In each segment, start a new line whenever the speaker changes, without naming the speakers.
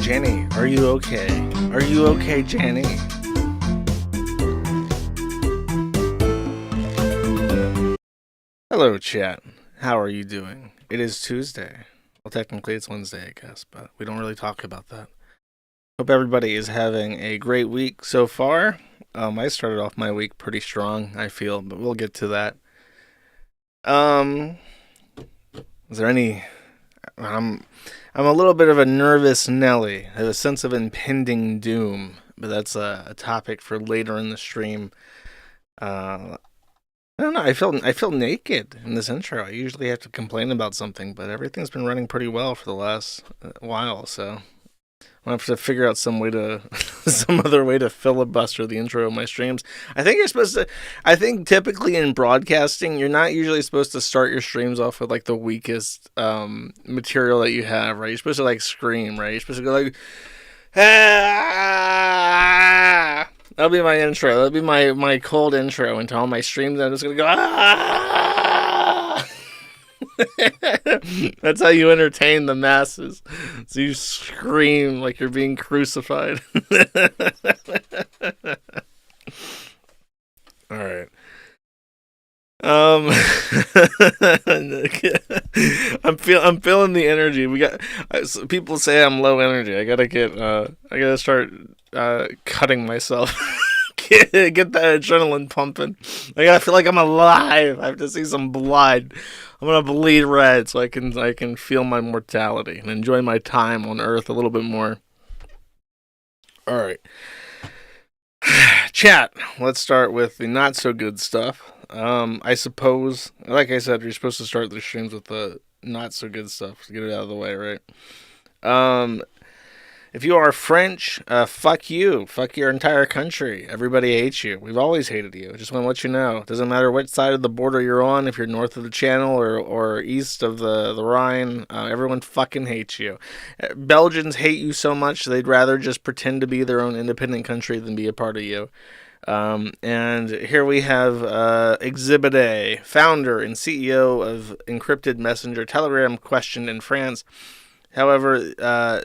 Jenny, are you okay? Are you okay, Jenny? Hello, chat. How are you doing? It is Tuesday. Well, technically it's Wednesday, I guess, but we don't really talk about that. Hope everybody is having a great week so far. I started off my week pretty strong, I feel, but we'll get to that. Is there any... I'm a little bit of a nervous Nelly. I have a sense of impending doom, but that's a topic for later in the stream. I don't know. I feel naked in this intro. I usually have to complain about something, but everything's been running pretty well for the last while. So I'll have to figure out some other way to filibuster the intro of my streams. I think you're supposed to. I think typically in broadcasting, you're not usually supposed to start your streams off with like the weakest material that you have, right? You're supposed to like scream, right? You're supposed to go like, ah! That'll be my intro. That'll be my cold intro into all my streams. I'm just gonna go, ah! That's how you entertain the masses. So you scream like you're being crucified. All right. I'm feeling the energy. People say I'm low energy. I gotta start cutting myself. Get that adrenaline pumping. I gotta feel like I'm alive. I have to see some blood. I'm gonna bleed red so I can feel my mortality and enjoy my time on Earth a little bit more. All right, chat. Let's start with the not so good stuff. I suppose, like I said, you're supposed to start the streams with the not so good stuff to get it out of the way, right? If you are French, fuck you. Fuck your entire country. Everybody hates you. We've always hated you. Just want to let you know. It doesn't matter which side of the border you're on, if you're north of the Channel or east of the Rhine, everyone fucking hates you. Belgians hate you so much they'd rather just pretend to be their own independent country than be a part of you. And here we have Exhibit A, founder and CEO of encrypted messenger Telegram, questioned in France. However,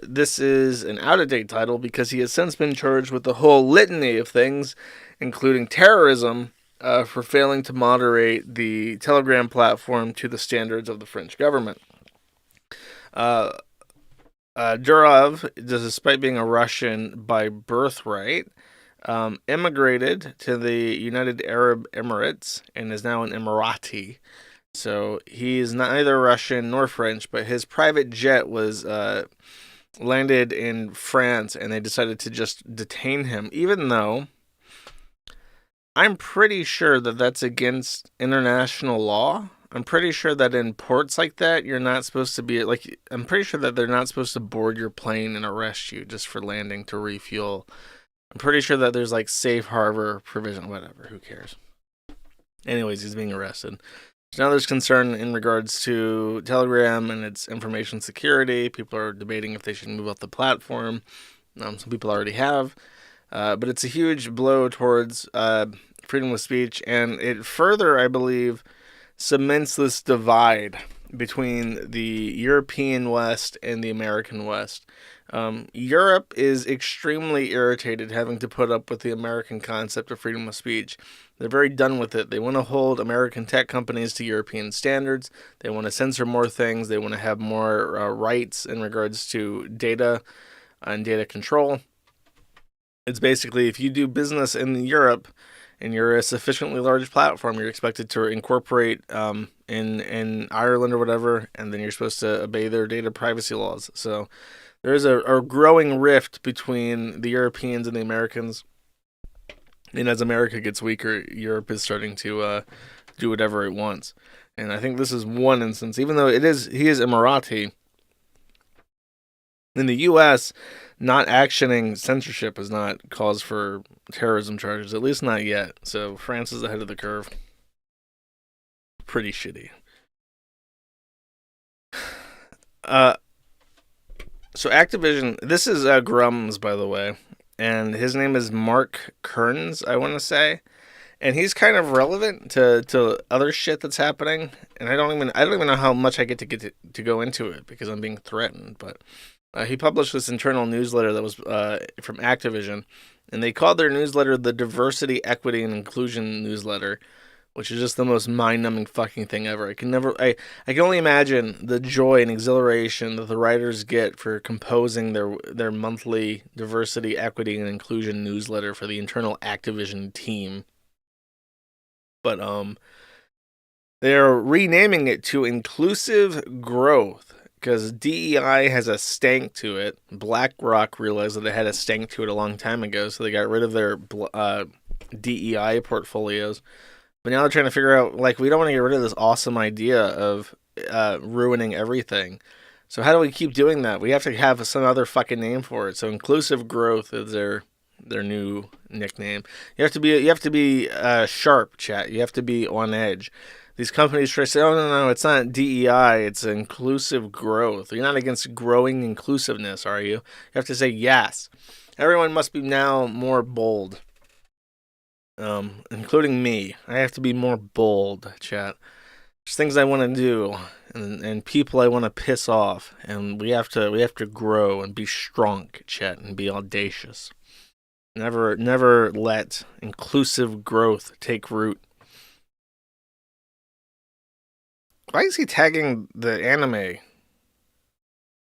this is an out-of-date title because he has since been charged with a whole litany of things, including terrorism, for failing to moderate the Telegram platform to the standards of the French government. Durov, despite being a Russian by birthright, immigrated to the United Arab Emirates and is now an Emirati. So he is neither Russian nor French, but his private jet was landed in France, and they decided to just detain him, even though I'm pretty sure that that's against international law. I'm pretty sure that in ports like that, you're not supposed to be, like, I'm pretty sure that they're not supposed to board your plane and arrest you just for landing to refuel. I'm pretty sure that there's, like, safe harbor provision, whatever, who cares. Anyways, he's being arrested. So now there's concern in regards to Telegram and its information security. People are debating if they should move off the platform. Some people already have. But it's a huge blow towards freedom of speech. And it further, I believe, cements this divide between the European West and the American West. Europe is extremely irritated having to put up with the American concept of freedom of speech. They're very done with it. They want to hold American tech companies to European standards. They want to censor more things. They want to have more rights in regards to data and data control. It's basically, if you do business in Europe and you're a sufficiently large platform, you're expected to incorporate in Ireland or whatever, and then you're supposed to obey their data privacy laws. So there is a growing rift between the Europeans and the Americans. And as America gets weaker, Europe is starting to do whatever it wants. And I think this is one instance, even though he is Emirati. In the U.S., not actioning censorship is not cause for terrorism charges, at least not yet. So France is ahead of the curve. Pretty shitty. So Activision, this is Grums, by the way. And his name is Mark Kearns, I want to say, and he's kind of relevant to other shit that's happening. And I don't even know how much I get to go into it because I'm being threatened. But He published this internal newsletter that was from Activision, and they called their newsletter the Diversity, Equity, and Inclusion Newsletter, which is just the most mind-numbing fucking thing ever. I can only imagine the joy and exhilaration that the writers get for composing their monthly Diversity, Equity, and Inclusion newsletter for the internal Activision team. But they're renaming it to Inclusive Growth because DEI has a stank to it. BlackRock realized that it had a stank to it a long time ago, so they got rid of their DEI portfolios. But now they're trying to figure out, like, we don't want to get rid of this awesome idea of ruining everything. So how do we keep doing that? We have to have some other fucking name for it. So Inclusive Growth is their new nickname. You have to be sharp, chat. You have to be on edge. These companies try to say, oh, no, it's not DEI, it's inclusive growth. You're not against growing inclusiveness, are you? You have to say yes. Everyone must be now more bold. Including me. I have to be more bold, chat. There's things I want to do, and people I want to piss off, and we have to grow and be strong, chat, and be audacious. Never let inclusive growth take root. Why is he tagging the anime?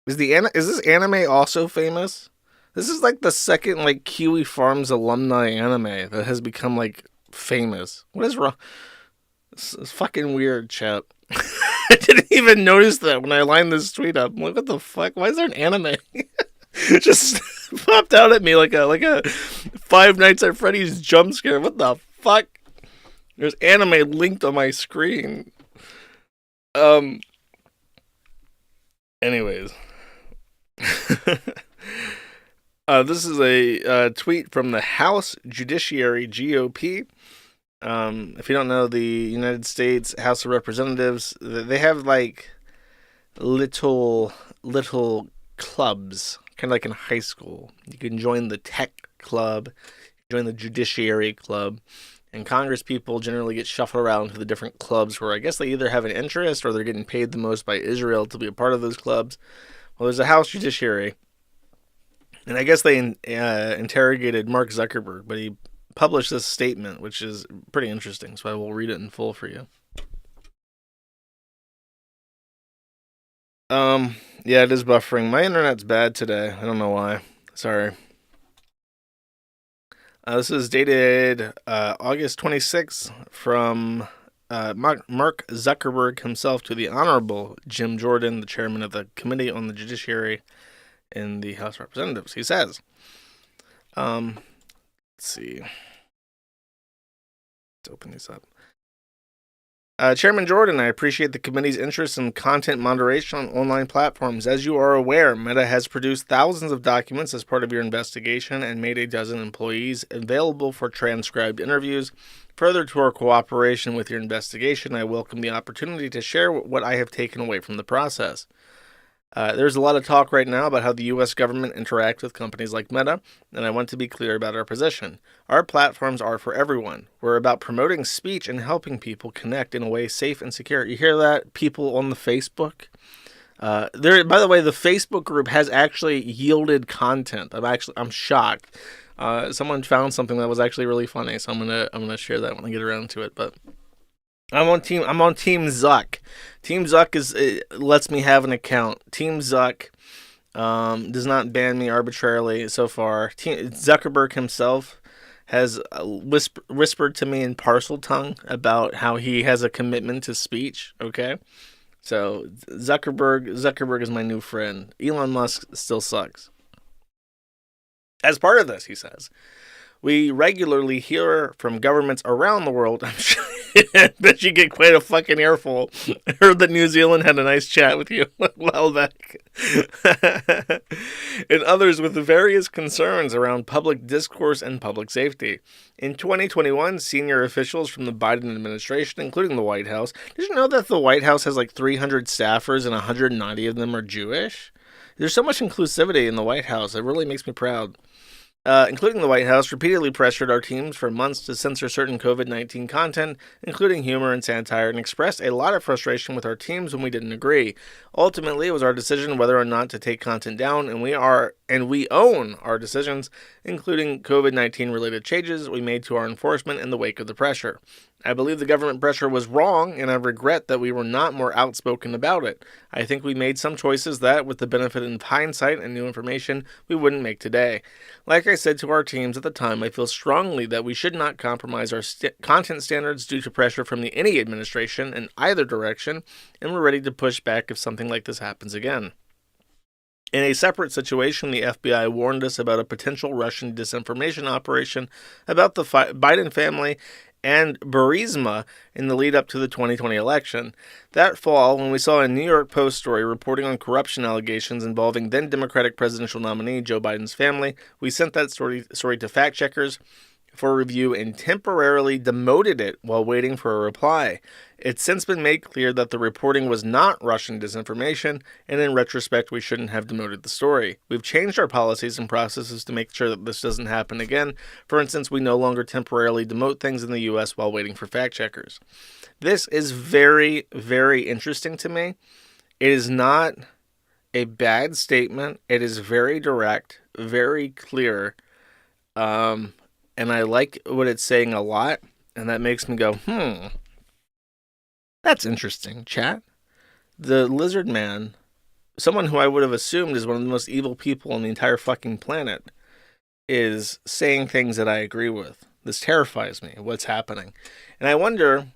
Is this anime also famous? This is like the second like Kiwi Farms alumni anime that has become like famous. What is wrong? This is fucking weird, chat. I didn't even notice that when I lined this tweet up. I'm like, what the fuck? Why is there an anime? It just popped out at me like a Five Nights at Freddy's jump scare. What the fuck? There's anime linked on my screen. Anyways. This is a tweet from the House Judiciary GOP. If you don't know, the United States House of Representatives, they have like little clubs, kind of like in high school. You can join the tech club, join the Judiciary club, and Congress people generally get shuffled around to the different clubs where I guess they either have an interest or they're getting paid the most by Israel to be a part of those clubs. Well, there's a House Judiciary. And I guess they interrogated Mark Zuckerberg, but he published this statement, which is pretty interesting, so I will read it in full for you. Yeah, it is buffering. My internet's bad today. I don't know why. Sorry. This is dated August 26th from Mark Zuckerberg himself to the Honorable Jim Jordan, the chairman of the Committee on the Judiciary in the House of Representatives. He says, let's see. Let's open these up. Chairman Jordan, I appreciate the committee's interest in content moderation on online platforms. As you are aware, Meta has produced thousands of documents as part of your investigation and made a dozen employees available for transcribed interviews. Further to our cooperation with your investigation, I welcome the opportunity to share what I have taken away from the process. There's a lot of talk right now about how the U.S. government interacts with companies like Meta, and I want to be clear about our position. Our platforms are for everyone. We're about promoting speech and helping people connect in a way safe and secure. You hear that, people on the Facebook? By the way, the Facebook group has actually yielded content. I'm shocked. Someone found something that was actually really funny, so I'm gonna share that when I get around to it. But I'm on Team Zuck. Team Zuck lets me have an account. Team Zuck does not ban me arbitrarily so far. Zuckerberg himself has whispered to me in parcel tongue about how he has a commitment to speech. Okay, so Zuckerberg is my new friend. Elon Musk still sucks. As part of this, he says, we regularly hear from governments around the world. I'm sure I bet you get quite a fucking earful. I heard that New Zealand had a nice chat with you a while back. And others with various concerns around public discourse and public safety. In 2021, senior officials from the Biden administration, including the White House, did you know that the White House has like 300 staffers and 190 of them are Jewish? There's so much inclusivity in the White House. It really makes me proud. including the White House, repeatedly pressured our teams for months to censor certain COVID-19 content, including humor and satire, and expressed a lot of frustration with our teams when we didn't agree. Ultimately, it was our decision whether or not to take content down, and we own our decisions, including COVID-19 related changes we made to our enforcement in the wake of the pressure. I believe the government pressure was wrong, and I regret that we were not more outspoken about it. I think we made some choices that, with the benefit of hindsight and new information, we wouldn't make today. Like I said to our teams at the time, I feel strongly that we should not compromise our content standards due to pressure from any administration in either direction, and we're ready to push back if something like this happens again. In a separate situation, the FBI warned us about a potential Russian disinformation operation about the Biden family and Burisma in the lead up to the 2020 election. That fall, when we saw a New York Post story reporting on corruption allegations involving then Democratic presidential nominee Joe Biden's family, we sent that story to fact checkers for review and temporarily demoted it while waiting for a reply. It's since been made clear that the reporting was not Russian disinformation, and in retrospect, we shouldn't have demoted the story. We've changed our policies and processes to make sure that this doesn't happen again. For instance, we no longer temporarily demote things in the U.S. while waiting for fact checkers. This is very, very interesting to me. It is not a bad statement. It is very direct, very clear, and I like what it's saying a lot, and that makes me go, that's interesting, chat. The lizard man, someone who I would have assumed is one of the most evil people on the entire fucking planet, is saying things that I agree with. This terrifies me, what's happening. And I wonder,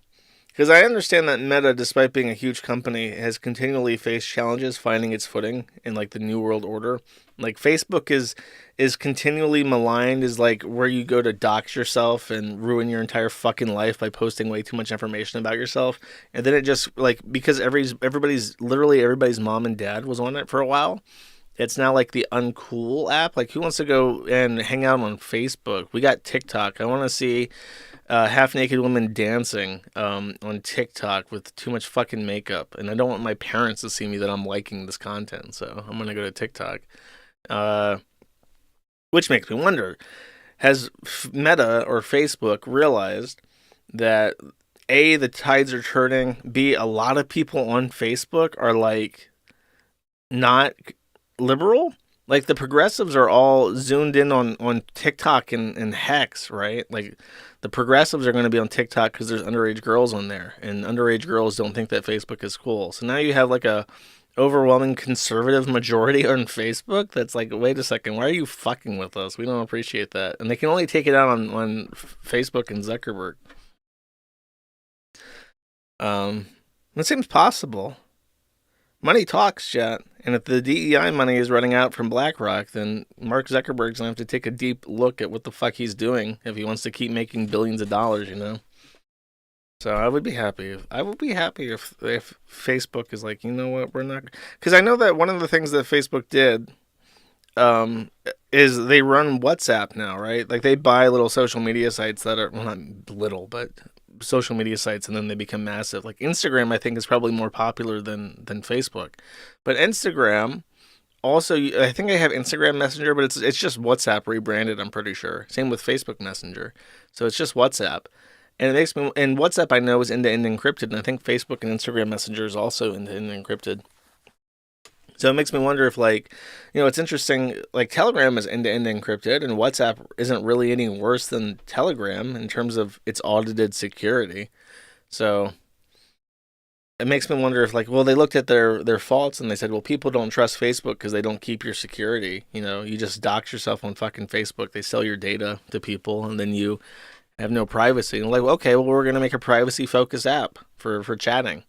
because I understand that Meta, despite being a huge company, has continually faced challenges finding its footing in like the New World Order. Like Facebook is continually maligned as like where you go to dox yourself and ruin your entire fucking life by posting way too much information about yourself. And then it just like, because everybody's mom and dad was on it for a while. It's now like the uncool app. Like, who wants to go and hang out on Facebook? We got TikTok. I want to see half-naked women dancing on TikTok with too much fucking makeup. And I don't want my parents to see me that I'm liking this content. So I'm going to go to TikTok. Which makes me wonder, has Meta or Facebook realized that A, the tides are turning, B, a lot of people on Facebook are like not liberal? Like the progressives are all zoomed in on TikTok and Hex, right? Like the progressives are going to be on TikTok because there's underage girls on there, and underage girls don't think that Facebook is cool. So now you have like a overwhelming conservative majority on Facebook that's like, wait a second, why are you fucking with us? We don't appreciate that. And they can only take it out on Facebook and Zuckerberg. It seems possible. Money talks, chat. And if the DEI money is running out from BlackRock, then Mark Zuckerberg's going to have to take a deep look at what the fuck he's doing if he wants to keep making billions of dollars, you know? So I would be happy. If Facebook is like, you know what, we're not... Because I know that one of the things that Facebook did is they run WhatsApp now, right? Like they buy little social media sites that are, well, not little, but social media sites, and then they become massive. Like Instagram, I think, is probably more popular than Facebook. But Instagram also, I think I have Instagram Messenger, but it's just WhatsApp rebranded, I'm pretty sure. Same with Facebook Messenger. So it's just WhatsApp. And it makes me, and WhatsApp I know is end-to-end encrypted, and I think Facebook and Instagram Messenger is also end-to-end encrypted. So it makes me wonder if, like, you know, it's interesting, like Telegram is end-to-end encrypted, and WhatsApp isn't really any worse than Telegram in terms of its audited security. So it makes me wonder if, like, well, they looked at their faults and they said, well, people don't trust Facebook because they don't keep your security. You know, you just dox yourself on fucking Facebook. They sell your data to people, and then you have no privacy. And like, okay, well, we're going to make a privacy-focused app for chatting.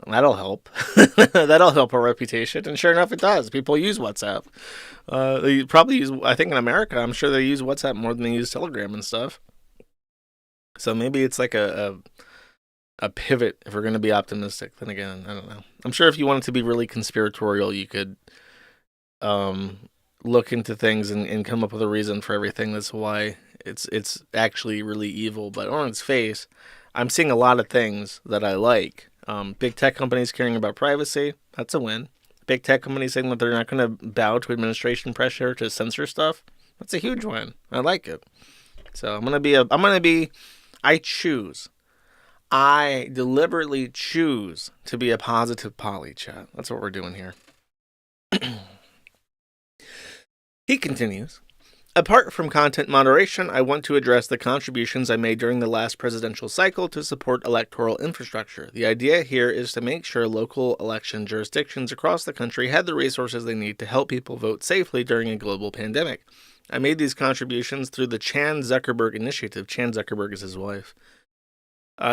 That'll help. That'll help our reputation. And sure enough, it does. People use WhatsApp. They probably use, I think in America, I'm sure they use WhatsApp more than they use Telegram and stuff. So maybe it's like a pivot if we're going to be optimistic. Then again, I don't know. I'm sure if you wanted to be really conspiratorial, you could look into things and come up with a reason for everything. That's why it's actually really evil. But on its face, I'm seeing a lot of things that I like. Big tech companies caring about privacy, that's a win. Big tech companies saying that they're not going to bow to administration pressure to censor stuff, That's a huge win. I like it. So I deliberately choose to be a positive poly, chat. That's what we're doing here. He continues. Apart from content moderation, I want to address the contributions I made during the last presidential cycle to support electoral infrastructure. The idea here is to make sure local election jurisdictions across the country had the resources they need to help people vote safely during a global pandemic. I made these contributions through the Chan Zuckerberg initiative. Chan Zuckerberg is his wife.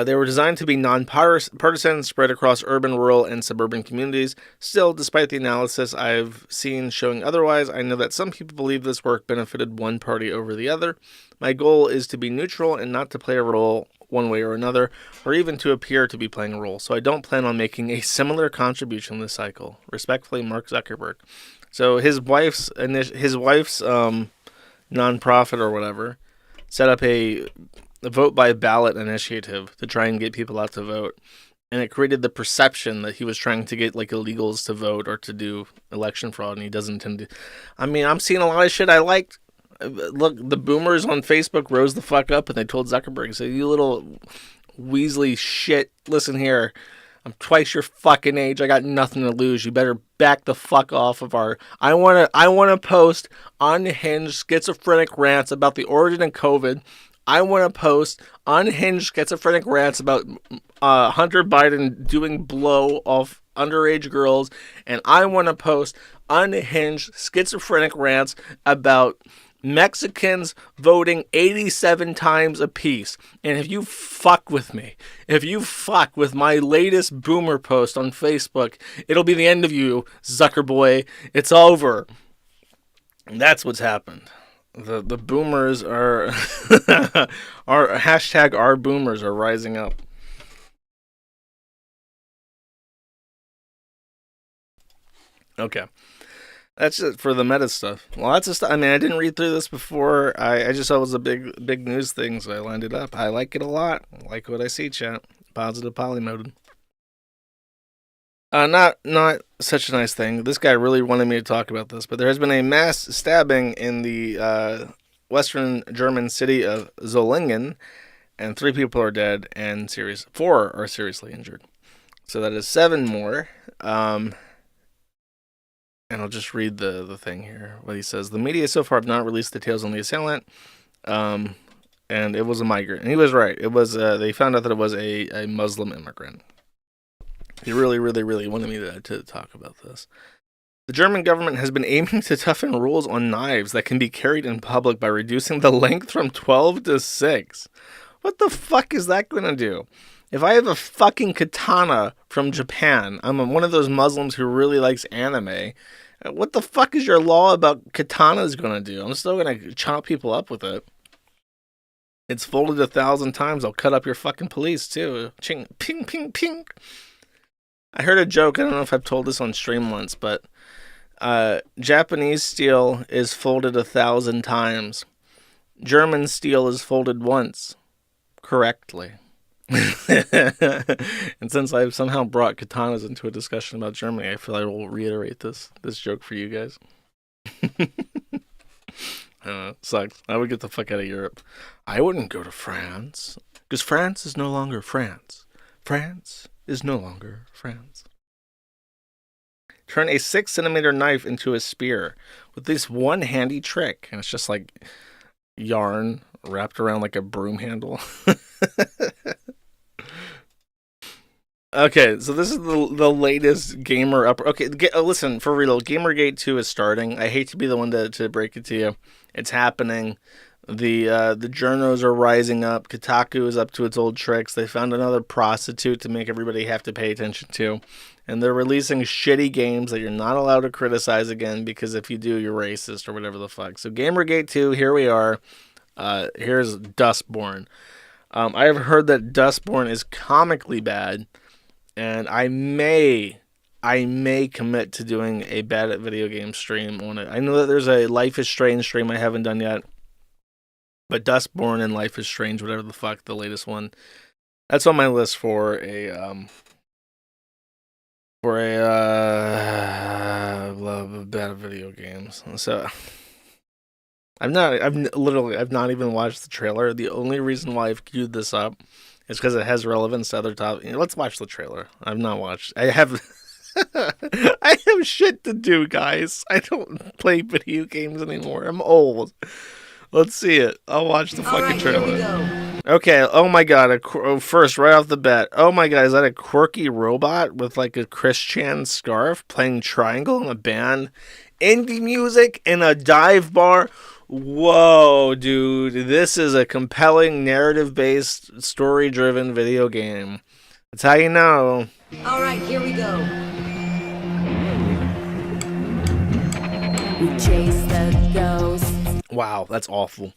They were designed to be nonpartisan, spread across urban, rural, and suburban communities. Still, despite the analysis I've seen showing otherwise, I know that some people believe this work benefited one party over the other. My goal is to be neutral and not to play a role one way or another, or even to appear to be playing a role. So I don't plan on making a similar contribution this cycle. Respectfully, Mark Zuckerberg. So his wife's nonprofit or whatever set up a vote by ballot initiative to try and get people out to vote, and it created the perception that he was trying to get like illegals to vote or to do election fraud, and he doesn't intend to. I mean, I'm seeing a lot of shit I liked. Look, the boomers on Facebook rose the fuck up and they told Zuckerberg, "So you little Weasley shit, listen here, I'm twice your fucking age. I got nothing to lose. You better back the fuck off of our. I wanna post unhinged schizophrenic rants about the origin of COVID. I want to post unhinged schizophrenic rants about Hunter Biden doing blow off underage girls. And I want to post unhinged schizophrenic rants about Mexicans voting 87 times apiece. And if you fuck with me, if you fuck with my latest boomer post on Facebook, it'll be the end of you, Zuckerboy. It's over." And that's what's happened. The boomers are our hashtag our boomers are rising up. Okay. That's it for the meta stuff. Well, that's just, I mean, I didn't read through this before. I just saw it was a big news thing, so I lined it up. I like it a lot. I like what I see, chat. Positive poly mode. Not such a nice thing. This guy really wanted me to talk about this, but there has been a mass stabbing in the western German city of Solingen, and 3 people are dead, and 4 are seriously injured. So that is 7 more. And I'll just read the thing here. What he says: the media so far have not released details on the assailant, and it was a migrant. And he was right. It was. They found out that it was a Muslim immigrant. He really wanted me to talk about this. The German government has been aiming to toughen rules on knives that can be carried in public by reducing the length from 12 to 6. What the fuck is that going to do? If I have a fucking katana from Japan, I'm one of those Muslims who really likes anime. What the fuck is your law about katanas going to do? I'm still going to chop people up with it. It's folded 1,000 times. I'll cut up your fucking police too. Ching, ping, ping, ping. I heard a joke. I don't know if I've told this on stream once, but Japanese steel is folded 1,000 times. German steel is folded once, correctly. And since I've somehow brought katanas into a discussion about Germany, I feel I will reiterate this joke for you guys. I don't know, it sucks. I would get the fuck out of Europe. I wouldn't go to France, because France is no longer France. France is no longer France. Turn a 6-centimeter knife into a spear with this one handy trick, and it's just like yarn wrapped around like a broom handle. Okay, so this is the latest gamer up. Okay, listen, for real, Gamergate 2 is starting. I hate to be the one to break it to you. It's happening. The journos are rising up. Kotaku is up to its old tricks. They found another prostitute to make everybody have to pay attention to. And they're releasing shitty games that you're not allowed to criticize again, because if you do, you're racist or whatever the fuck. So Gamergate 2, here we are. Here's Dustborn. I have heard that Dustborn is comically bad, and I may commit to doing a bad at video game stream on it. I know that there's a Life is Strange stream I haven't done yet, but Dustborn and Life is Strange, whatever the fuck, the latest one, that's on my list for a love of bad video games. So I've not even watched the trailer. The only reason why I've queued this up is because it has relevance to other topics. Let's watch the trailer. I've not watched. I have. I have shit to do, guys. I don't play video games anymore. I'm old. Let's see it. I'll watch the fucking trailer. Okay. Oh my god. First, right off the bat. Oh my god. Is that a quirky robot with like a Chris Chan scarf playing triangle in a band? Indie music in a dive bar. Whoa, dude. This is a compelling narrative-based, story-driven video game. That's how you know.
Alright, here we go. We chase the ghosts.
Wow, that's awful.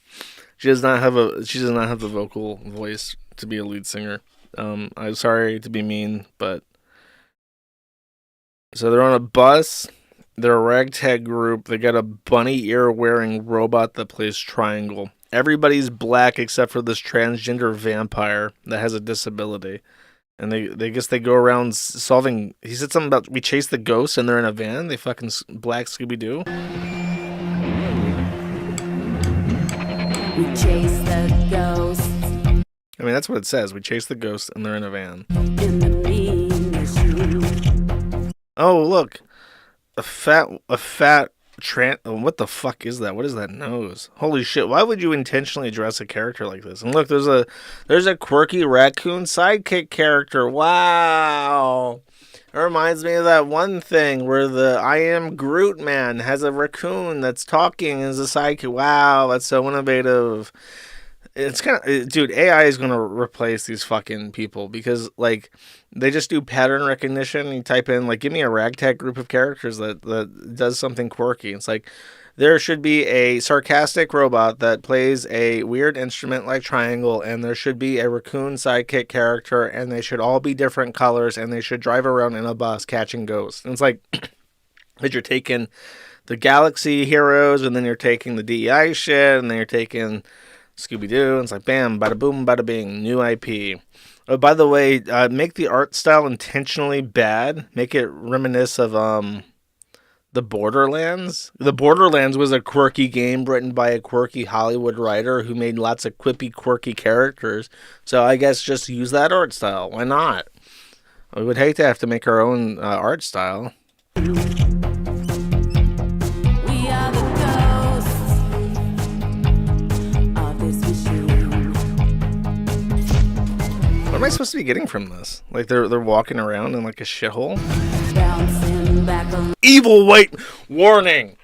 She does not have the vocal voice to be a lead singer. I'm sorry to be mean, but so they're on a bus. They're a ragtag group. They got a bunny ear wearing robot that plays triangle. Everybody's black except for this transgender vampire that has a disability. And they guess they go around solving. He said something about we chase the ghosts and they're in a van. They fucking black Scooby-Doo.
We chase the ghosts.
I mean, that's what it says. We chase the ghosts and they're in a van.
In the mean machine.
Oh, look. A fat what the fuck is that? What is that nose? Holy shit, why would you intentionally dress a character like this? And look, there's a quirky raccoon sidekick character. Wow. It reminds me of that one thing where the I Am Groot man has a raccoon that's talking as a sidekick. Wow, that's so innovative. It's kind of, dude, AI is going to replace these fucking people because, like, they just do pattern recognition. You type in, like, give me a ragtag group of characters that does something quirky. It's like, there should be a sarcastic robot that plays a weird instrument like triangle, and there should be a raccoon sidekick character, and they should all be different colors, and they should drive around in a bus catching ghosts. And it's like, that you're taking the Galaxy heroes, and then you're taking the DEI shit, and then you're taking Scooby-Doo, and it's like, bam, bada boom, bada bing, new IP. Oh, by the way, make the art style intentionally bad. Make it reminisce of the Borderlands. The Borderlands was a quirky game written by a quirky Hollywood writer who made lots of quippy, quirky characters. So I guess just use that art style. Why not? We would hate to have to make our own art style. What am I supposed to be getting from this? Like they're walking around in like a shithole? Evil white warning.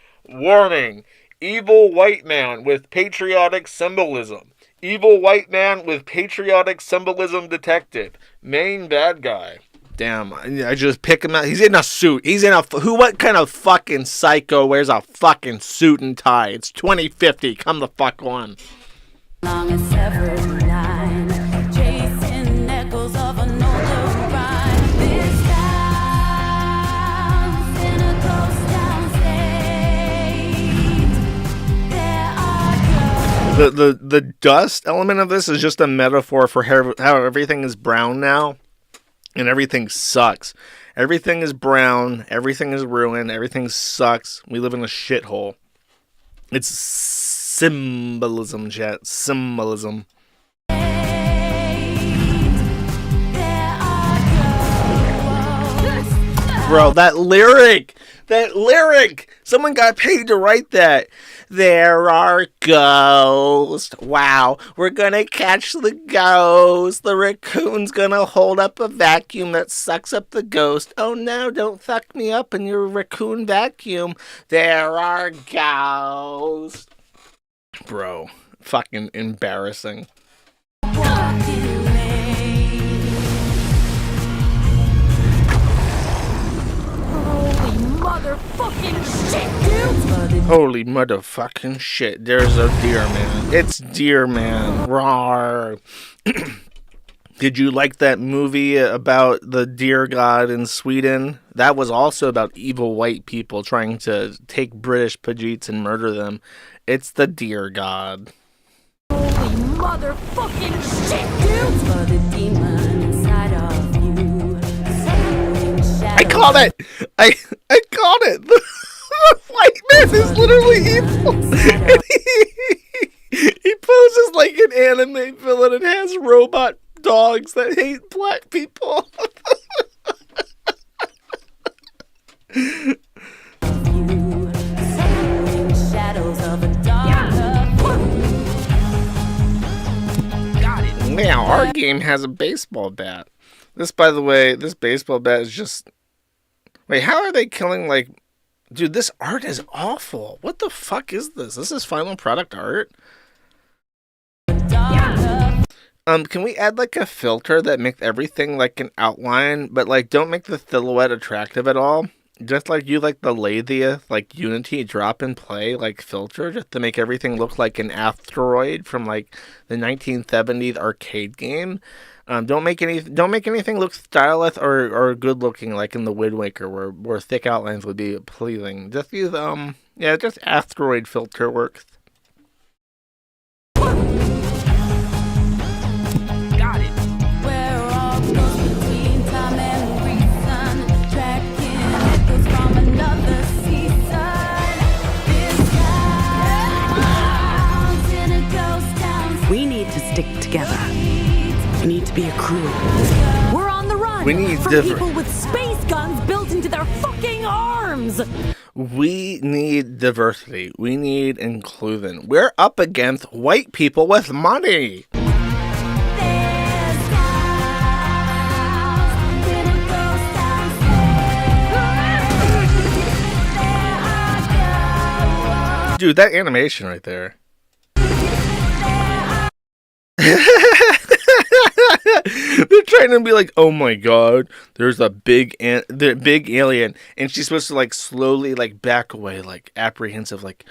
Evil white man with patriotic symbolism. Evil white man with patriotic symbolism detected. Main bad guy. Damn, I just pick him out. He's in a suit. What kind of fucking psycho wears a fucking suit and tie? It's 2050. Come the fuck on.
Long as ever line, chasing echoes of an older rhyme. This town's in a ghost town state. There are ghosts.
The dust element of this is just a metaphor for how everything is brown now, and everything sucks. Everything is brown. Everything is ruined. Everything sucks. We live in a shithole. It's symbolism, chat. Symbolism. Bro, that lyric! Someone got paid to write that. There are ghosts. Wow, we're gonna catch the ghost. The raccoon's gonna hold up a vacuum that sucks up the ghost. Oh no, don't fuck me up in your raccoon vacuum. There are ghosts. Bro, fucking embarrassing. Holy motherfucking shit. There's a deer man. It's Deer Man. Rawr. Did you like that movie about the deer god in Sweden? That was also about evil white people trying to take British Pajeets and murder them. It's the deer god.
Holy motherfucking shit, dude! For the demon inside of you.
I called it! I called it! The white man is literally evil. And he poses like an anime villain and has robot dogs that hate black people. Now, our game has a baseball bat. This, by the way, this baseball bat is just... Wait, how are they killing, like... Dude, this art is awful. What the fuck is this? This is final product art? Can we add, like, a filter that makes everything, like, an outline, but, like, don't make the silhouette attractive at all? Just like you like the Lathia, like, Unity drop and play, like, filter, just to make everything look like an asteroid from, like, the 1970s arcade game. Don't make anything look stylish or good looking, like in the Wind Waker, where thick outlines would be pleasing. Just use, just asteroid filter works.
We need to stick together. We need to be a crew. We're on the run.
We need
from people with space guns built into their fucking arms.
We need diversity. We need inclusion. We're up against white people with money. Dude, that animation right there. They're trying to be like, oh my god, there's a big alien, and she's supposed to like slowly like back away, like apprehensive, like,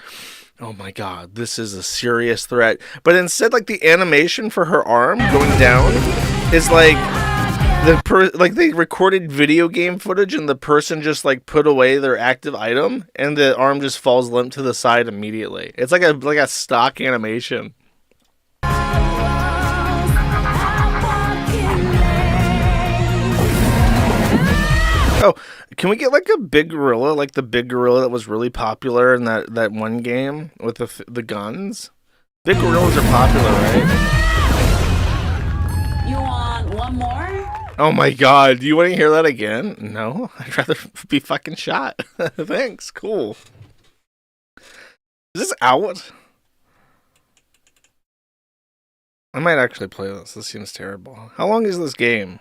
oh my god, this is a serious threat. But instead, like the animation for her arm going down is like like they recorded video game footage, and the person just like put away their active item, and the arm just falls limp to the side immediately. It's like a stock animation. Oh, can we get like a big gorilla, like the big gorilla that was really popular in that one game with the guns? Big gorillas are popular, right?
You want one more?
Oh my god, do you want to hear that again? No, I'd rather be fucking shot. Thanks, cool. Is this out? I might actually play this. This seems terrible. How long is this game?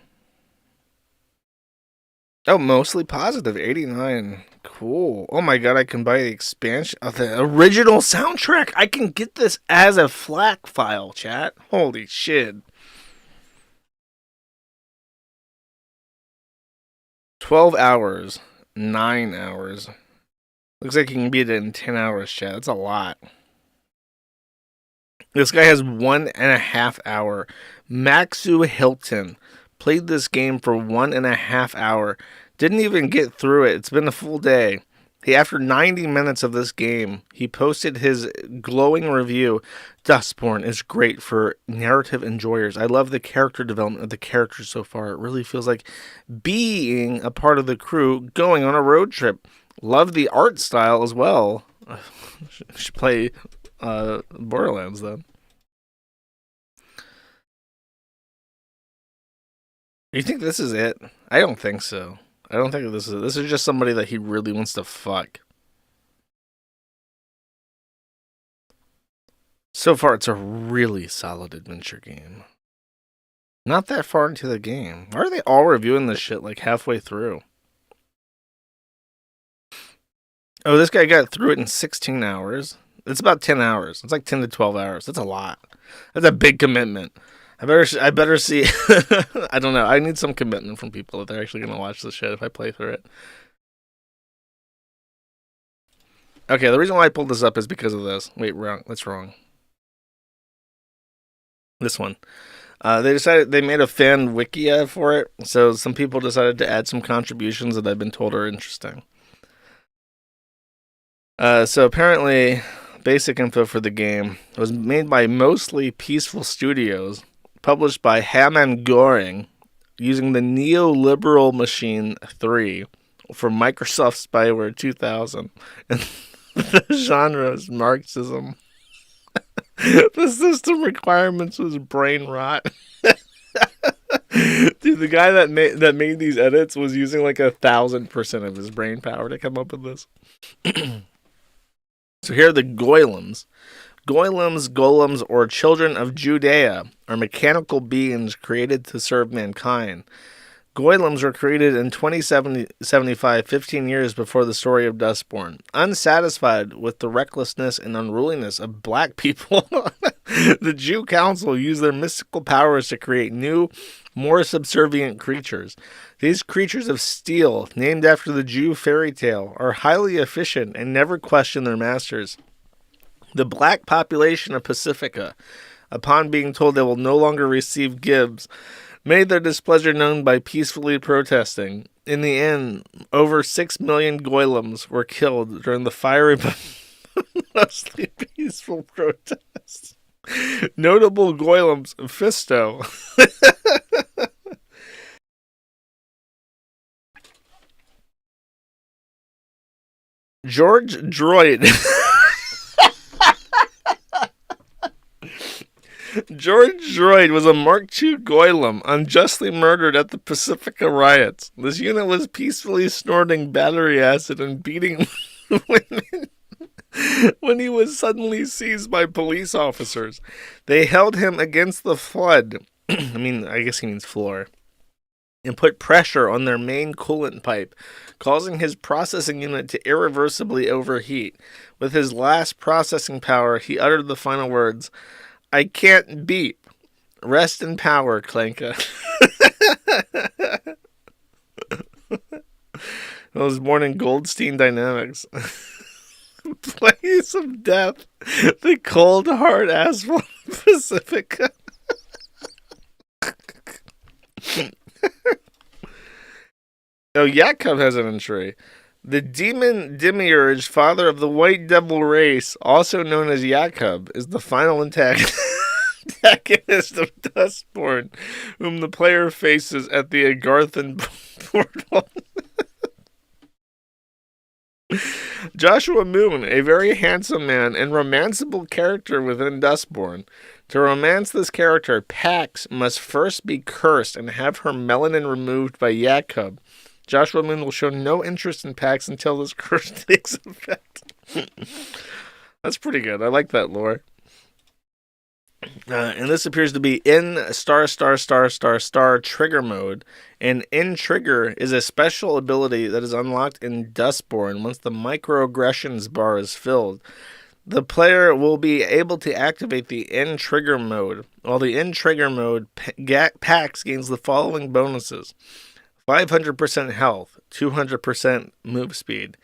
Oh, mostly positive. 89. Cool. Oh my god, I can buy the expansion of the original soundtrack. I can get this as a FLAC file, chat. Holy shit. 12 hours. 9 hours. Looks like you can beat it in 10 hours, chat. That's a lot. This guy has 1.5 hour. Maxu Hilton played this game for 1.5 hour. Didn't even get through it. It's been a full day. After 90 minutes of this game, he posted his glowing review. Dustborn is great for narrative enjoyers. I love the character development of the characters so far. It really feels like being a part of the crew going on a road trip. Love the art style as well. Should play Borderlands then. You think this is it? I don't think so. I don't think this is it. This is just somebody that he really wants to fuck. So far, it's a really solid adventure game. Not that far into the game. Why are they all reviewing this shit like halfway through? Oh, this guy got through it in 16 hours. It's about 10 hours. It's like 10 to 12 hours. That's a lot. That's a big commitment. I better see. I don't know. I need some commitment from people that they're actually going to watch this shit if I play through it. Okay, the reason why I pulled this up is because of this. Wait, wrong. That's wrong. This one. They made a fan wikia for it, so some people decided to add some contributions that I've been told are interesting. So apparently, basic info for the game was made by Mostly Peaceful Studios, published by Hammond Goring, using the Neoliberal Machine 3, for Microsoft Spyware 2000. And the genre is Marxism. The system requirements was brain rot. Dude, the guy that made these edits was using like 1,000% of his brain power to come up with this. So here are the golems. Golems, or children of Judea, are mechanical beings created to serve mankind. Golems were created in 2075, 15 years before the story of Dustborn. Unsatisfied with the recklessness and unruliness of black people, the Jew Council used their mystical powers to create new, more subservient creatures. These creatures of steel, named after the Jew fairy tale, are highly efficient and never question their masters. The black population of Pacifica, upon being told they will no longer receive gibs, made their displeasure known by peacefully protesting. In the end, over 6 million golems were killed during the fiery but mostly peaceful protests. Notable golems, Fisto. George Droid. George Droid was a Mark II golem unjustly murdered at the Pacifica riots. This unit was peacefully snorting battery acid and beating women when he was suddenly seized by police officers. They held him against the flood. I guess he means floor. And put pressure on their main coolant pipe, causing his processing unit to irreversibly overheat. With his last processing power, he uttered the final words, "I can't beep. Rest in power, Klenka." I was born in Goldstein Dynamics. Place of death. The cold, hard asphalt of Pacifica. Oh, Jakob has an entry. The demon demiurge, father of the white devil race, also known as Jakob, is the final antagonist of Dustborn, whom the player faces at the Agarthan portal. Joshua Moon, a very handsome man and romanceable character within Dustborn. To romance this character, Pax must first be cursed and have her melanin removed by Jakob. Joshua Moon will show no interest in Pax until this curse takes effect. That's pretty good. I like that lore. And this appears to be in star trigger mode. And in trigger is a special ability that is unlocked in Dustborn once the microaggressions bar is filled. The player will be able to activate the in trigger mode. While the in trigger mode, Pax gains the following bonuses: 500% health, 200% move speed.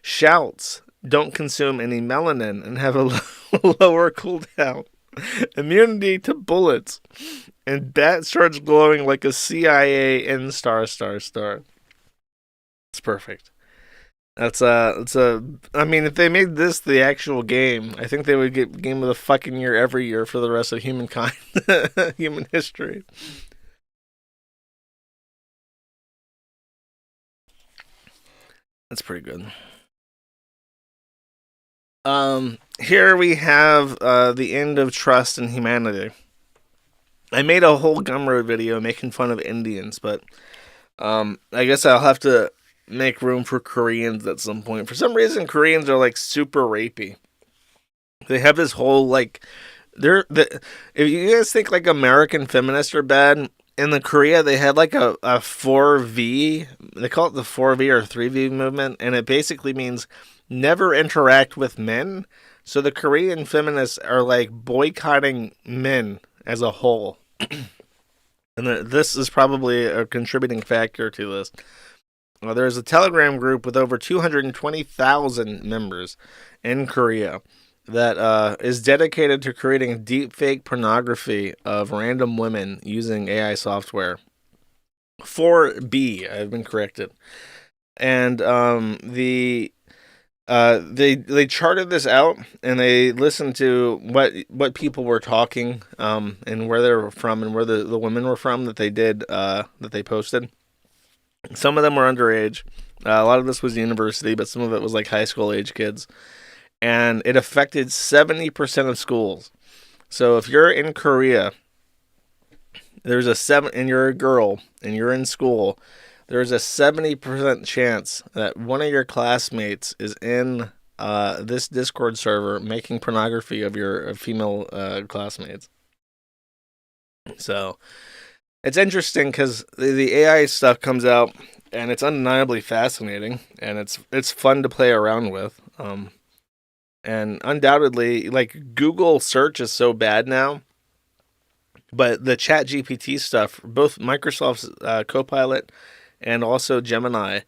Shouts don't consume any melanin and have a lower cooldown. Immunity to bullets. And Bat starts glowing like a CIA in star. It's perfect. If they made this the actual game, I think they would get Game of the fucking Year every year for the rest of humankind, human history. That's pretty good. Here we have the end of trust in humanity. I made a whole Gumroad video making fun of Indians, but I guess I'll have to make room for Koreans at some point. For some reason, Koreans are like super rapey. They have this whole if you guys think like American feminists are bad, in the Korea they had like a 4V. They call it the 4V or 3V movement, and it basically means never interact with men. So the Korean feminists are like boycotting men as a whole. And this is probably a contributing factor to this. There's a Telegram group with over 220,000 members in Korea that is dedicated to creating deepfake pornography of random women using AI software. 4B, I've been corrected. And they charted this out, and they listened to what people were talking, and where they were from, and where the women were from that they did that they posted. Some of them were underage. A lot of this was university, but some of it was like high school age kids. And it affected 70% of schools. So if you're in Korea, there's and you're a girl and you're in school, there's a 70% chance that one of your classmates is in this Discord server making pornography of your female classmates. So it's interesting because the AI stuff comes out and it's undeniably fascinating and it's fun to play around with. And undoubtedly, like, Google search is so bad now, but the Chat GPT stuff, both Microsoft's Copilot and also Gemini,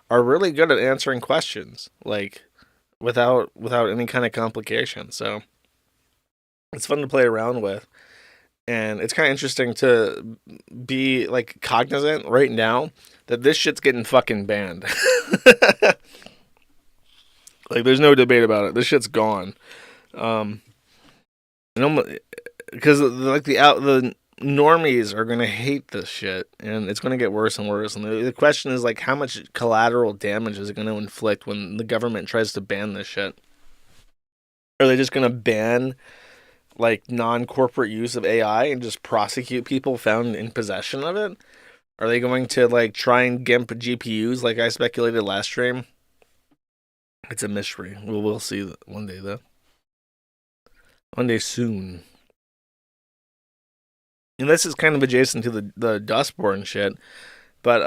are really good at answering questions, like, without any kind of complication. So it's fun to play around with. And it's kind of interesting to be, like, cognizant right now that this shit's getting fucking banned. Like, there's no debate about it. This shit's gone. Because, like, the normies are going to hate this shit, and it's going to get worse and worse. And the question is, like, how much collateral damage is it going to inflict when the government tries to ban this shit? Are they just going to ban, like, non-corporate use of AI and just prosecute people found in possession of it? Are they going to, like, try and gimp GPUs like I speculated last stream? It's a mystery. We'll see one day, though. One day soon. And this is kind of adjacent to the Dustborn shit. But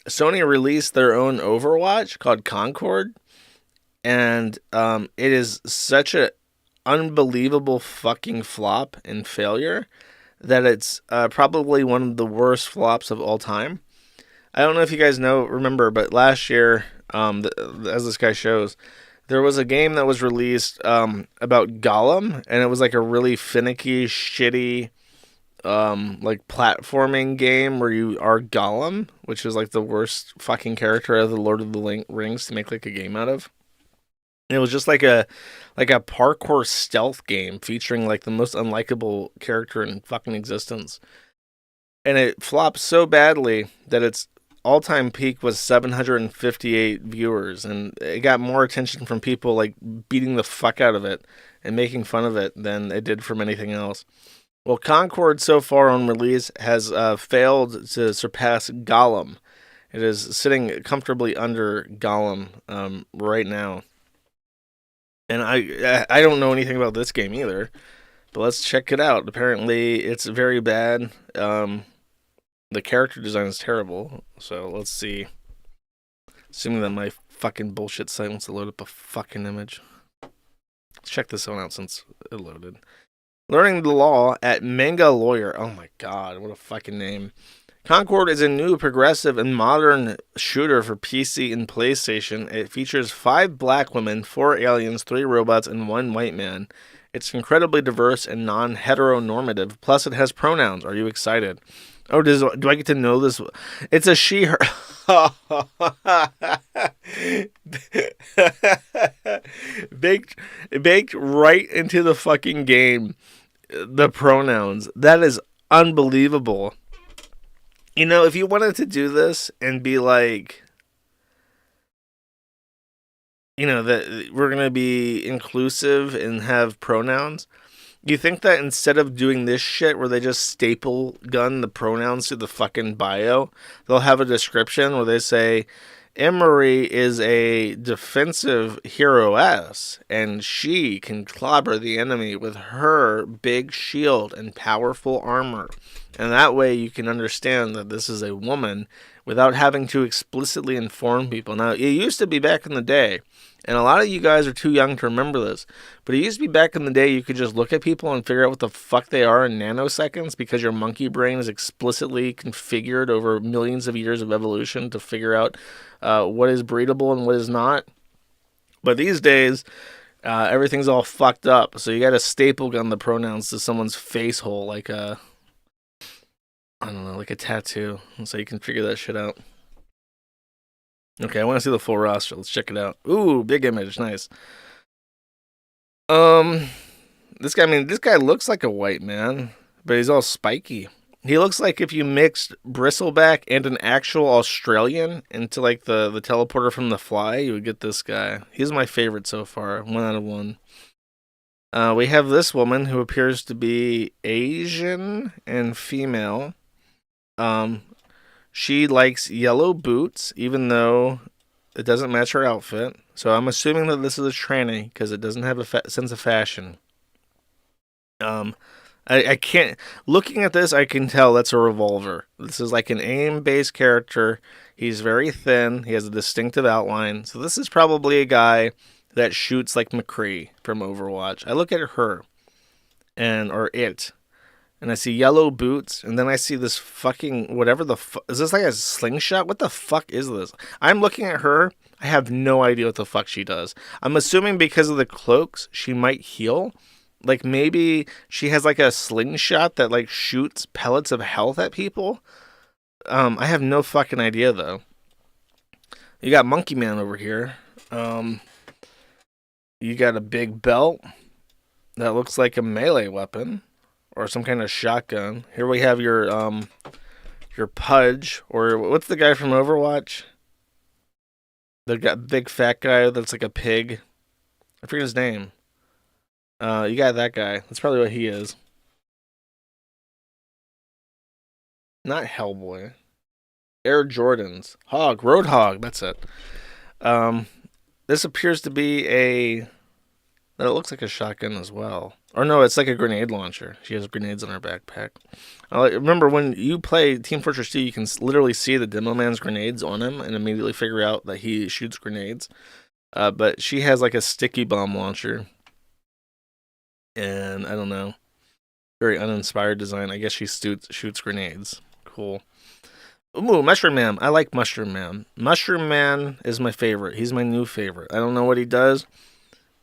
Sony released their own Overwatch called Concord. And it is such a unbelievable fucking flop and failure that it's probably one of the worst flops of all time. I don't know if you guys remember, but last year, as this guy shows, there was a game that was released about Gollum, and it was like a really finicky, shitty, like platforming game where you are Gollum, which is like the worst fucking character out of the Lord of the Rings to make like a game out of. And it was just like a parkour stealth game featuring like the most unlikable character in fucking existence. And it flopped so badly that its all-time peak was 758 viewers, and it got more attention from people like beating the fuck out of it and making fun of it than it did from anything else. Well, Concord so far on release has failed to surpass Gollum. It is sitting comfortably under Gollum right now. And I don't know anything about this game either, but let's check it out. Apparently, it's very bad. The character design is terrible, so let's see. Assuming that my fucking bullshit site wants to load up a fucking image. Let's check this one out since it loaded. Learning the law at Manga Lawyer. Oh my god, what a fucking name. Concord is a new, progressive, and modern shooter for PC and PlayStation. It features 5 black women, 4 aliens, 3 robots, and 1 white man. It's incredibly diverse and non-heteronormative, plus it has pronouns. Are you excited? Oh, do I get to know this? It's a she, her. baked right into the fucking game. The pronouns. That is unbelievable. You know, if you wanted to do this and be like, you know, that we're going to be inclusive and have pronouns, you think that instead of doing this shit where they just staple gun the pronouns to the fucking bio, they'll have a description where they say, Emery is a defensive heroess, and she can clobber the enemy with her big shield and powerful armor. And that way you can understand that this is a woman without having to explicitly inform people. Now, it used to be back in the day, and a lot of you guys are too young to remember this, but it used to be back in the day you could just look at people and figure out what the fuck they are in nanoseconds because your monkey brain is explicitly configured over millions of years of evolution to figure out what is breedable and what is not. But these days, everything's all fucked up, so you gotta staple gun the pronouns to someone's face hole like a, I don't know, like a tattoo, so you can figure that shit out. Okay, I want to see the full roster. Let's check it out. Ooh, big image, nice. This guy looks like a white man, but he's all spiky. He looks like if you mixed Bristleback and an actual Australian into like the teleporter from The Fly, you would get this guy. He's my favorite so far. 1 out of 1. We have this woman who appears to be Asian and female. She likes yellow boots, even though it doesn't match her outfit. So I'm assuming that this is a tranny because it doesn't have a sense of fashion. I can't. Looking at this, I can tell that's a revolver. This is like an aim-based character. He's very thin. He has a distinctive outline. So this is probably a guy that shoots like McCree from Overwatch. I look at her, or it, and I see yellow boots, and then I see this fucking whatever the fuck. Is this like a slingshot? What the fuck is this? I'm looking at her. I have no idea what the fuck she does. I'm assuming because of the cloaks, she might heal. Like, maybe she has, like, a slingshot that, like, shoots pellets of health at people. I have no fucking idea, though. You got Monkey Man over here. You got a big belt that looks like a melee weapon. Or some kind of shotgun. Here we have your Pudge. Or, what's the guy from Overwatch? The big fat guy that's like a pig. I forget his name. You got that guy. That's probably what he is. Not Hellboy. Air Jordans. Roadhog. That's it. This appears to be it looks like a shotgun as well. Or no, it's like a grenade launcher. She has grenades in her backpack. Remember, when you play Team Fortress 2, you can literally see the demo man's grenades on him and immediately figure out that he shoots grenades. But she has like a sticky bomb launcher. And I don't know, very uninspired design. I guess she shoots grenades. Cool. Ooh, Mushroom Man. I like Mushroom Man. Mushroom Man is my favorite. He's my new favorite. I don't know what he does,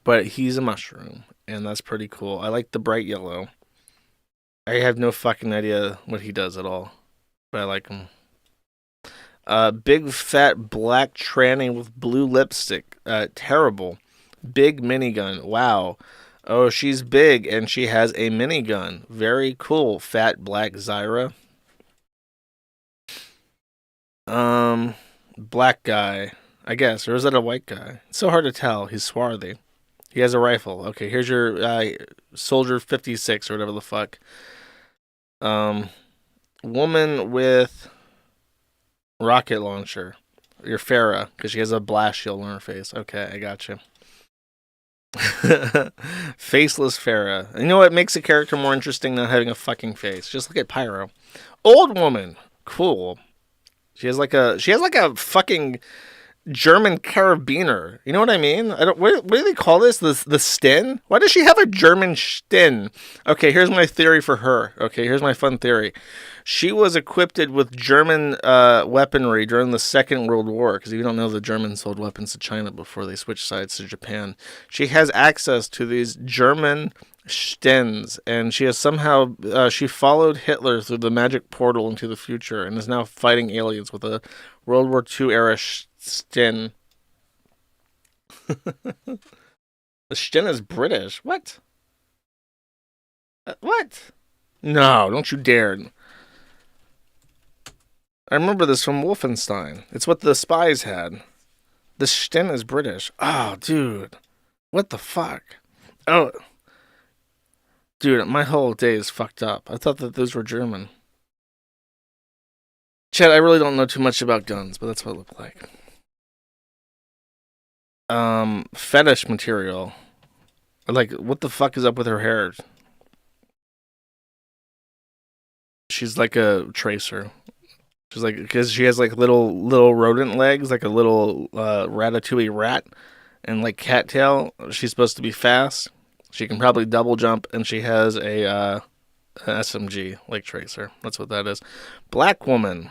but he's a mushroom, and that's pretty cool. I like the bright yellow. I have no fucking idea what he does at all, but I like him. Big fat black tranny with blue lipstick. Terrible. Big minigun. Wow. Oh, she's big, and she has a minigun. Very cool. Fat black Zyra. Black guy, I guess. Or is that a white guy? It's so hard to tell. He's swarthy. He has a rifle. Okay, here's your Soldier 56 or whatever the fuck. Woman with rocket launcher. Your Farah, because she has a blast shield on her face. Okay, I got you. Faceless Farah. You know what makes a character more interesting than having a fucking face? Just look at Pyro. Old woman. Cool. She has like a fucking German carabiner. You know what I mean? What do they call this? The Sten? Why does she have a German Sten? Okay, here's my theory for her. Okay, here's my fun theory. She was equipped with German weaponry during the Second World War, because if you don't know, the Germans sold weapons to China before they switched sides to Japan. She has access to these German Stens, and she has somehow she followed Hitler through the magic portal into the future and is now fighting aliens with a World War II era Sten. The Sten is British. What? What? No, don't you dare. I remember this from Wolfenstein. It's what the spies had. The Sten is British. Oh, dude. What the fuck? Oh. Dude, my whole day is fucked up. I thought that those were German. Chad, I really don't know too much about guns, but that's what it looked like. Fetish material. Like, what the fuck is up with her hair? She's like a tracer. She's like, because she has like little rodent legs, like a little ratatouille rat, and like cattail. She's supposed to be fast. She can probably double jump, and she has an SMG like tracer. That's what that is. Black woman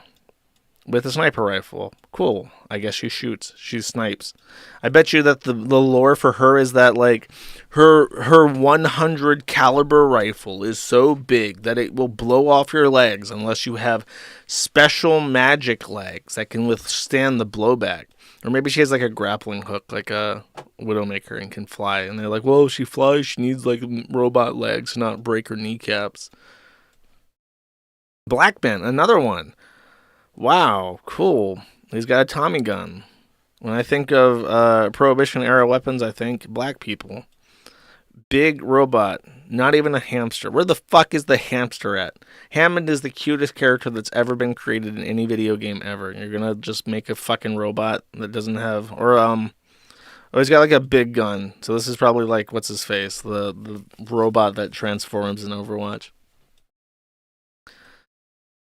with a sniper rifle. Cool. I guess she shoots. She snipes. I bet you that the lore for her is that like her 100 caliber rifle is so big that it will blow off your legs unless you have special magic legs that can withstand the blowback. Or maybe she has like a grappling hook like a Widowmaker and can fly. And they're like, well, if she flies, she needs like robot legs to not break her kneecaps. Black man, another one. Wow, cool. He's got a Tommy gun. When I think of Prohibition era weapons, I think black people. Big robot, not even a hamster. Where the fuck is the hamster at? Hammond is the cutest character that's ever been created in any video game ever. You're gonna just make a fucking robot that doesn't have, or oh, he's got like a big gun. So this is probably like, what's his face? The robot that transforms in Overwatch.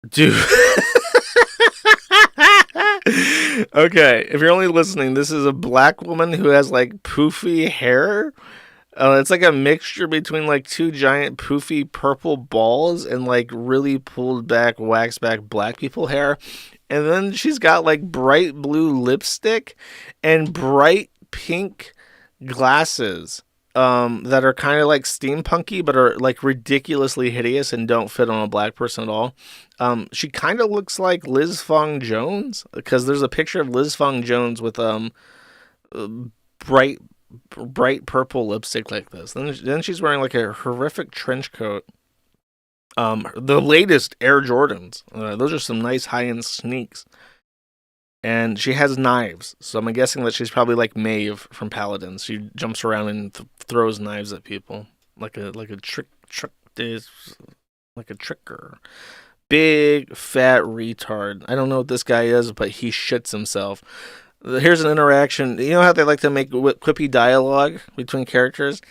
Dude. Okay, if you're only listening, this is a black woman who has like poofy hair. It's like a mixture between like two giant poofy purple balls and like really pulled back, waxed back black people hair. And then she's got like bright blue lipstick and bright pink glasses that are kind of like steampunky but are like ridiculously hideous and don't fit on a black person at all. She kind of looks like Liz Fong Jones, because there's a picture of Liz Fong Jones with bright purple lipstick like this. Then she's wearing like a horrific trench coat. The latest Air Jordans. Those are some nice high-end sneaks. And she has knives, so I'm guessing that she's probably like Maeve from Paladins. She jumps around and throws knives at people like a tricker. Big fat retard. I don't know what this guy is, but he shits himself. Here's an interaction. You know how they like to make quippy dialogue between characters?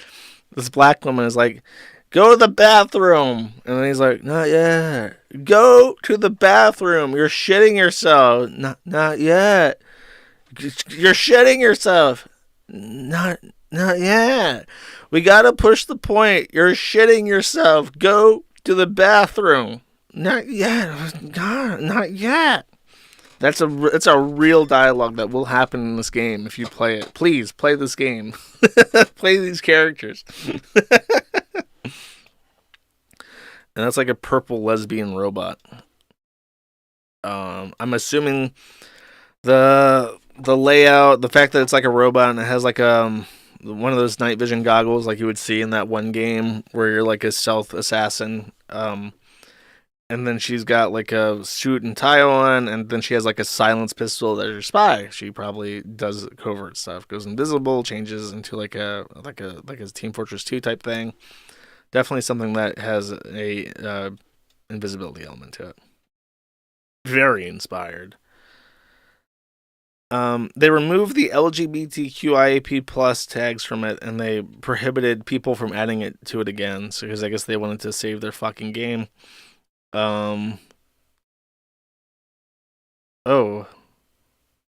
This black woman is like, "Go to the bathroom." And then he's like, "Not yet." "Go to the bathroom. You're shitting yourself." Not yet." "You're shitting yourself." Not yet." "We gotta push the point. You're shitting yourself. Go to the bathroom." Not yet. God, not yet. It's a real dialogue that will happen in this game if you play it. Please play this game. Play these characters. And that's like a purple lesbian robot. I'm assuming the layout, the fact that it's like a robot and it has like one of those night vision goggles like you would see in that one game where you're like a stealth assassin. And then she's got like a suit and tie on, and then she has like a silence pistol that is her spy. She probably does covert stuff, goes invisible, changes into like a Team Fortress 2 type thing. Definitely something that has a invisibility element to it. Very inspired. They removed the LGBTQIAP+ tags from it, and they prohibited people from adding it to it again. So, because I guess they wanted to save their fucking game. Oh.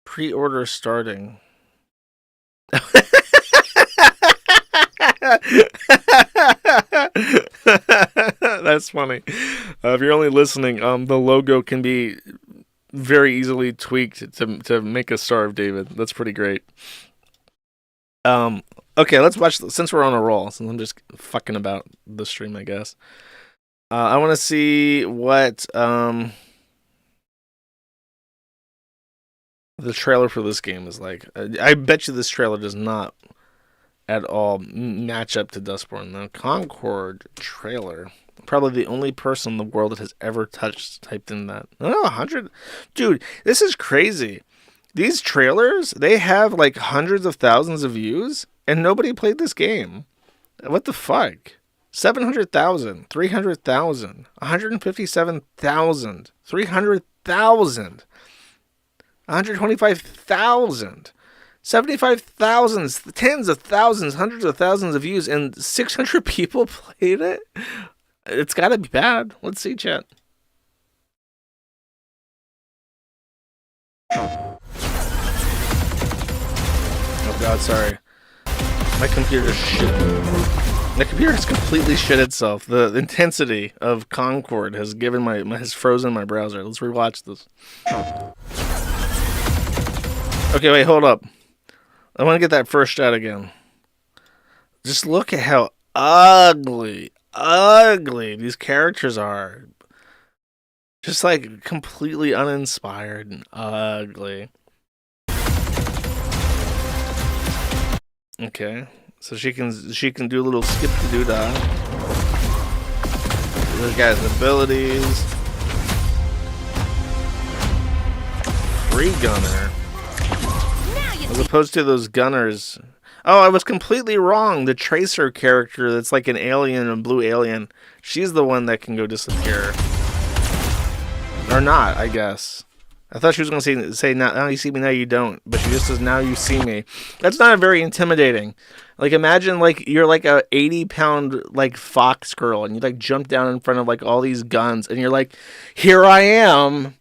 Pre-order starting. That's funny. If you're only listening, the logo can be very easily tweaked to make us starve, David. That's pretty great. Okay, let's watch, since we're on a roll, since I'm just fucking about the stream, I guess. I want to see what the trailer for this game is like. I bet you this trailer does not at all match up to Dustborn. The Concord trailer. Probably the only person in the world that has ever typed in that. Oh, 100. Dude, this is crazy. These trailers, they have like hundreds of thousands of views, and nobody played this game. What the fuck? 700,000, 300,000, 157,000, 300,000, 125,000, 75,000, tens of thousands, hundreds of thousands of views, and 600 people played it? It's gotta be bad. Let's see, chat. Oh god, sorry. My computer shit. The computer has completely shit itself. The intensity of Concord has has frozen my browser. Let's rewatch this. Okay, wait, hold up. I want to get that first shot again. Just look at how ugly these characters are. Just like completely uninspired and ugly. Okay. So she can do a little skip-to-doo-dah. This guy's abilities. free gunner. As opposed to those gunners. Oh, I was completely wrong. The Tracer character that's like an alien, a blue alien. She's the one that can go disappear. Or not, I guess. I thought she was going to say now you see me, now you don't. But she just says, now you see me. That's not very intimidating. Like, imagine, like, you're like a 80-pound, like, fox girl. And you, like, jump down in front of, like, all these guns. And you're like, here I am.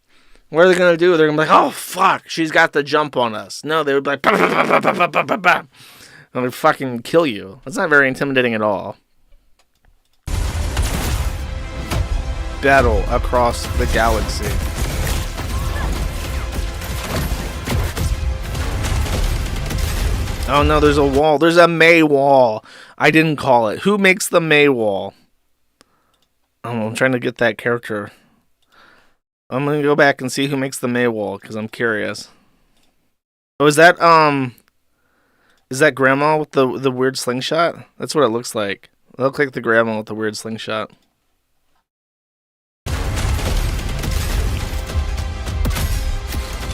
What are they going to do? They're going to be like, oh, fuck. She's got the jump on us. No, they would be like, bah, bah, bah, bah, bah, bah, bah, bah. And they'd fucking kill you. That's not very intimidating at all. Battle across the galaxy. Oh no, there's a wall. There's a May wall. I didn't call it. Who makes the May wall? Oh, I'm trying to get that character. I'm gonna go back and see who makes the May wall because I'm curious. Oh, is that grandma with the weird slingshot? That's what it looks like. It looks like the grandma with the weird slingshot.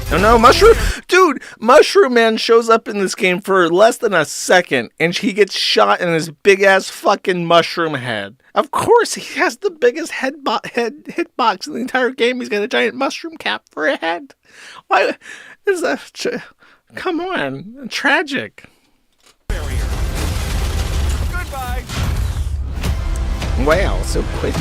Oh no, Mushroom! Dude, Mushroom Man shows up in this game for less than a second, and he gets shot in his big-ass fucking mushroom head. Of course, he has the biggest hitbox in the entire game. He's got a giant mushroom cap for a head. Why is that? Come on. Tragic.
Goodbye.
Wow, so quick.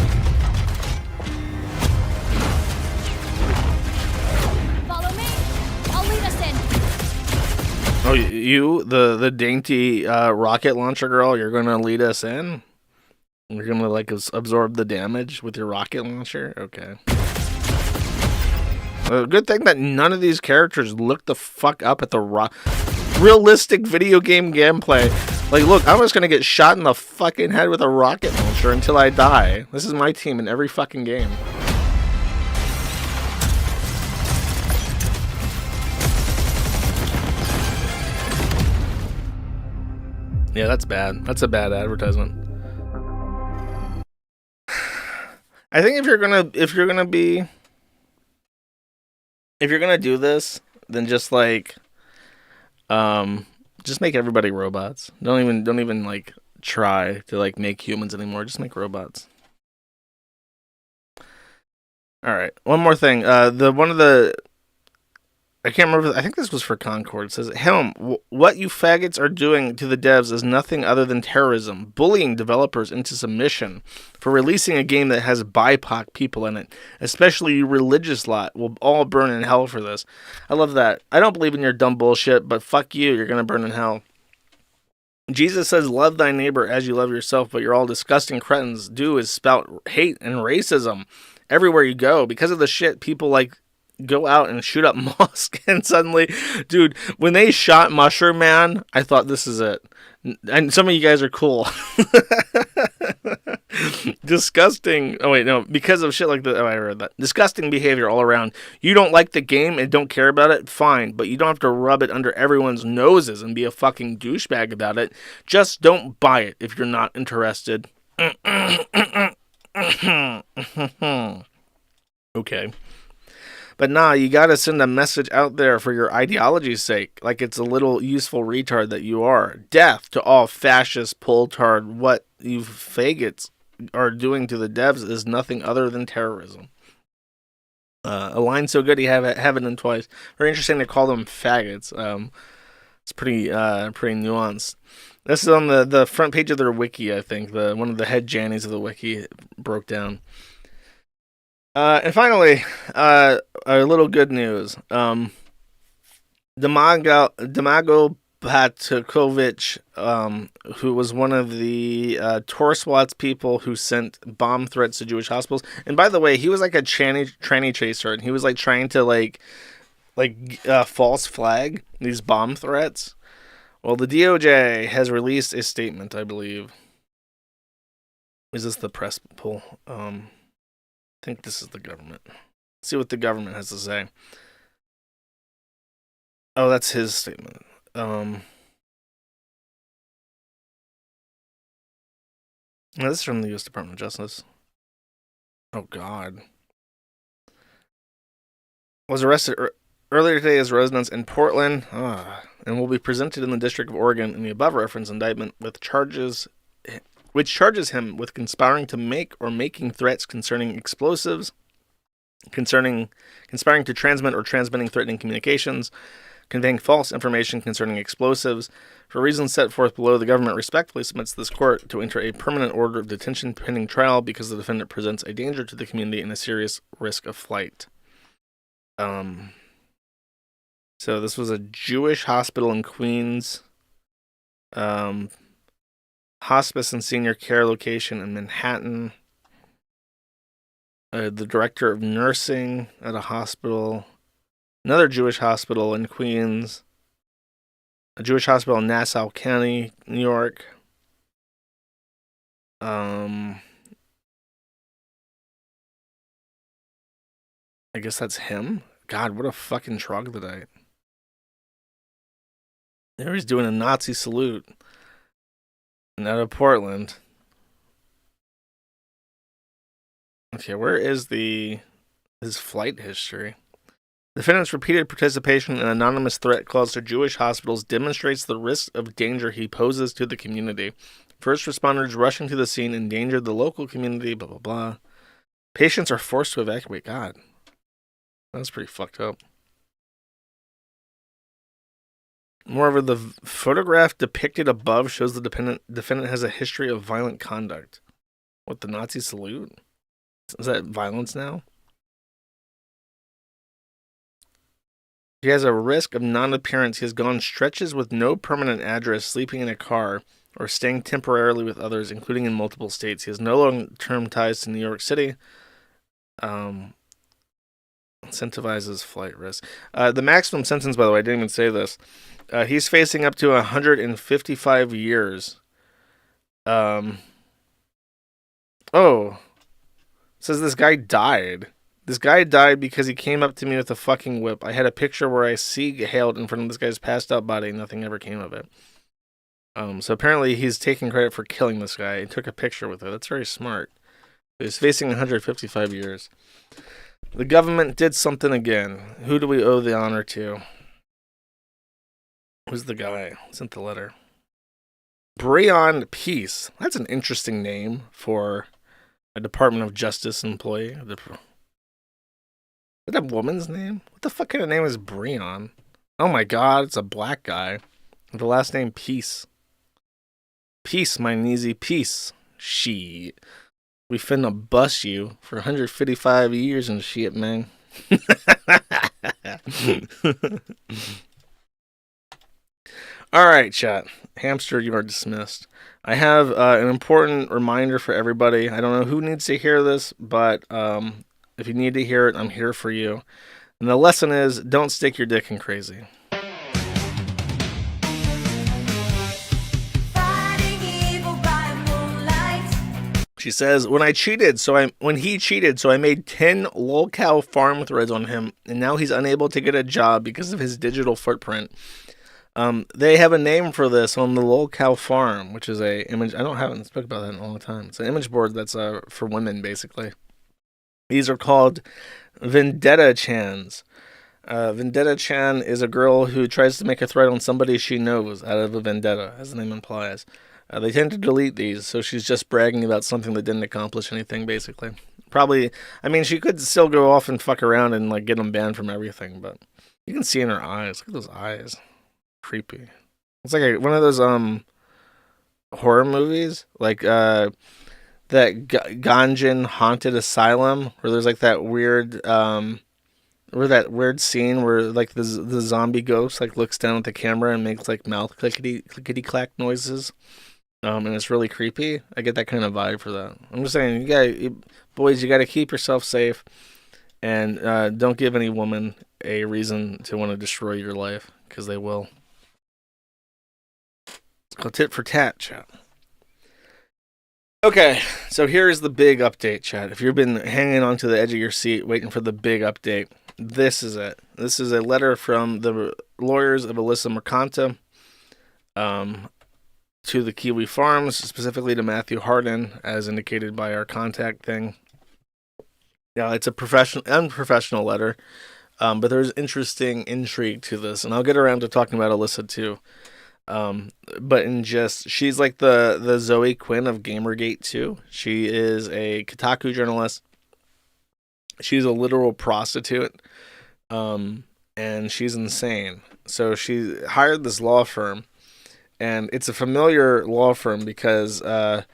Oh, you, the dainty rocket launcher girl, you're going to lead us in? You're going to, like, absorb the damage with your rocket launcher? Okay. Good thing that none of these characters look the fuck up at the realistic video game gameplay. Like, look, I'm just going to get shot in the fucking head with a rocket launcher until I die. This is my team in every fucking game. Yeah, that's bad. That's a bad advertisement. I think if you're gonna do this, then just like, just make everybody robots. Don't even like try to like make humans anymore. Just make robots. All right. One more thing. I can't remember. I think this was for Concord. It says, Helm, what you faggots are doing to the devs is nothing other than terrorism, bullying developers into submission for releasing a game that has BIPOC people in it. Especially you religious lot will all burn in hell for this. I love that. I don't believe in your dumb bullshit, but fuck you. You're going to burn in hell. Jesus says, love thy neighbor as you love yourself, but you're all disgusting cretins do is spout hate and racism everywhere you go. Because of the shit people like go out and shoot up mosque, and suddenly, dude, when they shot Mushroom Man, I thought, this is it. And some of you guys are cool. Disgusting. Oh wait, no, because of shit like that. Oh, I read that. Disgusting behavior all around. You don't like the game and don't care about it, fine, but you don't have to rub it under everyone's noses and be a fucking douchebag about it. Just don't buy it if you're not interested. Okay. But nah, you gotta send a message out there for your ideology's sake, like it's a little useful retard that you are. Death to all fascist pulltard. What you faggots are doing to the devs is nothing other than terrorism. A line so good you have it in twice. Very interesting to call them faggots. It's pretty nuanced. This is on the front page of their wiki, I think. One of the head Jannies of the wiki broke down. And finally, a little good news. Demago Patkovich, who was one of the Torswat's people who sent bomb threats to Jewish hospitals. And by the way, he was like a tranny chaser, and he was like trying to false flag these bomb threats. Well, the DOJ has released a statement, I believe. Is this the press poll? I think this is the government. Let's see what the government has to say. Oh, that's his statement. This is from the U.S. Department of Justice. Oh, God. Was arrested earlier today his residence in Portland, and will be presented in the District of Oregon in the above referenced indictment which charges him with conspiring to make or making threats concerning explosives, conspiring to transmit or transmitting threatening communications, conveying false information concerning explosives. For reasons set forth below, the government respectfully submits to this court to enter a permanent order of detention pending trial because the defendant presents a danger to the community and a serious risk of flight. So this was a Jewish hospital in Queens, hospice and senior care location in Manhattan, the director of nursing at a hospital, another Jewish hospital in Queens, a Jewish hospital in Nassau County, New York. I guess that's him. God, what a fucking troglodyte. There he's doing a Nazi salute. And out of Portland. Okay, where is his flight history? The defendant's repeated participation in anonymous threat calls to Jewish hospitals demonstrates the risk of danger he poses to the community. First responders rushing to the scene endangered the local community, blah, blah, blah. Patients are forced to evacuate. God, that's pretty fucked up. Moreover, the photograph depicted above shows the defendant has a history of violent conduct. What, the Nazi salute? Is that violence now? He has a risk of non-appearance. He has gone stretches with no permanent address, sleeping in a car, or staying temporarily with others, including in multiple states. He has no long-term ties to New York City. Incentivizes flight risk. The maximum sentence, by the way, I didn't even say this. He's facing up to 155 years. It says this guy died. This guy died because he came up to me with a fucking whip. I had a picture where I hailed in front of this guy's passed out body. Nothing ever came of it. So apparently he's taking credit for killing this guy. He took a picture with it. That's very smart. He's facing 155 years. The government did something again. Who do we owe the honor to? Who's the guy who sent the letter? Breon Peace. That's an interesting name for a Department of Justice employee. Is that a woman's name? What the fuck kind of name is Breon? Oh my god, it's a black guy. With the last name Peace. Peace, my kneesy, peace. Shit. We finna bust you for 155 years and shit, man. Alright, chat. Hamster, you are dismissed. I have an important reminder for everybody. I don't know who needs to hear this, but if you need to hear it, I'm here for you. And the lesson is, don't stick your dick in crazy. She says, when he cheated, so I made 10 lolcow farm threads on him, and now he's unable to get a job because of his digital footprint. They have a name for this on the lolcow farm, which is a image. I haven't spoken about that in a long time. It's an image board that's for women, basically. These are called Vendettachans. Vendettachan is a girl who tries to make a thread on somebody she knows out of a vendetta, as the name implies. They tend to delete these, so she's just bragging about something that didn't accomplish anything, basically. Probably, I mean, she could still go off and fuck around and like get them banned from everything, but you can see in her eyes. Look at those eyes. Creepy. It's like one of those horror movies, like that Ganjin Haunted Asylum, where there's like that weird scene where like the zombie ghost like looks down at the camera and makes like mouth clickety clack noises. And it's really creepy. I get that kind of vibe for that. I'm just saying, boys, you got to keep yourself safe, and don't give any woman a reason to want to destroy your life, because they will. It's called tit for tat, chat. Okay, so here's the big update, chat. If you've been hanging on to the edge of your seat waiting for the big update, this is it. This is a letter from the lawyers of Alyssa Mercanta to the Kiwi Farms, specifically to Matthew Harden, as indicated by our contact thing. Yeah, it's a unprofessional letter. But there's interesting intrigue to this, and I'll get around to talking about Alyssa too. But she's like the Zoe Quinn of Gamergate too. She is a Kotaku journalist. She's a literal prostitute, and she's insane. So she hired this law firm, and it's a familiar law firm because of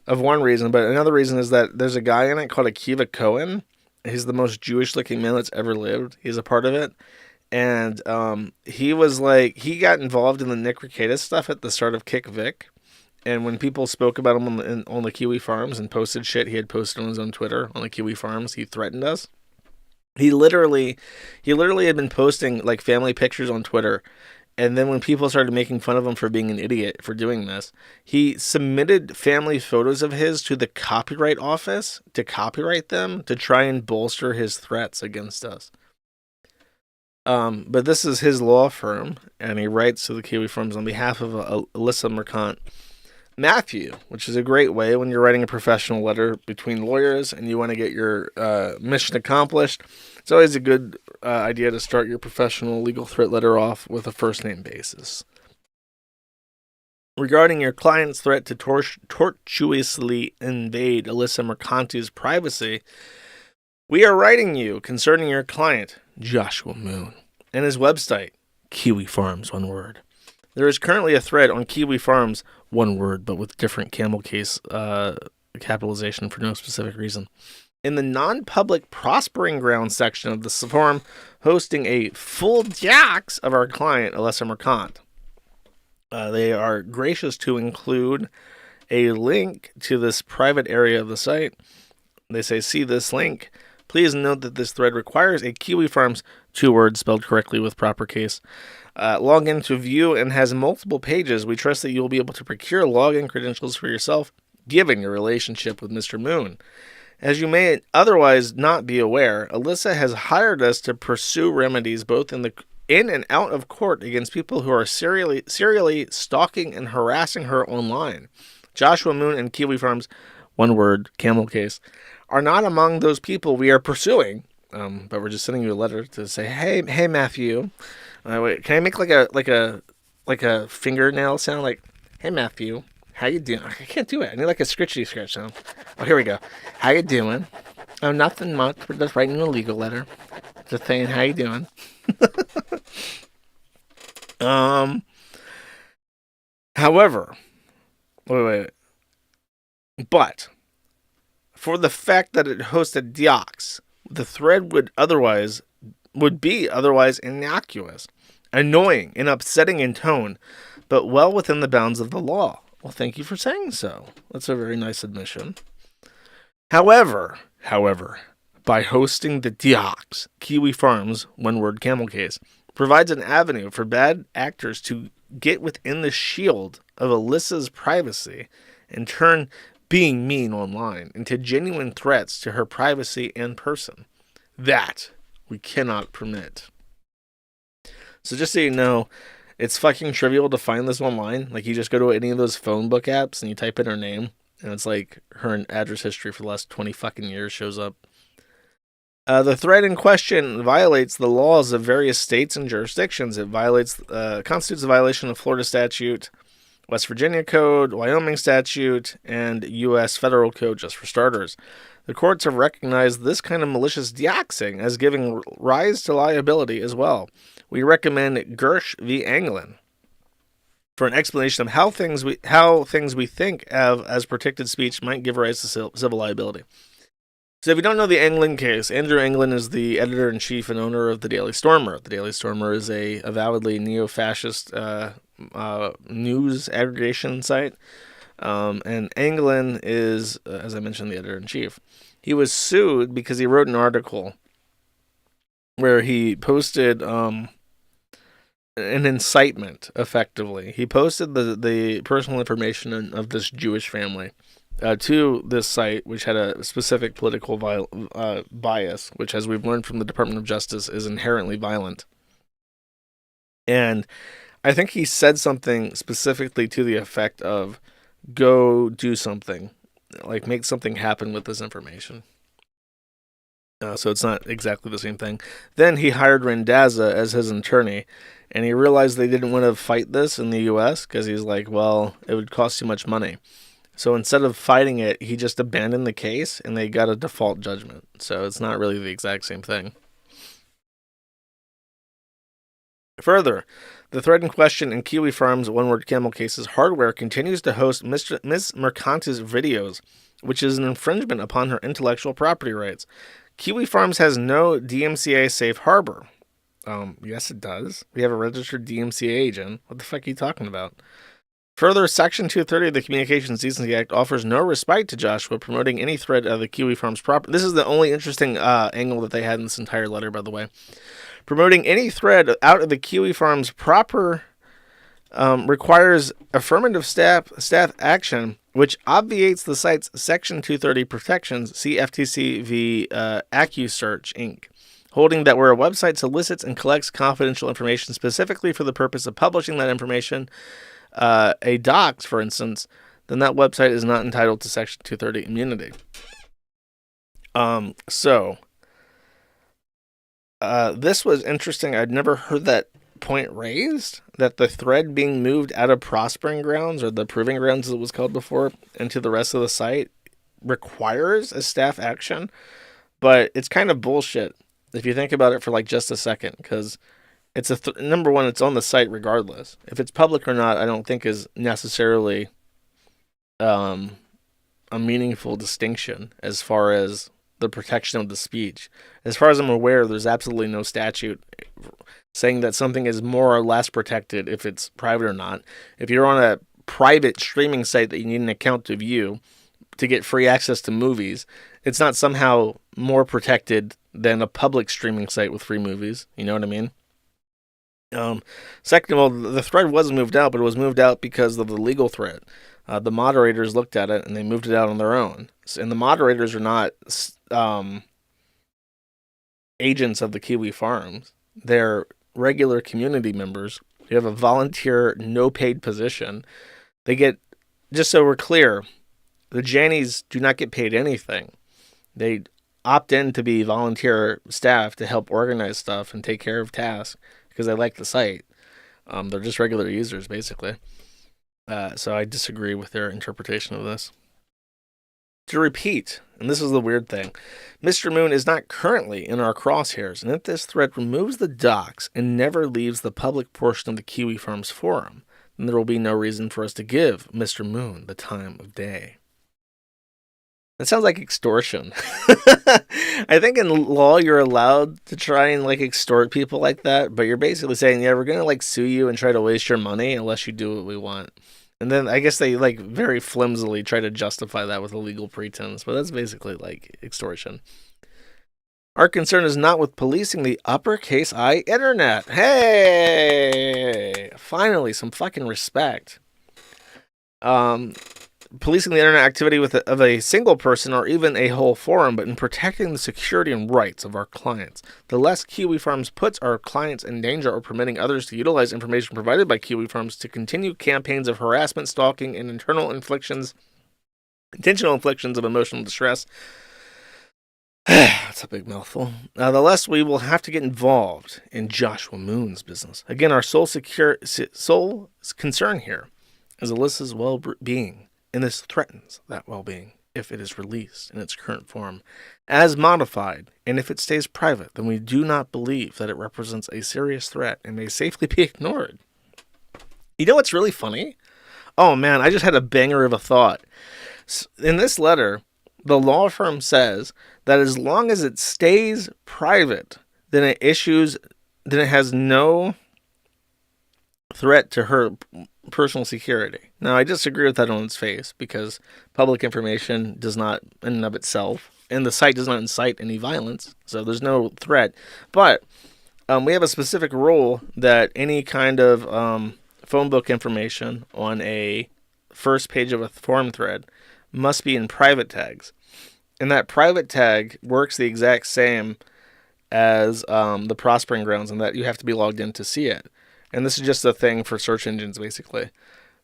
one reason, but another reason is that there's a guy in it called Akiva Cohen. He's the most Jewish-looking man that's ever lived. He's a part of it. And he got involved in the Nick Rekieta stuff at the start of Kick Vic. And when people spoke about him on the Kiwi Farms and posted shit he had posted on his own Twitter on the Kiwi Farms, he threatened us. He literally had been posting like family pictures on Twitter. And then when people started making fun of him for being an idiot for doing this, he submitted family photos of his to the Copyright Office to copyright them to try and bolster his threats against us. But this is his law firm, and he writes to the Kiwi Firms on behalf of Alyssa Mercant Matthew, which is a great way when you're writing a professional letter between lawyers and you want to get your mission accomplished. It's always a good idea to start your professional legal threat letter off with a first name basis. Regarding your client's threat to tortuously invade Alyssa Mercanti's privacy, we are writing you concerning your client, Joshua Moon, and his website, Kiwi Farms, one word. There is currently a thread on Kiwi Farms, one word, but with different camel case capitalization for no specific reason, in the non-public prospering ground section of the forum, hosting a full dox of our client, Alyssa Mercant. They are gracious to include a link to this private area of the site. They say, see this link. Please note that this thread requires a Kiwi Farms, 2 words spelled correctly with proper case, login to view and has multiple pages. We trust that you will be able to procure login credentials for yourself, given your relationship with Mr. Moon. As you may otherwise not be aware, Alyssa has hired us to pursue remedies both in and out of court against people who are serially stalking and harassing her online. Joshua Moon and Kiwi Farms, one word, camel case, are not among those people we are pursuing. But we're just sending you a letter to say, hey, Matthew. Wait, can I make like a fingernail sound? Like, hey, Matthew, how you doing? I can't do it. I need like a scratchy scratch sound. Oh, here we go. How you doing? Oh, nothing much. We're just writing a legal letter. Just saying, how you doing? However, wait. But for the fact that it hosted dox, the thread would be otherwise innocuous, annoying, and upsetting in tone, but well within the bounds of the law. Well, thank you for saying so. That's a very nice admission. However, by hosting the dox, Kiwi Farms, one word camel case, provides an avenue for bad actors to get within the shield of Alyssa's privacy and turn being mean online into genuine threats to her privacy and person. That we cannot permit. So just so you know, it's fucking trivial to find this online. Like, you just go to any of those phone book apps and you type in her name, and it's like her address history for the last 20 fucking years shows up. The thread in question violates the laws of various states and jurisdictions. It constitutes a violation of Florida statute, West Virginia Code, Wyoming statute, and U.S. Federal Code, just for starters. The courts have recognized this kind of malicious doxing as giving rise to liability as well. We recommend Gersh v. Anglin for an explanation of how things we think of as protected speech might give rise to civil liability. So if you don't know the Anglin case, Andrew Anglin is the editor-in-chief and owner of the Daily Stormer. The Daily Stormer is a avowedly neo-fascist news aggregation site. And Anglin is, as I mentioned, the editor-in-chief. He was sued because he wrote an article where he posted an incitement, effectively. He posted the personal information of this Jewish family to this site, which had a specific political bias, which, as we've learned from the Department of Justice, is inherently violent. And I think he said something specifically to the effect of, go do something, like make something happen with this information. So it's not exactly the same thing. Then he hired Randazza as his attorney, and he realized they didn't want to fight this in the U.S. because he's like, well, it would cost too much money. So instead of fighting it, he just abandoned the case, and they got a default judgment. So it's not really the exact same thing. Further, the thread in question in Kiwi Farm's one-word camel case's hardware continues to host Ms. Mercante's videos, which is an infringement upon her intellectual property rights. Kiwi Farms has no DMCA safe harbor. Yes, it does. We have a registered DMCA agent. What the fuck are you talking about? Further, Section 230 of the Communications Decency Act offers no respite to Joshua promoting any thread of the Kiwi Farms property. This is the only interesting angle that they had in this entire letter, by the way. Promoting any thread out of the Kiwi Farms proper requires affirmative staff action, which obviates the site's Section 230 protections, see FTC v. AccuSearch, Inc., holding that where a website solicits and collects confidential information specifically for the purpose of publishing that information, a docs, for instance, then that website is not entitled to Section 230 immunity. This was interesting. I'd never heard that point raised, that the thread being moved out of Prospering Grounds, or the Proving Grounds as it was called before, into the rest of the site requires a staff action. But it's kind of bullshit if you think about it for like just a second, because it's number one, it's on the site regardless. If it's public or not, I don't think is necessarily a meaningful distinction as far as the protection of the speech. As far as I'm aware, there's absolutely no statute saying that something is more or less protected if it's private or not. If you're on a private streaming site that you need an account to view to get free access to movies, it's not somehow more protected than a public streaming site with free movies. You know what I mean? Second of all, the thread was moved out, but it was moved out because of the legal threat. The moderators looked at it and they moved it out on their own. And the moderators are not agents of the Kiwi Farms. They're regular community members. You have a volunteer, no paid position. They get, just so we're clear, the Jannies do not get paid anything. They opt in to be volunteer staff to help organize stuff and take care of tasks because they like the site. They're just regular users, basically. So I disagree with their interpretation of this. To repeat, and this is the weird thing, Mr. Moon is not currently in our crosshairs, and if this thread removes the docs and never leaves the public portion of the Kiwi Farms forum, then there will be no reason for us to give Mr. Moon the time of day. That sounds like extortion. I think in law you're allowed to try and like extort people like that, but you're basically saying, yeah, we're going to like sue you and try to waste your money unless you do what we want. And then I guess they like very flimsily try to justify that with a legal pretense, but that's basically like extortion. Our concern is not with policing the uppercase I internet. Hey, finally some fucking respect. Policing the internet activity of a single person or even a whole forum, but in protecting the security and rights of our clients. The less Kiwi Farms puts our clients in danger or permitting others to utilize information provided by Kiwi Farms to continue campaigns of harassment, stalking, and intentional inflictions of emotional distress. That's a big mouthful. The less we will have to get involved in Joshua Moon's business. Again, our sole concern here is Alyssa's well-being. And this threatens that well-being if it is released in its current form. As modified, and if it stays private, then we do not believe that it represents a serious threat and may safely be ignored. You know what's really funny? Oh man, I just had a banger of a thought. In this letter, the law firm says that as long as it stays private, then it has no threat to her personal security. Now, I disagree with that on its face because public information does not, in and of itself, and the site does not incite any violence, so there's no threat. But we have a specific rule that any kind of phone book information on a first page of a forum thread must be in private tags. And that private tag works the exact same as the Prospering Grounds, in that you have to be logged in to see it. And this is just a thing for search engines, basically.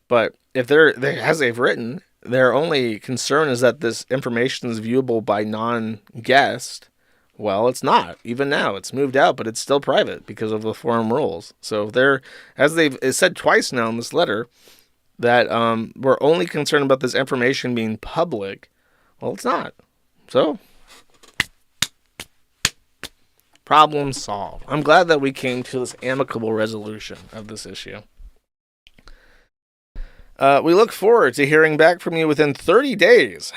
But if as they've written, their only concern is that this information is viewable by non-guests Well, it's not. Even now, it's moved out, but it's still private because of the forum rules. So if they're, as they've said twice now in this letter, that we're only concerned about this information being public. Well, it's not. So, problem solved. I'm glad that we came to this amicable resolution of this issue. We look forward to hearing back from you within 30 days.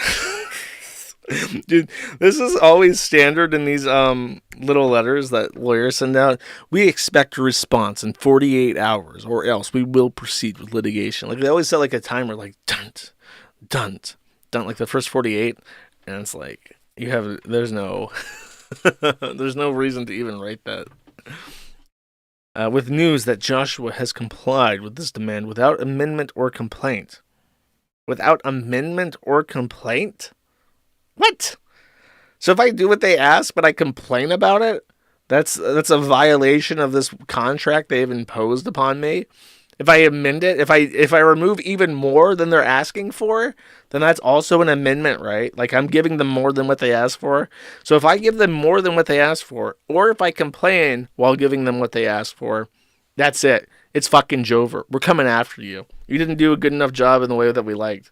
Dude, this is always standard in these little letters that lawyers send out. We expect a response in 48 hours, or else we will proceed with litigation. Like, they always set like a timer, like done, like the first 48, and it's like there's no there's no reason to even write that. With news that Joshua has complied with this demand without amendment or complaint. Without amendment or complaint? What? So if I do what they ask, but I complain about it, that's a violation of this contract they've imposed upon me. If I amend it, if I remove even more than they're asking for, then that's also an amendment, right? Like, I'm giving them more than what they asked for. So if I give them more than what they asked for, or if I complain while giving them what they asked for, that's it. It's fucking Jover. We're coming after you. You didn't do a good enough job in the way that we liked.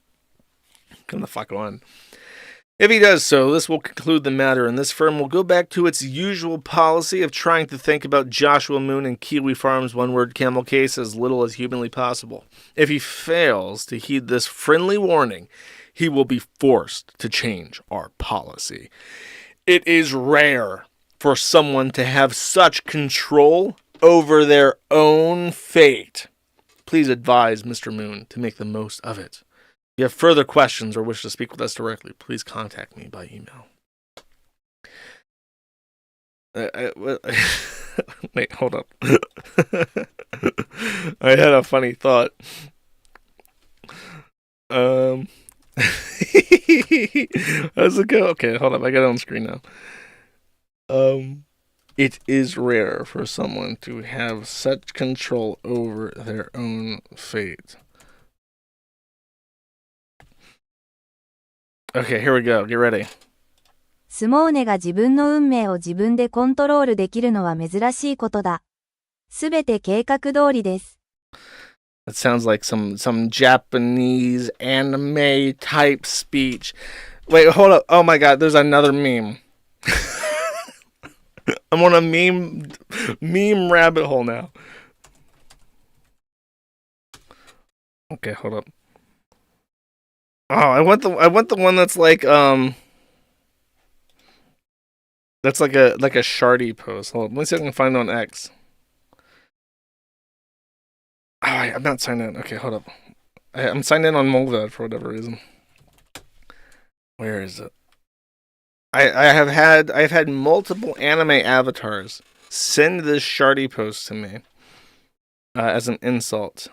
Come the fuck on. If he does so, this will conclude the matter, and this firm will go back to its usual policy of trying to think about Joshua Moon and Kiwi Farm's one-word camel case as little as humanly possible. If he fails to heed this friendly warning, he will be forced to change our policy. It is rare for someone to have such control over their own fate. Please advise Mr. Moon to make the most of it. If you have further questions or wish to speak with us directly, please contact me by email. Wait, hold up. I had a funny thought. How's it go? Okay, hold up. I got it on screen now. It is rare for someone to have such control over their own fate. Okay, here we go. Get ready.
スモーネが自分の運命を自分でコントロールできるのは珍しいことだ。すべて計画通りです。
That sounds like some Japanese anime type speech. Wait, hold up. Oh my god, there's another meme. I'm on a meme rabbit hole now. Okay, hold up. Oh, I want the one that's like that's like a shardy post. Hold on, let me see if I can find it on X. Oh, I'm not signed in. Okay, hold up. I'm signed in on Molvad for whatever reason. Where is it? I've had multiple anime avatars send this shardy post to me as an insult.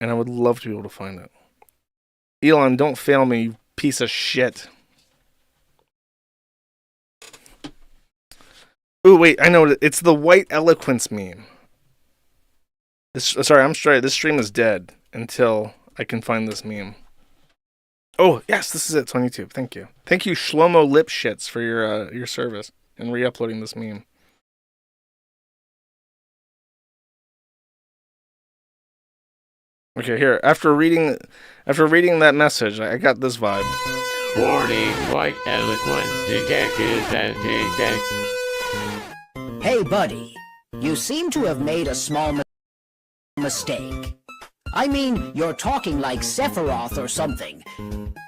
And I would love to be able to find it. Elon, don't fail me, you piece of shit. Ooh, wait, I know. It's the white eloquence meme. Sorry, I'm straight. This stream is dead until I can find this meme. Oh, yes, this is it. It's on YouTube. Thank you. Thank you, Shlomo Lipschitz, for your service and re-uploading this meme. Okay, here. After reading that message, I got this vibe.
Warning, white eloquence detected and
Hey, buddy. You seem to have made a small mistake. I mean, you're talking like Sephiroth or something.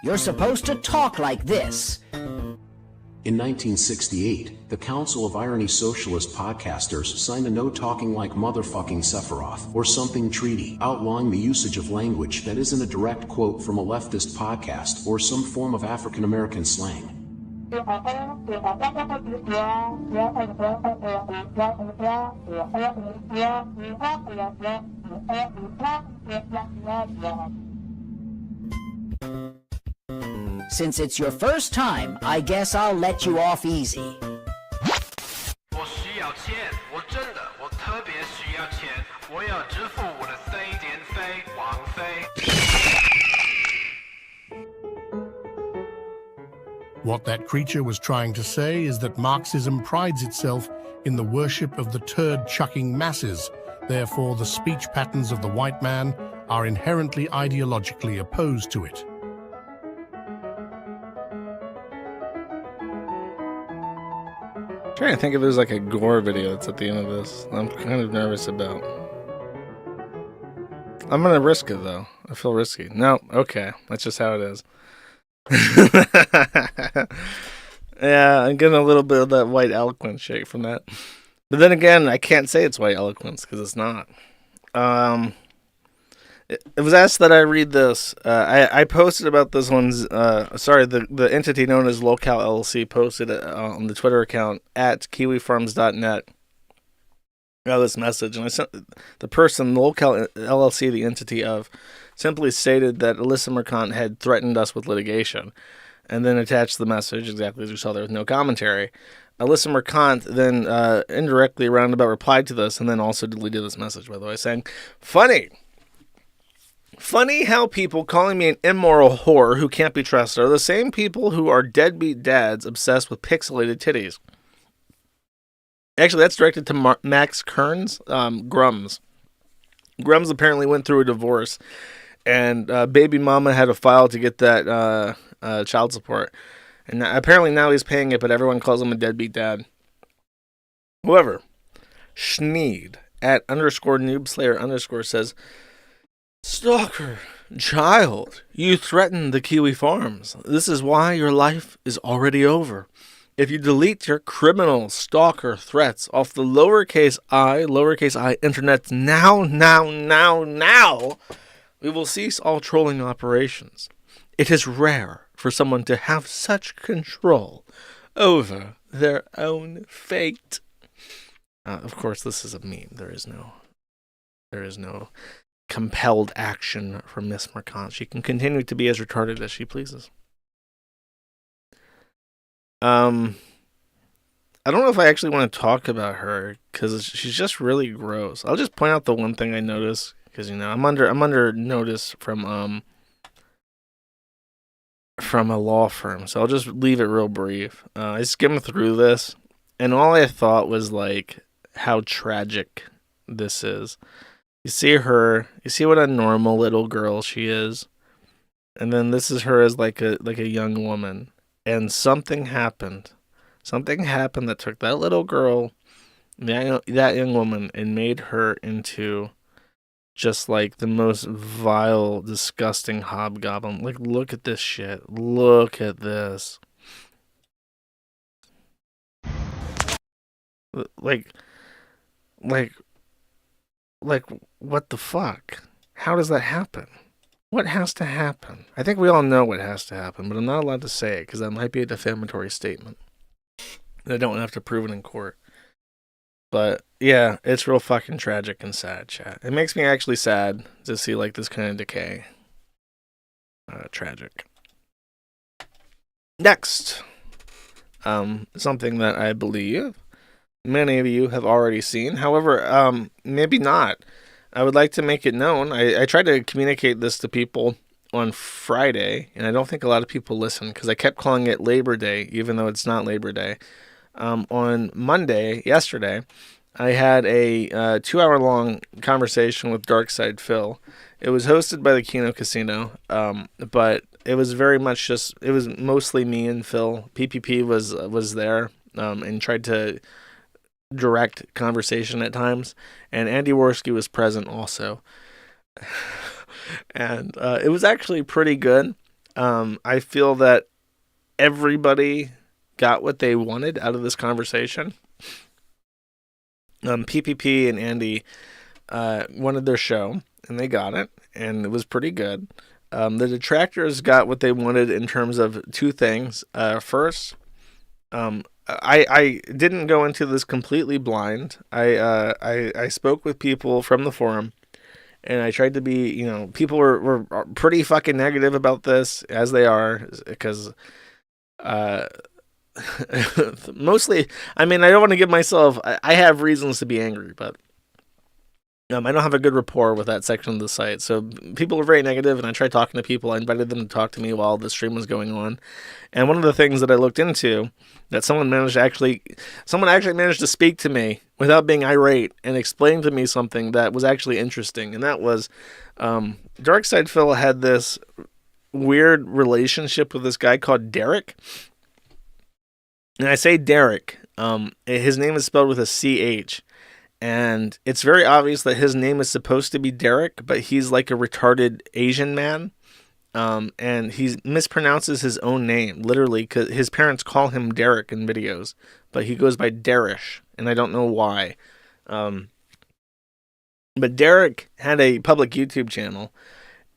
You're supposed to talk like this.
In 1968, the Council of Irony Socialist Podcasters signed a No Talking Like Motherfucking Sephiroth or something treaty outlawing the usage of language that isn't a direct quote from a leftist podcast or some form of African American slang.
Since it's your first time, I guess I'll let you off easy.
我需要钱，我真的，我特别需要钱，我要支付我的水电费、网费。
What that creature was trying to say is that Marxism prides itself in the worship of the turd-chucking masses. Therefore, the speech patterns of the white man are inherently ideologically opposed to it.
I'm trying to think if there's like a gore video that's at the end of this. I'm kind of nervous about. I'm gonna risk it though. I feel risky. No, okay. That's just how it is. Yeah, I'm getting a little bit of that white eloquence shake from that. But then again, I can't say it's white eloquence because it's not. It was asked that I read this. I posted about this one's. The entity known as Locale LLC posted it on the Twitter account at kiwifarms.net. Got this message, and I sent the person, Locale LLC, the entity of, simply stated that Alyssa Mercant had threatened us with litigation, and then attached the message exactly as you saw there with no commentary. Alyssa Mercant then indirectly roundabout replied to this, and then also deleted this message, by the way, saying, Funny how people calling me an immoral whore who can't be trusted are the same people who are deadbeat dads obsessed with pixelated titties. Actually, that's directed to Max Kearns, Grums. Grums apparently went through a divorce, and baby mama had to file to get that child support. And apparently now he's paying it, but everyone calls him a deadbeat dad. However, Schneed at _noobslayer_ says, Stalker, child, you threatened the Kiwi Farms. This is why your life is already over. If you delete your criminal stalker threats off the lowercase I internet now, we will cease all trolling operations. It is rare for someone to have such control over their own fate. Of course, this is a meme. There is no compelled action from Miss Mercant. She can continue to be as retarded as she pleases. I don't know if I actually want to talk about her because she's just really gross. I'll just point out the one thing I noticed because I'm under notice from a law firm, so I'll just leave it real brief. I skimmed through this, and all I thought was like how tragic this is. You see her, you see what a normal little girl she is, and then this is her as like a young woman, and something happened. Something happened that took that little girl, that young woman, and made her into just like the most vile, disgusting hobgoblin. Like, look at this shit. Look at this. Like, what the fuck? How does that happen? What has to happen? I think we all know what has to happen, but I'm not allowed to say it because that might be a defamatory statement. I don't have to prove it in court. But yeah, it's real fucking tragic and sad, chat. It makes me actually sad to see like this kind of decay. Tragic. Next, something that I believe many of you have already seen. However, maybe not. I would like to make it known. I tried to communicate this to people on Friday, and I don't think a lot of people listened because I kept calling it Labor Day, even though it's not Labor Day. On Monday, yesterday, I had a 2-hour-long conversation with Darkside Phil. It was hosted by the Kino Casino, but it was very much it was mostly me and Phil. PPP was there and tried to direct conversation at times, and Andy Worski was present also. And it was actually pretty good. I feel that everybody got what they wanted out of this conversation. PPP and Andy wanted their show, and they got it, and it was pretty good. The detractors got what they wanted in terms of two things. First, I didn't go into this completely blind. I spoke with people from the forum, and I tried to be, people were pretty fucking negative about this, as they are, because mostly, I don't want to give myself, I have reasons to be angry, but I don't have a good rapport with that section of the site, so people are very negative, and I tried talking to people. I invited them to talk to me while the stream was going on, and one of the things that I looked into, that someone actually managed to speak to me without being irate and explain to me something that was actually interesting, and that was, Darkside Phil had this weird relationship with this guy called Derek, and I say Derek, his name is spelled with a CH. And it's very obvious that his name is supposed to be Derek, but he's like a retarded Asian man. And he mispronounces his own name, literally, because his parents call him Derek in videos, but he goes by Derish, and I don't know why. But Derek had a public YouTube channel,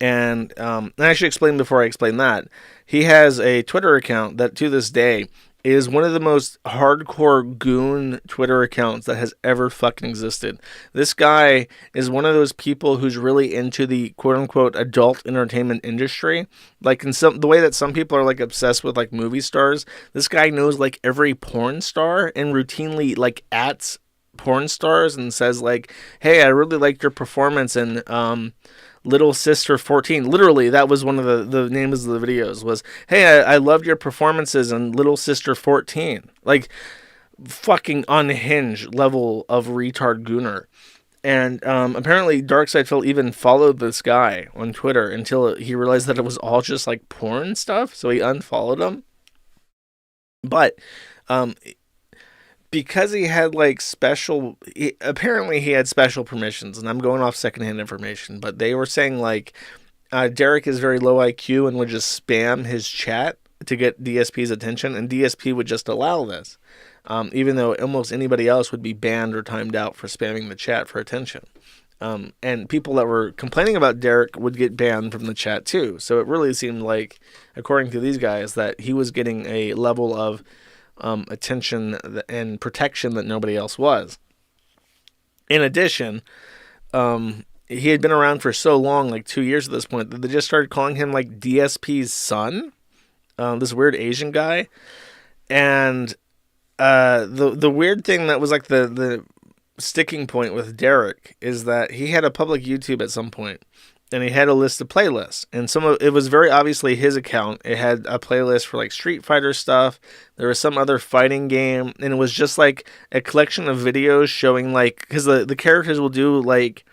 and I should explain before I explain that. He has a Twitter account that, to this day, is one of the most hardcore goon Twitter accounts that has ever fucking existed. This guy is one of those people who's really into the quote-unquote adult entertainment industry. Like, in the way that some people are like obsessed with like movie stars, this guy knows like every porn star and routinely like ats porn stars and says like, hey, I really liked your performance in Little Sister 14. Literally, that was one of the names of the videos was, hey, I loved your performances in Little Sister 14. Like, fucking unhinged level of retard gooner. And apparently Darkside Phil even followed this guy on Twitter until he realized that it was all just like porn stuff, so he unfollowed him. But because he had like apparently he had special permissions, and I'm going off secondhand information, but they were saying like Derek is very low IQ and would just spam his chat to get DSP's attention, and DSP would just allow this, even though almost anybody else would be banned or timed out for spamming the chat for attention. And people that were complaining about Derek would get banned from the chat too. So it really seemed like, according to these guys, that he was getting a level of attention and protection that nobody else was. In addition, he had been around for so long, like 2 years at this point, that they just started calling him like DSP's son, this weird Asian guy. And the weird thing that was like the sticking point with Derek is that he had a public YouTube at some point, and he had a list of playlists, and it was very obviously his account. It had a playlist for like Street Fighter stuff. There was some other fighting game, and it was just like a collection of videos showing like, because the characters will do like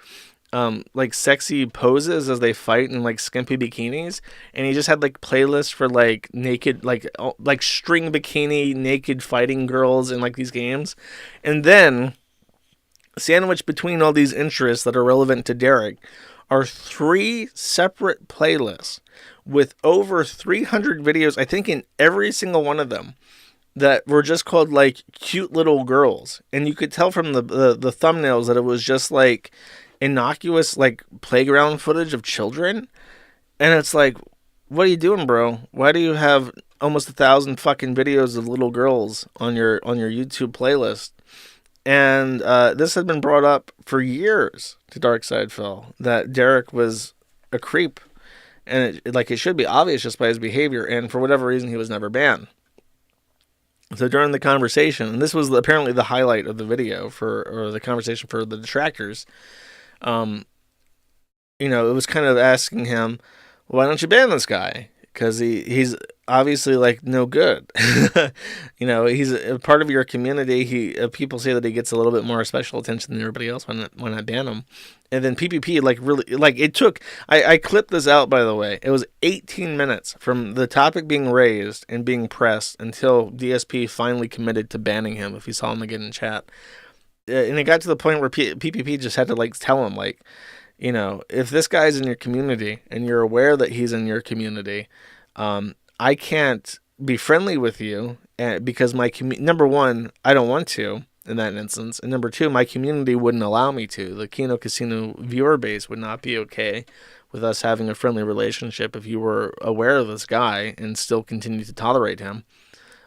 sexy poses as they fight in like skimpy bikinis, and he just had like playlists for like naked, like string bikini naked fighting girls in like these games. And then sandwiched between all these interests that are relevant to Derek are 3 separate playlists with over 300 videos, I think, in every single one of them, that were just called like cute little girls. And you could tell from the thumbnails that it was just like innocuous like playground footage of children. And it's like, what are you doing, bro? Why do you have almost 1,000 fucking videos of little girls on your YouTube playlist? And this had been brought up for years to Darkside Phil, that Derek was a creep, and it should be obvious just by his behavior, and for whatever reason he was never banned. So during the conversation, and this was apparently the highlight of the video or the conversation for the detractors, it was kind of asking him, why don't you ban this guy? Because he's obviously like no good. He's a part of your community. People say that he gets a little bit more special attention than everybody else when I ban him. And then PPP it took. I clipped this out, by the way. It was 18 minutes from the topic being raised and being pressed until DSP finally committed to banning him if he saw him again in chat. And it got to the point where PPP just had to like tell him like, if this guy's in your community and you're aware that he's in your community, I can't be friendly with you because number one, I don't want to in that instance. And number two, my community wouldn't allow me to. The Kino Casino viewer base would not be okay with us having a friendly relationship if you were aware of this guy and still continue to tolerate him.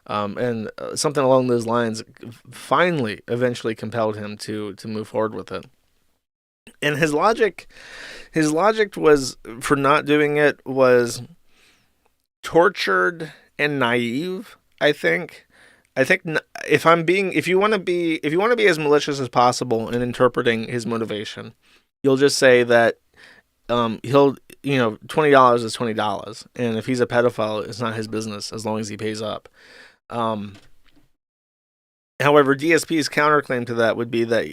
And something along those lines finally eventually compelled him to move forward with it. And his logic was for not doing it was tortured and naive. I think if you want to be as malicious as possible in interpreting his motivation, you'll just say that he'll, $20 is $20, and if he's a pedophile, it's not his business as long as he pays up. However, DSP's counterclaim to that would be that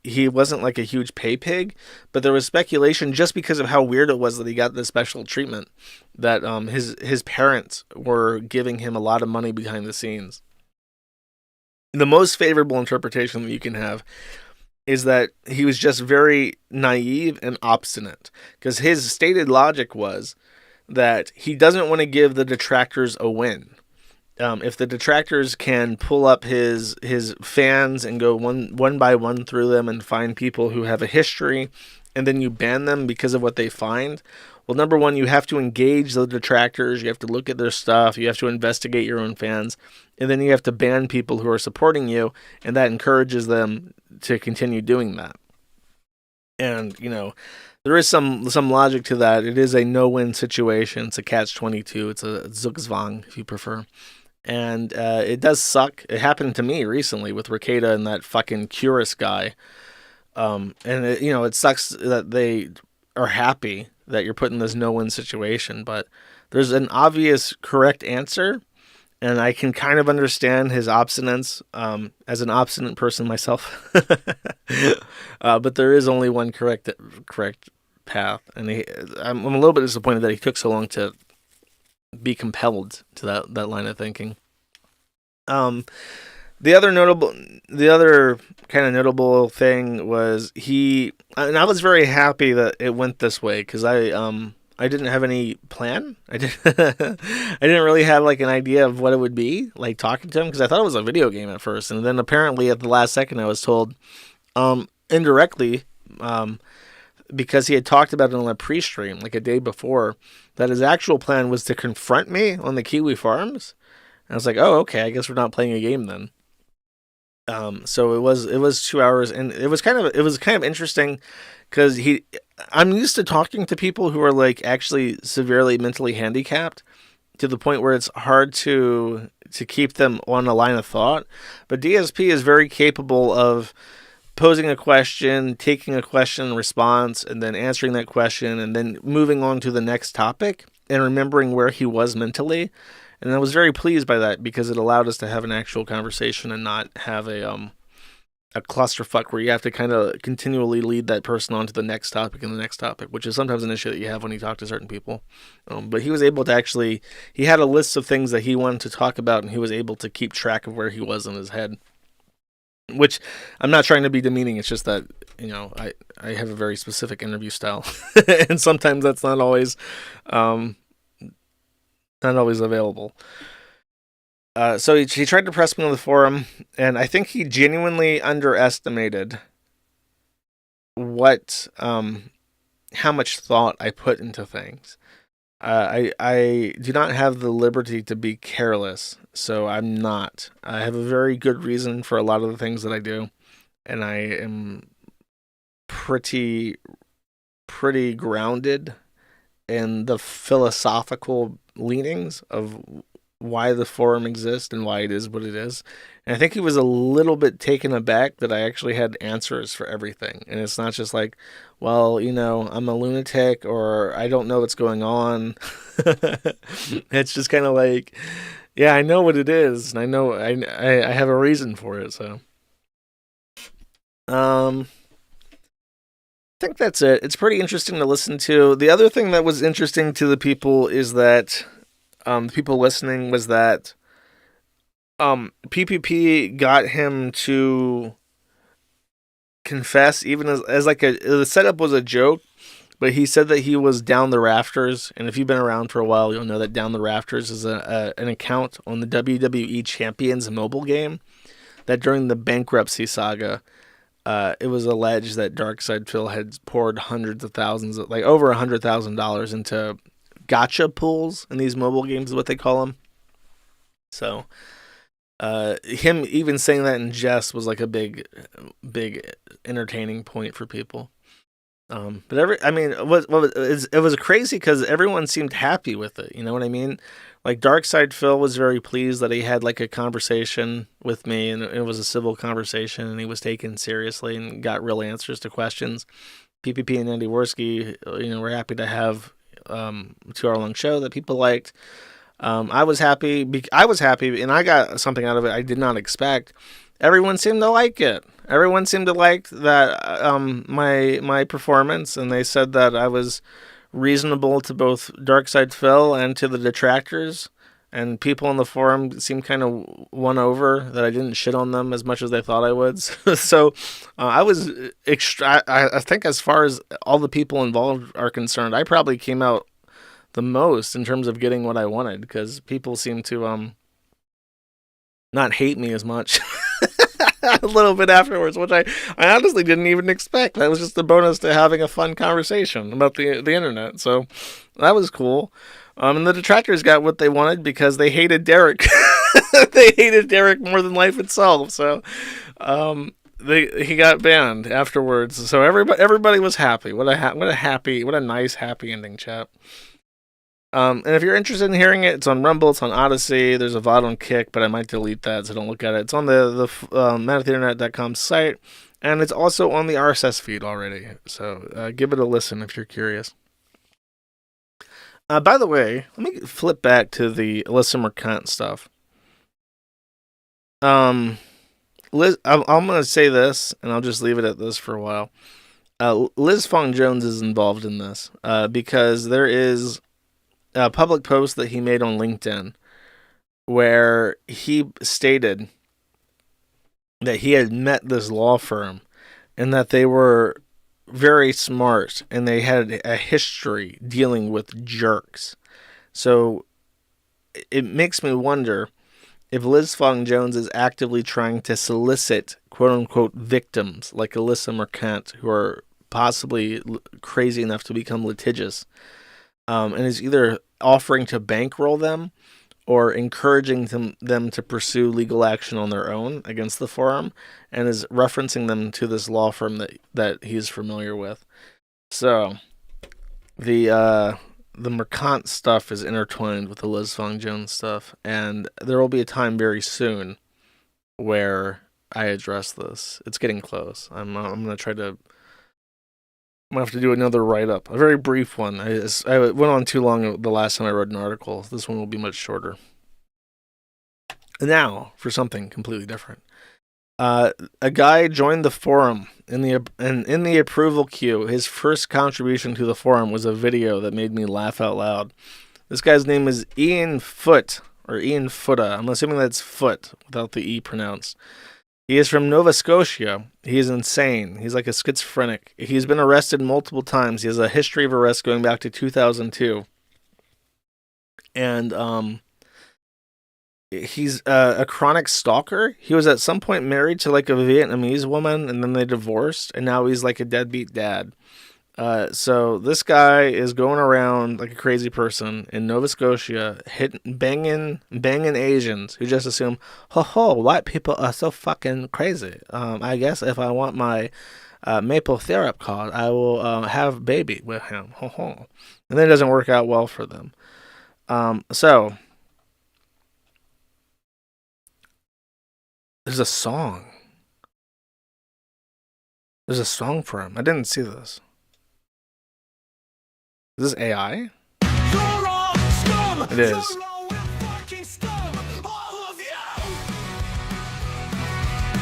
he wasn't like a huge pay pig, but there was speculation just because of how weird it was that he got this special treatment, that his parents were giving him a lot of money behind the scenes. The most favorable interpretation that you can have is that he was just very naive and obstinate, because his stated logic was that he doesn't want to give the detractors a win. If the detractors can pull up his fans and go one by one through them and find people who have a history, and then you ban them because of what they find, well, number one, you have to engage the detractors, you have to look at their stuff, you have to investigate your own fans, and then you have to ban people who are supporting you, and that encourages them to continue doing that. And, there is some logic to that. It is a no-win situation. It's a catch-22. It's a Zugzwang, if you prefer. And it does suck. It happened to me recently with Rekieta and that fucking Curus guy. And it sucks that they are happy that you're put in this no-win situation. But there's an obvious correct answer, and I can kind of understand his obstinance as an obstinate person myself. But there is only one correct path, and I'm a little bit disappointed that he took so long to be compelled to that line of thinking. The other kind of notable thing was and I was very happy that it went this way, because I didn't have any plan. I didn't really have like an idea of what it would be like talking to him, because I thought it was a video game at first, and then apparently at the last second I was told indirectly, because he had talked about it on a pre-stream like a day before, that his actual plan was to confront me on the Kiwi Farms. And I was like, oh, okay, I guess we're not playing a game then. So it was 2 hours, and it was kind of interesting, because I'm used to talking to people who are like actually severely mentally handicapped, to the point where it's hard to keep them on a line of thought. But DSP is very capable of posing a question, taking a question and response, and then answering that question, and then moving on to the next topic, and remembering where he was mentally. And I was very pleased by that, because it allowed us to have an actual conversation and not have a clusterfuck where you have to kind of continually lead that person on to the next topic and the next topic, which is sometimes an issue that you have when you talk to certain people. But he was able to he had a list of things that he wanted to talk about, and he was able to keep track of where he was in his head. Which, I'm not trying to be demeaning, it's just that, I have a very specific interview style. And sometimes that's not always available. So he tried to press me on the forum, and I think he genuinely underestimated how much thought I put into things. I do not have the liberty to be careless, so I'm not. I have a very good reason for a lot of the things that I do, and I am pretty grounded in the philosophical leanings of why the forum exists and why it is what it is. And I think he was a little bit taken aback that I actually had answers for everything. And it's not just like, well, I'm a lunatic, or I don't know what's going on. It's just kind of like, yeah, I know what it is, and I know I have a reason for it. So, I think that's it. It's pretty interesting to listen to. The other thing that was interesting to the people is that, the people listening, was that PPP got him to confess, even as like the setup was a joke, but he said that he was Down the Rafters, and if you've been around for a while, you'll know that Down the Rafters is an account on the WWE Champions mobile game, that during the bankruptcy saga, it was alleged that Darkside Phil had poured hundreds of thousands, like over $100,000 into gotcha pools in these mobile games, is what they call them. So, him even saying that in jest was like a big entertaining point for people. It was crazy because everyone seemed happy with it. You know what I mean? Like Darkside Phil was very pleased that he had like a conversation with me, and it was a civil conversation, and he was taken seriously and got real answers to questions. PPP and Andy Worski, were happy to have a 2-hour-long show that people liked. I was happy, and I got something out of it I did not expect. Everyone seemed to like it. Everyone seemed to like that my performance, and they said that I was reasonable to both Darkside Phil and to the detractors. And people in the forum seemed kind of won over that I didn't shit on them as much as they thought I would. So I was I think as far as all the people involved are concerned, I probably came out the most in terms of getting what I wanted, because people seem to not hate me as much a little bit afterwards, which I honestly didn't even expect. That was just a bonus to having a fun conversation about the internet. So that was cool. And the detractors got what they wanted because they hated Derek. They hated Derek more than life itself. So he got banned afterwards. So everybody was happy. What a nice happy ending, chat. And if you're interested in hearing it, it's on Rumble, it's on Odyssey, there's a VOD on Kick, but I might delete that, so don't look at it. It's on the manoftheinternet.com site, and it's also on the RSS feed already, so give it a listen if you're curious. By the way, let me flip back to the Alyssa Mercant stuff. Liz, I'm going to say this, and I'll just leave it at this for a while. Liz Fong Jones is involved in this, because there is a public post that he made on LinkedIn where he stated that he had met this law firm and that they were very smart and they had a history dealing with jerks. So it makes me wonder if Liz Fong Jones is actively trying to solicit quote-unquote victims like Alyssa Mercant, who are possibly crazy enough to become litigious, and is either offering to bankroll them or encouraging them to pursue legal action on their own against the forum, and is referencing them to this law firm that he's familiar with. So the Mercant stuff is intertwined with the Liz Fong Jones stuff, and there will be a time very soon where I address this. It's getting close. I'm gonna try to. I'm going to have to do another write-up. A very brief one. I went on too long the last time I wrote an article. This one will be much shorter. And now, for something completely different. A guy joined the forum in the approval queue. His first contribution to the forum was a video that made me laugh out loud. This guy's name is Ian Foote, or Ian Foote. I'm assuming that's Foote, without the E pronounced. He is from Nova Scotia. He is insane. He's like a schizophrenic. He's been arrested multiple times. He has a history of arrests going back to 2002. And he's a chronic stalker. He was at some point married to like a Vietnamese woman, and then they divorced, and now he's like a deadbeat dad. So this guy is going around like a crazy person in Nova Scotia, banging Asians who just assume, white people are so fucking crazy. I guess if I want my maple syrup card, I will have baby with him. And then it doesn't work out well for them. So there's a song. There's a song for him. I didn't see this. Is this AI? It is.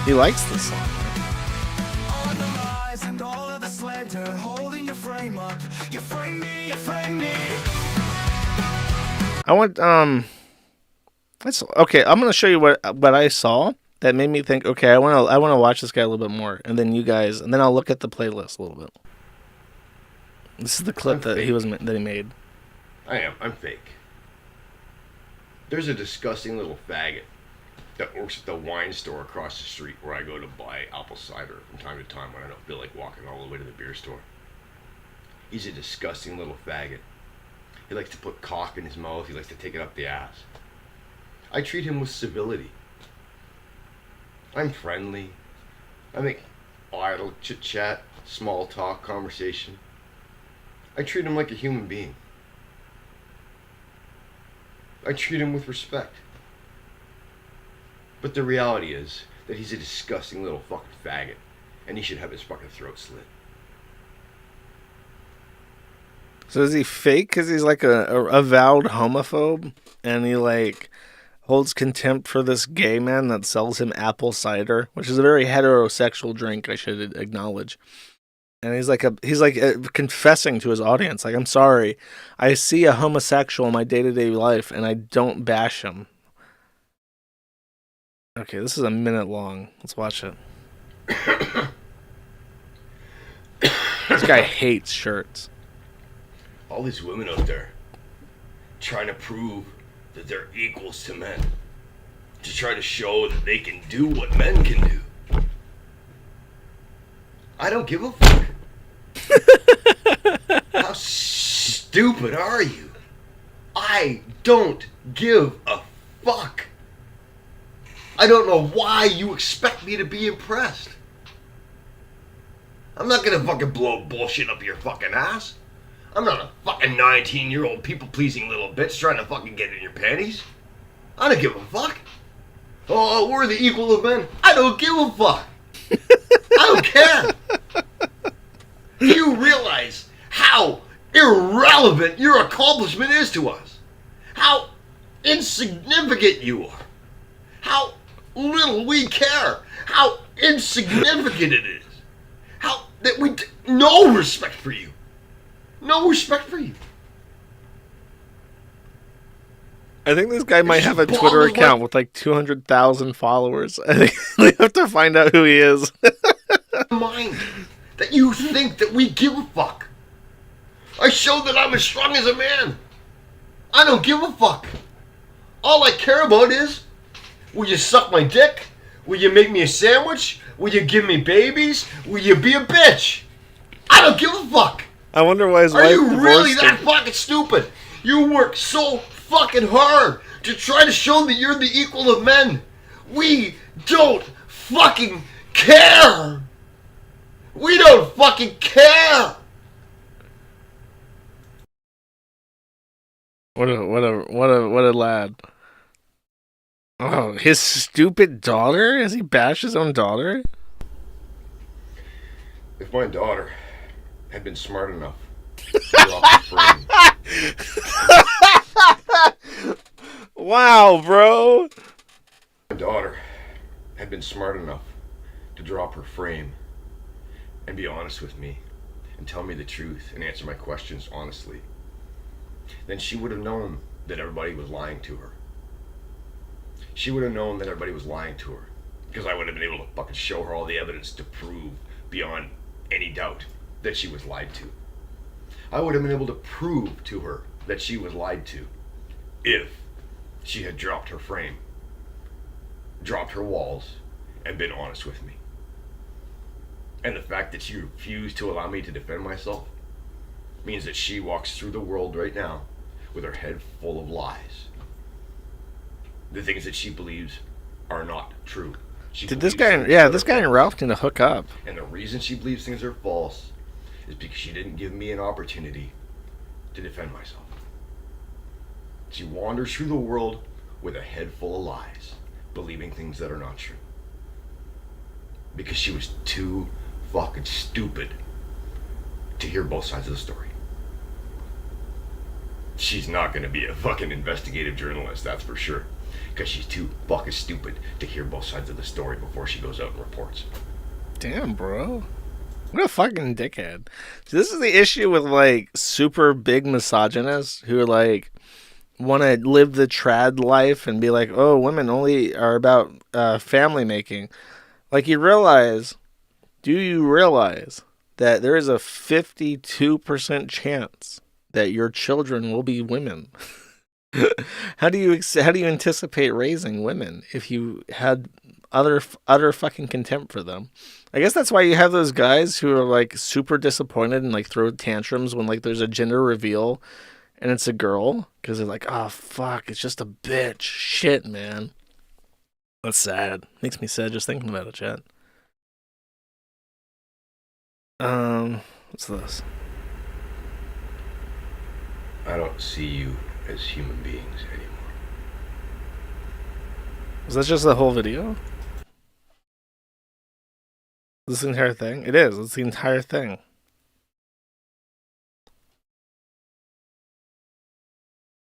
He likes this song. I want That's okay. I'm gonna show you what I saw that made me think. Okay, I want to watch this guy a little bit more, and then you guys, and then I'll look at the playlist a little bit. This is the clip that he made.
I am. I'm fake. There's a disgusting little faggot that works at the wine store across the street where I go to buy apple cider from time to time when I don't feel like walking all the way to the beer store. He's a disgusting little faggot. He likes to put cock in his mouth. He likes to take it up the ass. I treat him with civility. I'm friendly. I make idle chit-chat, small talk, conversation. I treat him like a human being. I treat him with respect. But the reality is that he's a disgusting little fucking faggot, and he should have his fucking throat slit.
So is he fake? Because he's like a avowed homophobe, and he like holds contempt for this gay man that sells him apple cider, which is a very heterosexual drink, I should acknowledge. And he's like confessing to his audience, like, I'm sorry, I see a homosexual in my day-to-day life, and I don't bash him. Okay, this is a minute long. Let's watch it. This guy hates shirts.
All these women out there trying to prove that they're equals to men, to try to show that they can do what men can do. I don't give a fuck. How stupid are you? I don't give a fuck. I don't know why you expect me to be impressed. I'm not gonna fucking blow bullshit up your fucking ass. I'm not a fucking 19-year-old people-pleasing little bitch trying to fucking get in your panties. I don't give a fuck. Oh, we're the equal of men. I don't give a fuck. I don't care. Do you realize how irrelevant your accomplishment is to us? How insignificant you are. How little we care. How insignificant it is. How that we no respect for you. No respect for you.
I think this guy might have a Twitter account with like 200,000 followers. I think we have to find out who he is.
Mind that you think that we give a fuck. I show that I'm as strong as a man. I don't give a fuck. All I care about is, will you suck my dick? Will you make me a sandwich? Will you give me babies? Will you be a bitch? I don't give a fuck.
I wonder why his wife
divorced him. Are you really that
him.
fucking stupid? You work so fucking hard to try to show that you're the equal of men. We don't fucking care. We don't fucking care.
What a lad. Oh, his stupid daughter? Has he bashed his own daughter?
If my daughter had been smart enough to drop her frame.
Wow, bro.
My daughter had been smart enough to drop her frame and be honest with me and tell me the truth and answer my questions honestly, then she would have known that everybody was lying to her. She would have known that everybody was lying to her, because I would have been able to fucking show her all the evidence to prove beyond any doubt that she was lied to. I would have been able to prove to her that she was lied to if she had dropped her frame, dropped her walls, and been honest with me. And the fact that she refused to allow me to defend myself means that she walks through the world right now with her head full of lies. The things that she believes are not true.
Did this guy and Ralph need to hook up?
And the reason she believes things are false is because she didn't give me an opportunity to defend myself. She wanders through the world with a head full of lies, believing things that are not true. Because she was too fucking stupid to hear both sides of the story. She's not gonna be a fucking investigative journalist, that's for sure. Because she's too fucking stupid to hear both sides of the story before she goes out and reports.
Damn, bro. What a fucking dickhead. So this is the issue with, like, super big misogynists who, like, want to live the trad life and be like, oh, women only are about family making. Like, do you realize that there is a 52% chance that your children will be women? How do you anticipate raising women if you had utter fucking contempt for them? I guess that's why you have those guys who are like super disappointed and like throw tantrums when like there's a gender reveal and it's a girl, because they're like, oh fuck, it's just a bitch. Shit, man. That's sad. Makes me sad just thinking about it, chat. What's this?
I don't see you as human beings anymore.
Is that just the whole video? Is this the entire thing? It is. It's the entire thing.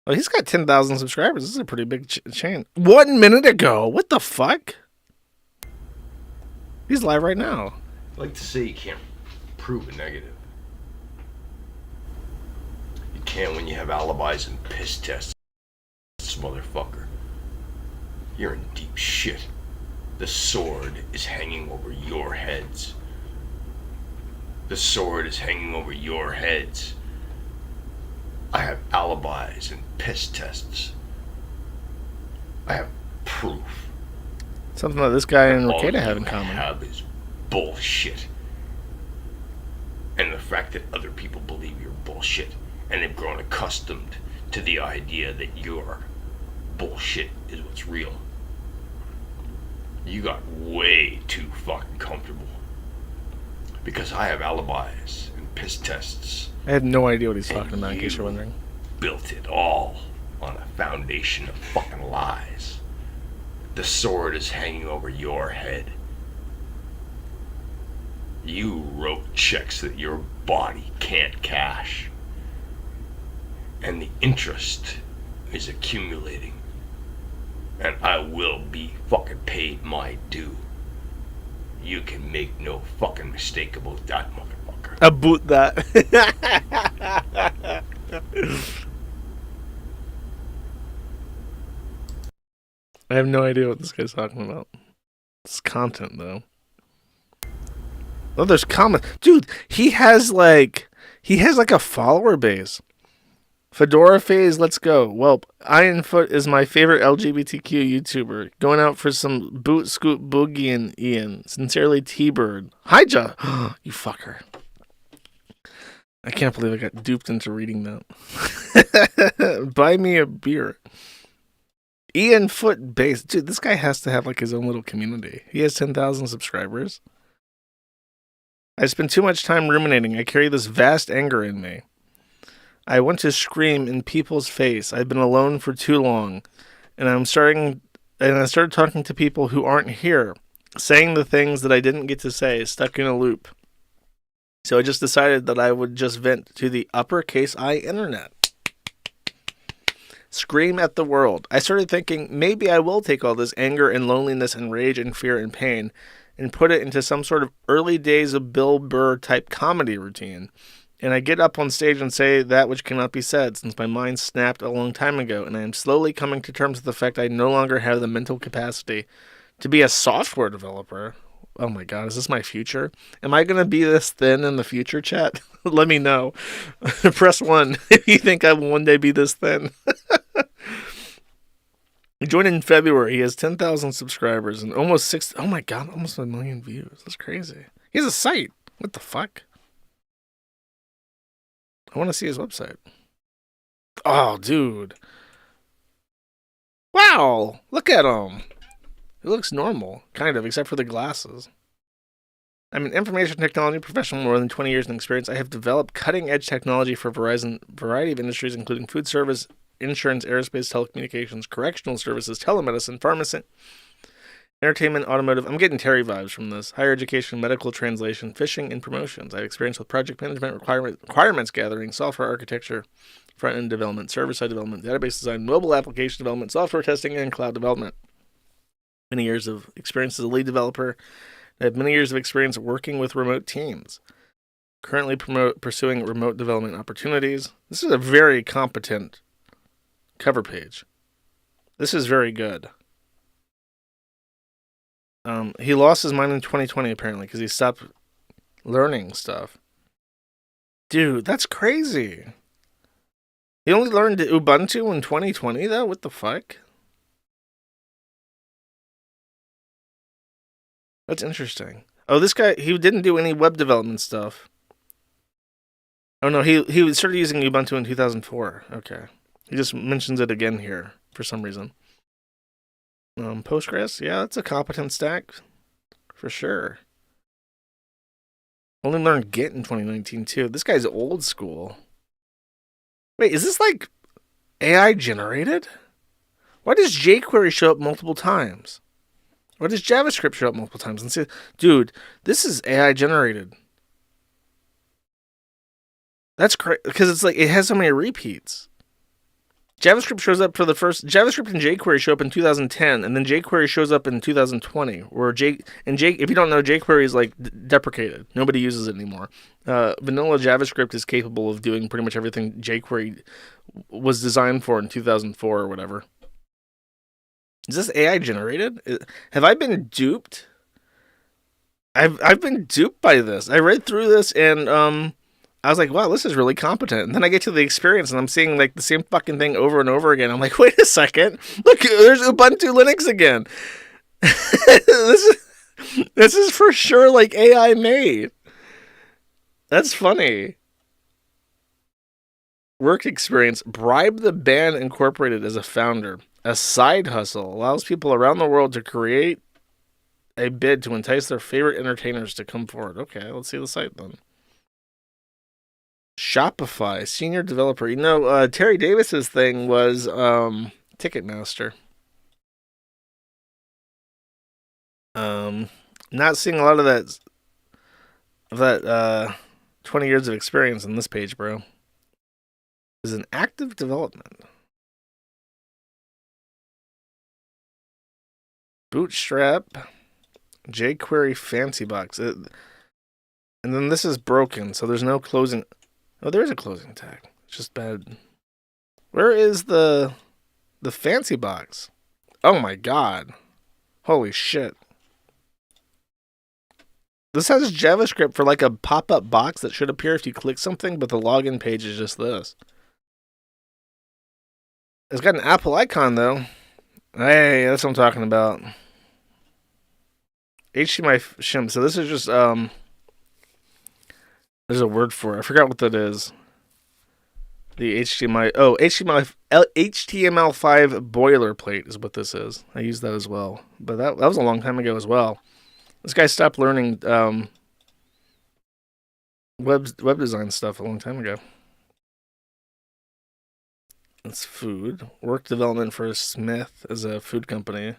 Oh, he's got 10,000 subscribers. This is a pretty big chain. 1 minute ago. What the fuck? He's live right now.
I like to say you can't prove a negative. You can when you have alibis and piss tests, motherfucker. You're in deep shit. The sword is hanging over your heads. The sword is hanging over your heads. I have alibis and piss tests. I have proof.
Something that this guy and
All
Rekieta have
you
in common.
have is bullshit. And the fact that other people believe you're bullshit, and they've grown accustomed to the idea that your bullshit is what's real. You got way too fucking comfortable. Because I have alibis and piss tests.
I had no idea what he's talking about, in case you're wondering.
Built it all on a foundation of fucking lies. The sword is hanging over your head. You wrote checks that your body can't cash. And the interest is accumulating. And I will be fucking paid my due. You can make no fucking mistake about that, motherfucker.
About that. I have no idea what this guy's talking about. It's content, though. Oh, there's comments. Dude, he has like a follower base. Fedora Phase, let's go. Welp, Iron Foote is my favorite LGBTQ YouTuber. Going out for some boot scoot boogie and Ian. Sincerely, T-Bird. Hi, Ja. You fucker. I can't believe I got duped into reading that. Buy me a beer. Ian Foote base. Dude, this guy has to have like his own little community. He has 10,000 subscribers. I spend too much time ruminating. I carry this vast anger in me. I want to scream in people's face. I've been alone for too long, and I started talking to people who aren't here, saying the things that I didn't get to say, stuck in a loop. So I just decided that I would just vent to the uppercase I internet. Scream at the world. I started thinking maybe I will take all this anger and loneliness and rage and fear and pain and put it into some sort of early days of Bill Burr type comedy routine. And I get up on stage and say that which cannot be said, since my mind snapped a long time ago, and I am slowly coming to terms with the fact I no longer have the mental capacity to be a software developer. Oh my god, is this my future? Am I going to be this thin in the future, chat? Let me know. Press 1 if you think I will one day be this thin. He joined in February. He has 10,000 subscribers and almost 1 million views. That's crazy. He has a site. What the fuck? I want to see his website. Oh, dude. Wow. Look at him. He looks normal, kind of, except for the glasses. I'm an information technology professional with more than 20 years in experience. I have developed cutting-edge technology for a variety of industries, including food service, insurance, aerospace, telecommunications, correctional services, telemedicine, pharmacy, entertainment, automotive. I'm getting Terry vibes from this. Higher education, medical translation, fishing, and promotions. I have experience with project management, requirements gathering, software architecture, front-end development, server-side development, database design, mobile application development, software testing, and cloud development. Many years of experience as a lead developer. I have many years of experience working with remote teams. Currently pursuing remote development opportunities. This is a very competent cover page. This is very good. He lost his mind in 2020 apparently because he stopped learning stuff. Dude, that's crazy. He only learned Ubuntu in 2020 though? What the fuck? That's interesting. Oh, this guy, he didn't do any web development stuff. Oh no, he started using Ubuntu in 2004. Okay. He just mentions it again here for some reason. Postgres, yeah, that's a competent stack for sure. Only learned Git in 2019 too. This guy's old school. Wait, is this like AI generated? Why does jQuery show up multiple times? Why does JavaScript show up multiple times? And say, dude, this is AI generated. That's crazy because it's like it has so many repeats. JavaScript shows up for the first. JavaScript and jQuery show up in 2010, and then jQuery shows up in 2020. Where if you don't know, jQuery is like deprecated. Nobody uses it anymore. Vanilla JavaScript is capable of doing pretty much everything jQuery was designed for in 2004 or whatever. Is this AI generated? Have I been duped? I've been duped by this. I read through this and I was like, wow, this is really competent. And then I get to the experience and I'm seeing like the same fucking thing over and over again. I'm like, wait a second. Look, there's Ubuntu Linux again. This is for sure like AI made. That's funny. Work experience. Bribe the Band Incorporated as a founder. A side hustle allows people around the world to create a bid to entice their favorite entertainers to come forward. Okay, let's see the site then. Shopify, senior developer. You know, Terry Davis's thing was Ticketmaster. Not seeing a lot of that 20 years of experience on this page, bro. Is an active development. Bootstrap, jQuery Fancy Box. And then this is broken, so there's no closing. Oh, there is a closing tag. It's just bad. Where is the Fancy Box? Oh my god. Holy shit. This has JavaScript for like a pop-up box that should appear if you click something, but the login page is just this. It's got an Apple icon though. Hey, that's what I'm talking about. HTML shim. So this is just there's a word for it. I forgot what that is. The HTML. Oh, HTML5 boilerplate is what this is. I use that as well, but that was a long time ago as well. This guy stopped learning web design stuff a long time ago. It's food. Work development for Smith as a food company.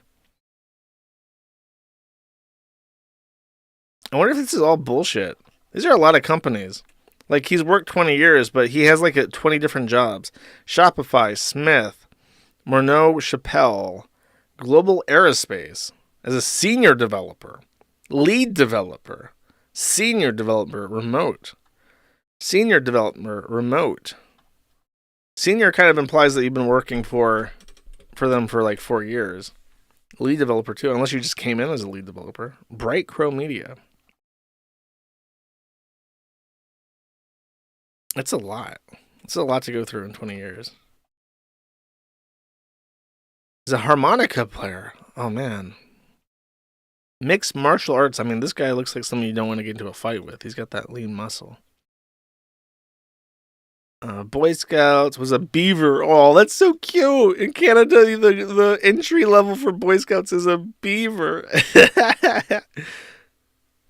I wonder if this is all bullshit. These are a lot of companies. Like, he's worked 20 years, but he has like 20 different jobs. Shopify, Smith, Murnau Chappelle, Global Aerospace as a senior developer, lead developer, senior developer, remote, senior developer, remote. Senior kind of implies that you've been working for them for like 4 years. Lead developer too, unless you just came in as a lead developer. Bright Crow Media. That's a lot. It's a lot to go through in 20 years. He's a harmonica player. Oh man. Mixed martial arts. I mean, this guy looks like someone you don't want to get into a fight with. He's got that lean muscle. Boy Scouts was a beaver. Oh, that's so cute. In Canada, the entry level for Boy Scouts is a beaver.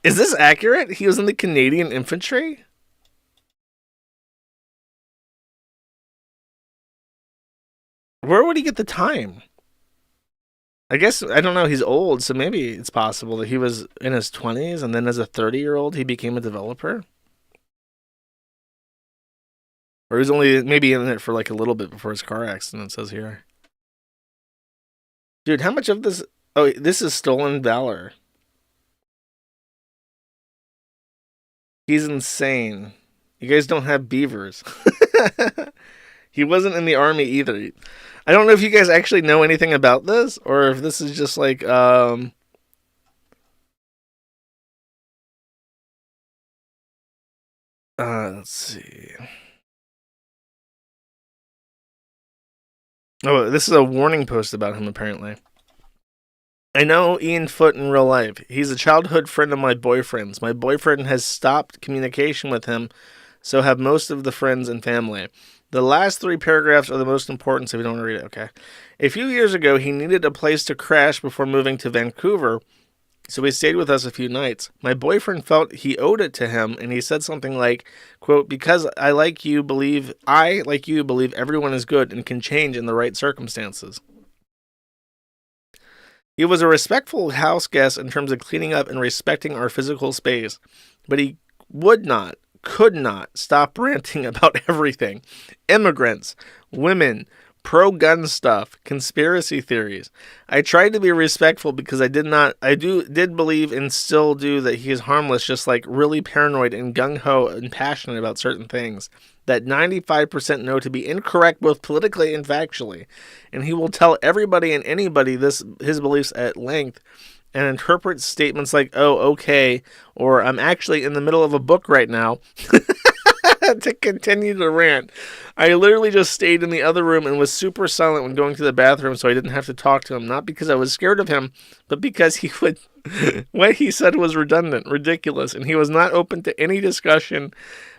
Is this accurate? He was in the Canadian Infantry? Where would he get the time? I guess, I don't know, he's old, so maybe it's possible that he was in his 20s and then as a 30-year-old he became a developer? Or he was only maybe in it for like a little bit before his car accident, it says here. Dude, how much of this... Oh, this is stolen valor. He's insane. You guys don't have beavers. He wasn't in the army either. I don't know if you guys actually know anything about this, or if this is just like... let's see... Oh, this is a warning post about him, apparently. I know Ian Foote in real life. He's a childhood friend of my boyfriend's. My boyfriend has stopped communication with him, so have most of the friends and family. The last 3 paragraphs are the most important, so if you don't want to read it, okay. A few years ago, he needed a place to crash before moving to Vancouver, So he stayed with us a few nights. My boyfriend felt he owed it to him, and he said something like, quote, because I, like you, believe everyone is good and can change in the right circumstances. He was a respectful house guest in terms of cleaning up and respecting our physical space, but he could not stop ranting about everything. Immigrants, women, pro-gun stuff, conspiracy theories. I tried to be respectful because I did believe and still do that he is harmless, just like really paranoid and gung-ho and passionate about certain things that 95% know to be incorrect both politically and factually. And he will tell everybody and anybody his beliefs at length and interpret statements like, oh, okay, or I'm actually in the middle of a book right now, to continue to rant. I literally just stayed in the other room and was super silent when going to the bathroom so I didn't have to talk to him, not because I was scared of him, but because what he said was redundant, ridiculous, and he was not open to any discussion,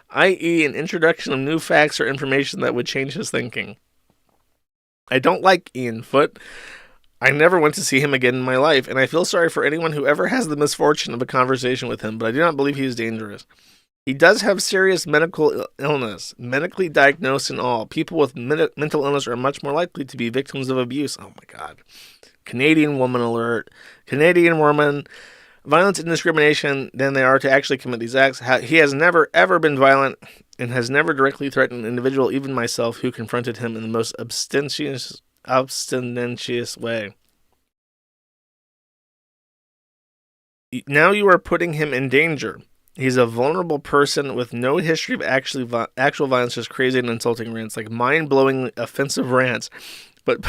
i.e. an introduction of new facts or information that would change his thinking. I don't like Ian Foote. I never went to see him again in my life, and I feel sorry for anyone who ever has the misfortune of a conversation with him, but I do not believe he is dangerous. He does have serious medical illness, medically diagnosed and all. People with mental illness are much more likely to be victims of abuse. Oh my God. Canadian woman alert. Canadian woman, violence and discrimination than they are to actually commit these acts. He has never, ever been violent and has never directly threatened an individual, even myself, who confronted him in the most abstemious way. Now you are putting him in danger. He's a vulnerable person with no history of actual violence, just crazy and insulting rants, like mind-blowing, offensive rants. But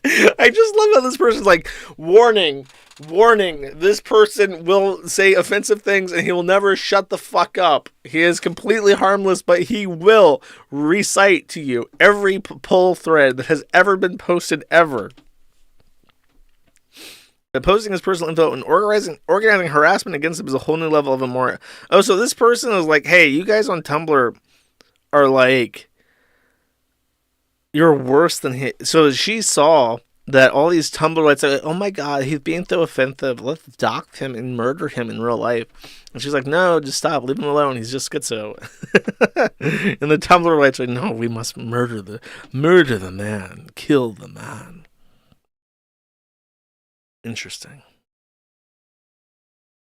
I just love how this person's like, warning, this person will say offensive things and he will never shut the fuck up. He is completely harmless, but he will recite to you every poll thread that has ever been posted ever. But posting his personal info and organizing harassment against him is a whole new level of immoral. Oh, so this person is like, hey, you guys on Tumblr are like, you're worse than him. So she saw that all these Tumblrites are like, oh my God, he's being so offensive. Let's dox him and murder him in real life. And she's like, no, just stop. Leave him alone. He's just schizo. And the Tumblrites are like, no, we must murder the man. Kill the man. Interesting.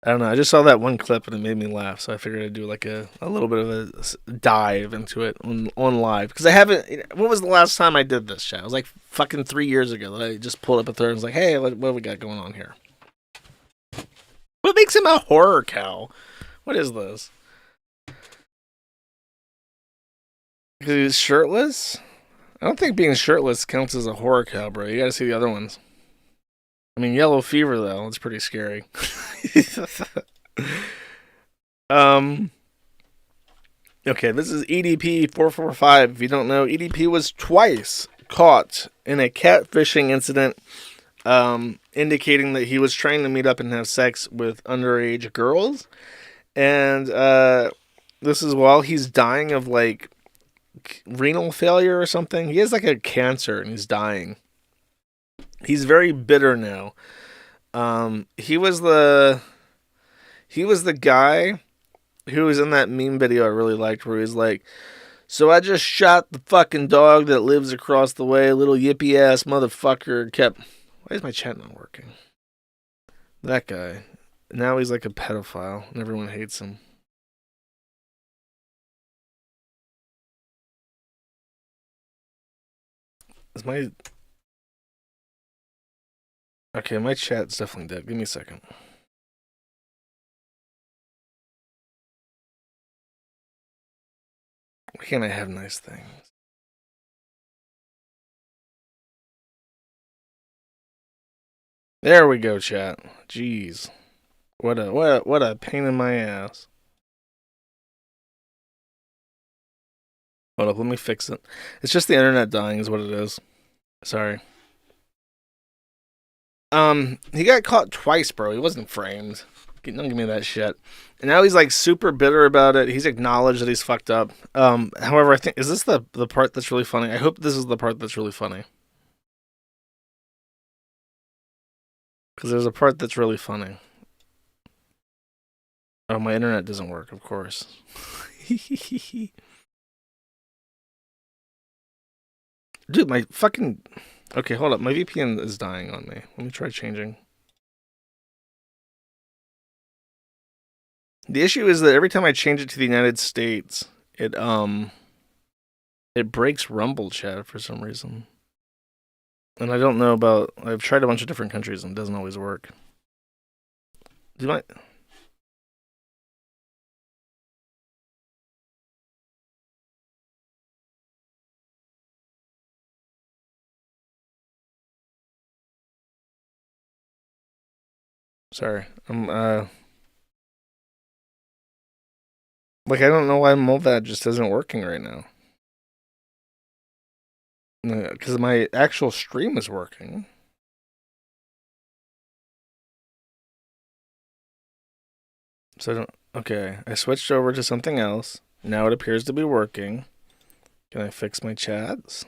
I don't know. I just saw that one clip and it made me laugh, so I figured I'd do like a little bit of a dive into it on live. Because I haven't. When was the last time I did this, chat? It was like fucking 3 years ago that I just pulled up a thread and was like, hey, what do we got going on here? What makes him a horror cow? What is this? Because he's shirtless? I don't think being shirtless counts as a horror cow, bro. You gotta see the other ones. I mean, yellow fever, though. It's pretty scary. Okay, this is EDP 445. If you don't know, EDP was twice caught in a catfishing incident, indicating that he was trying to meet up and have sex with underage girls. And this is while he's dying of, like, renal failure or something. He has, like, a cancer, and he's dying. He's very bitter now. He was the guy who was in that meme video I really liked, where he's like, so I just shot the fucking dog that lives across the way, little yippy ass motherfucker why is my chat not working? That guy. Now he's like a pedophile and everyone hates him. Okay, my chat's definitely dead. Give me a second. Why can't I have nice things? There we go, chat. Jeez. What a pain in my ass. Hold up, let me fix it. It's just the internet dying is what it is. Sorry. He got caught twice, bro. He wasn't framed. Don't give me that shit. And now he's like super bitter about it. He's acknowledged that he's fucked up. However, I think, is this the part that's really funny? I hope this is the part that's really funny. Because there's a part that's really funny. Oh, my internet doesn't work, of course. Dude, my fucking... Okay, hold up. My VPN is dying on me. Let me try changing. The issue is that every time I change it to the United States, it breaks Rumble chat for some reason. And I don't know about... I've tried a bunch of different countries and it doesn't always work. Do you mind... Sorry. Like, I don't know why Mulvad just isn't working right now. Because my actual stream is working. So I don't... Okay, I switched over to something else. Now it appears to be working. Can I fix my chats?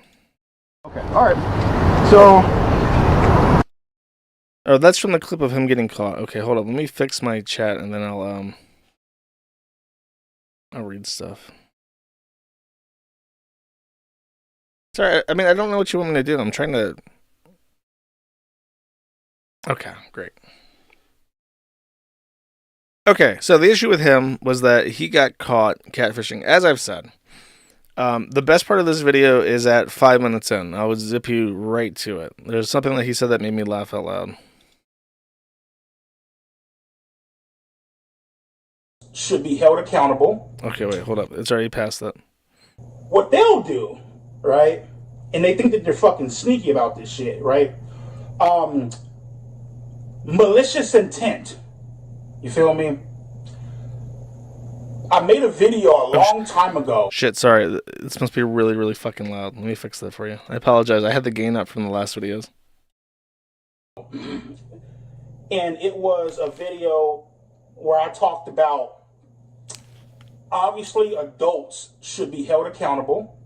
Okay, alright. So...
Oh, that's from the clip of him getting caught. Okay, hold up. Let me fix my chat and then I'll read stuff. Sorry, I mean, I don't know what you want me to do. I'm trying to... Okay, great. Okay, so the issue with him was that he got caught catfishing. As I've said, the best part of this video is at 5 minutes in. I would zip you right to it. There's something that he said that made me laugh out loud.
Should be held accountable.
Okay, wait, hold up. It's already past that.
What they'll do, right? And they think that they're fucking sneaky about this shit, right? Malicious intent. You feel me? I made a video a long time ago.
Shit, sorry. This must be really, really fucking loud. Let me fix that for you. I apologize. I had the gain up from the last videos.
And it was a video where I talked about obviously adults should be held accountable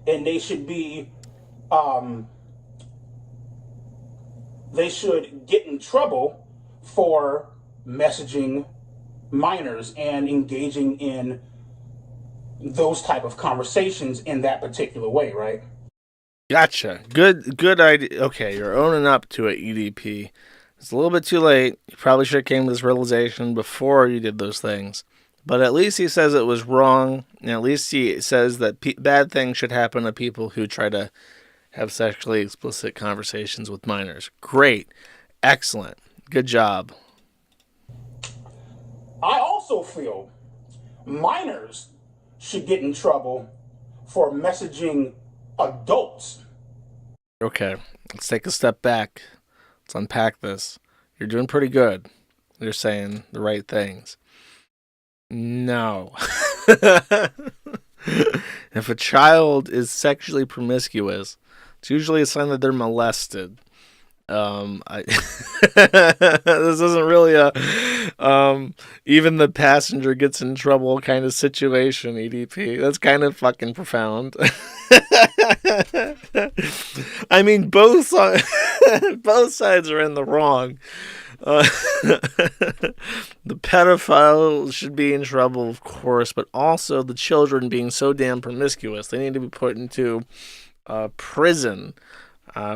and they should be they should get in trouble for messaging minors and engaging in those type of conversations in that particular way, right?
Gotcha. Good idea. Okay, you're owning up to it, EDP. It's a little bit too late. You probably should have came to this realization before you did those things. But at least he says it was wrong, and at least he says that bad things should happen to people who try to have sexually explicit conversations with minors. Great. Excellent. Good job.
I also feel minors should get in trouble for messaging adults.
Okay, let's take a step back. Let's unpack this. You're doing pretty good. You're saying the right things. No. If a child is sexually promiscuous, it's usually a sign that they're molested. This isn't really a even the passenger gets in trouble kind of situation, EDP. That's kind of fucking profound. I mean, both sides are in the wrong. The pedophile should be in trouble, of course, but also the children being so damn promiscuous, they need to be put into prison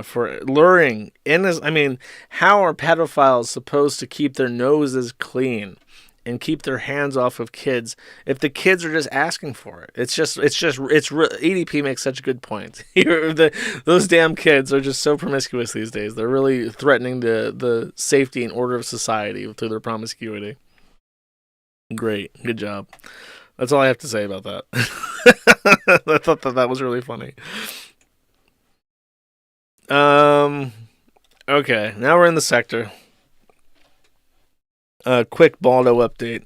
for luring. I mean, how are pedophiles supposed to keep their noses clean and keep their hands off of kids if the kids are just asking for it? EDP makes such a good point. Those damn kids are just so promiscuous these days. They're really threatening the safety and order of society through their promiscuity. Great. Good job. That's all I have to say about that. I thought that was really funny. Okay, now we're in the sector. Quick Baldo update.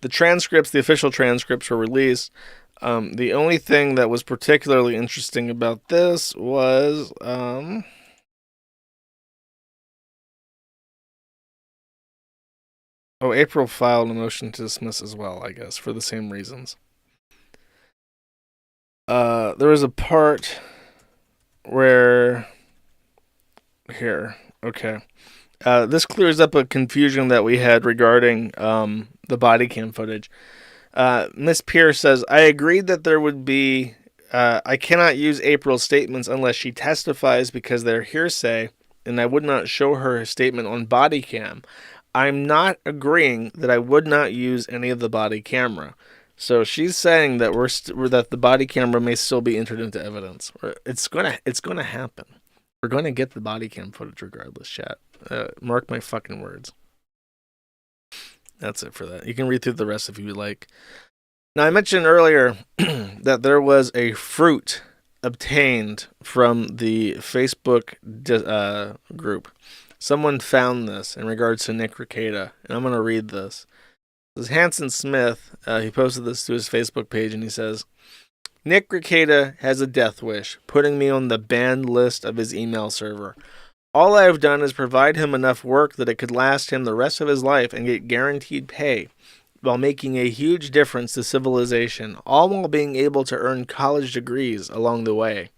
The official transcripts were released. The only thing that was particularly interesting about this was, April filed a motion to dismiss as well, I guess, for the same reasons. There was a part where... Here, okay. This clears up a confusion that we had regarding the body cam footage. Miss Pierce says, I agreed that there would be... I cannot use April's statements unless she testifies because they're hearsay, and I would not show her statement on body cam. I'm not agreeing that I would not use any of the body camera. So she's saying that that the body camera may still be entered into evidence. It's gonna happen. We're gonna get the body cam footage regardless, chat. Mark my fucking words. That's it for that. You can read through the rest if you would like. Now, I mentioned earlier that there was a fruit obtained from the Facebook group. Someone found this in regards to Nick Rekieta, and I'm going to read this. This is Hanson Smith. He posted this to his Facebook page, and he says, Nick Rekieta has a death wish, putting me on the banned list of his email server. All I have done is provide him enough work that it could last him the rest of his life and get guaranteed pay, while making a huge difference to civilization, all while being able to earn college degrees along the way.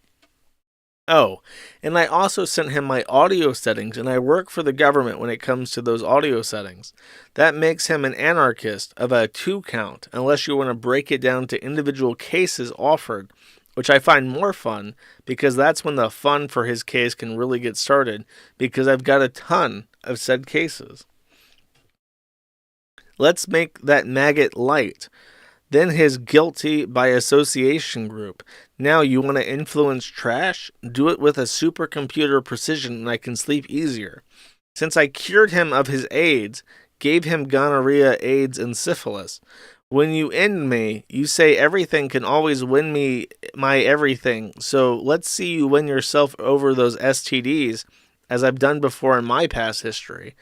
Oh, and I also sent him my audio settings, and I work for the government when it comes to those audio settings. That makes him an anarchist of a 2 count, unless you want to break it down to individual cases offered, which I find more fun, because that's when the fun for his case can really get started, because I've got a ton of said cases. Let's make that maggot light. Then his guilty by association group. Now you want to influence trash? Do it with a supercomputer precision and I can sleep easier. Since I cured him of his AIDS, gave him gonorrhea, AIDS, and syphilis. When you end me, you say everything can always win me my everything. So let's see you win yourself over those STDs, as I've done before in my past history.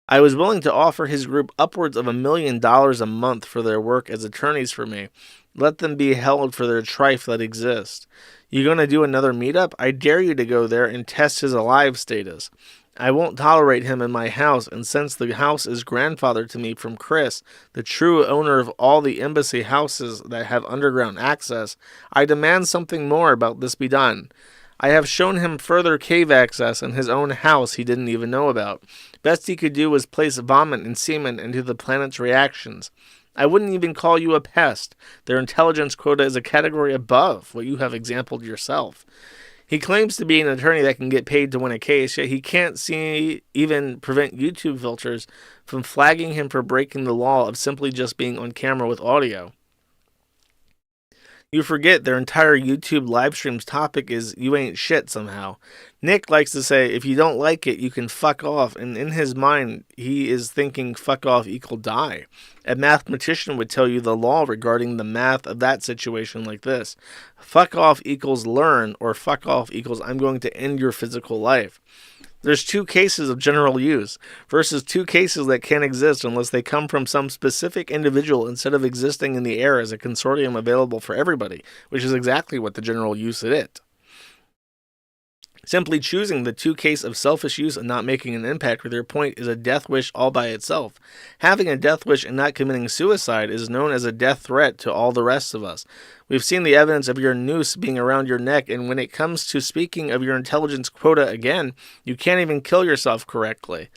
I was willing to offer his group upwards of $1 million a month for their work as attorneys for me. Let them be held for their trife that exists. You gonna do another meetup? I dare you to go there and test his alive status. I won't tolerate him in my house, and since the house is grandfathered to me from Chris, the true owner of all the embassy houses that have underground access, I demand something more about this be done. I have shown him further cave access in his own house he didn't even know about. Best he could do was place vomit and semen into the planet's reactions. I wouldn't even call you a pest. Their intelligence quota is a category above what you have exampled yourself. He claims to be an attorney that can get paid to win a case, yet he can't even prevent YouTube filters from flagging him for breaking the law of simply just being on camera with audio. You forget their entire YouTube livestream's topic is you ain't shit somehow. Nick likes to say, if you don't like it, you can fuck off, and in his mind, he is thinking fuck off equal die. A mathematician would tell you the law regarding the math of that situation like this. Fuck off equals learn, or fuck off equals I'm going to end your physical life. There's 2 cases of general use versus 2 cases that can't exist unless they come from some specific individual instead of existing in the air as a consortium available for everybody, which is exactly what the general use is. Simply choosing the 2 case of selfish use and not making an impact with your point is a death wish all by itself. Having a death wish and not committing suicide is known as a death threat to all the rest of us. We've seen the evidence of your noose being around your neck, and when it comes to speaking of your intelligence quota again, you can't even kill yourself correctly.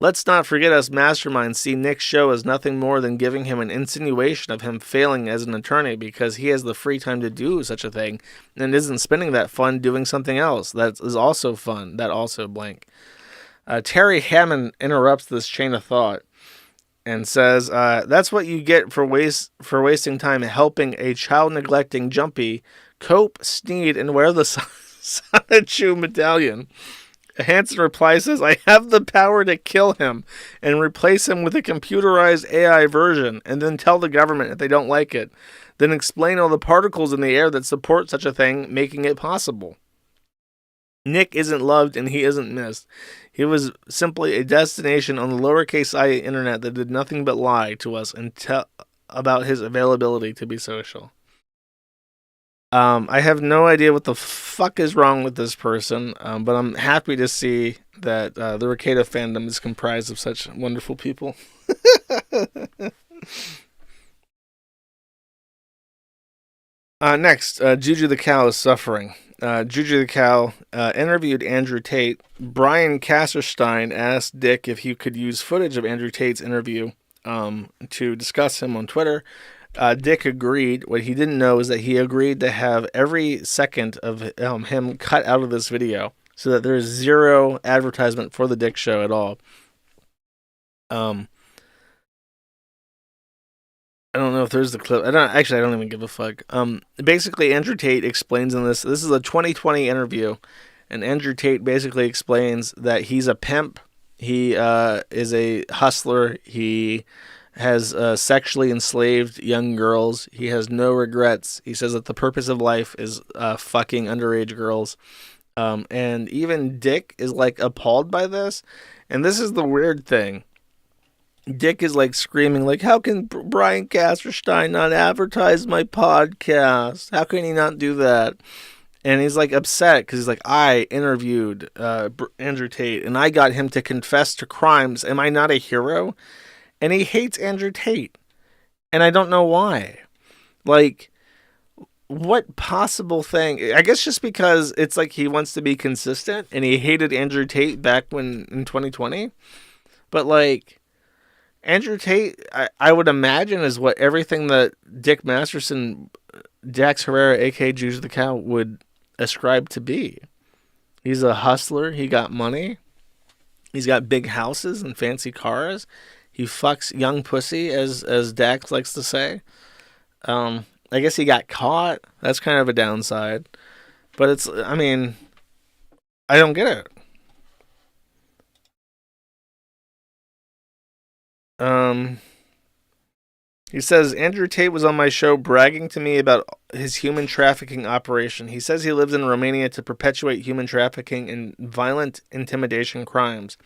Let's not forget us masterminds see Nick's show as nothing more than giving him an insinuation of him failing as an attorney because he has the free time to do such a thing and isn't spending that fun doing something else that is also fun, that also blank. Terry Hammond interrupts this chain of thought and says, that's what you get for wasting time helping a child-neglecting jumpy cope, sneed, and wear the Sonichu medallion. Hanson replies, says, I have the power to kill him and replace him with a computerized AI version and then tell the government if they don't like it. Then explain all the particles in the air that support such a thing, making it possible. Nick isn't loved and he isn't missed. He was simply a destination on the lowercase I internet that did nothing but lie to us and tell about his availability to be social. I have no idea what the fuck is wrong with this person, but I'm happy to see that the Rekieta fandom is comprised of such wonderful people. Next, Juju the cow is suffering. Juju the Cow interviewed Andrew Tate. Brian Kasserstein asked Dick if he could use footage of Andrew Tate's interview to discuss him on Twitter. Dick agreed. What he didn't know is that he agreed to have every second of him cut out of this video so that there's zero advertisement for the Dick Show at all. I don't know if there's the clip. I don't even give a fuck. Basically, Andrew Tate explains in this is a 2020 interview, and Andrew Tate basically explains that he's a pimp. He is a hustler. He has sexually enslaved young girls. He has no regrets. He says that the purpose of life is fucking underage girls. And even Dick is like appalled by this. And this is the weird thing. Dick is like screaming, like, how can Brian Kasserstein not advertise my podcast? How can he not do that? And he's like upset because he's like, I interviewed Andrew Tate and I got him to confess to crimes. Am I not a hero? And he hates Andrew Tate. And I don't know why. Like, what possible thing? I guess just because it's like he wants to be consistent and he hated Andrew Tate back when in 2020. But like, Andrew Tate, I would imagine, is what everything that Dick Masterson, Dax Herrera, a.k.a. Juju the Cow, would ascribe to be. He's a hustler. He got money. He's got big houses and fancy cars. He fucks young pussy, as Dax likes to say. I guess he got caught. That's kind of a downside. But it's, I mean, I don't get it. He says, Andrew Tate was on my show bragging to me about his human trafficking operation. He says he lives in Romania to perpetuate human trafficking and violent intimidation crimes.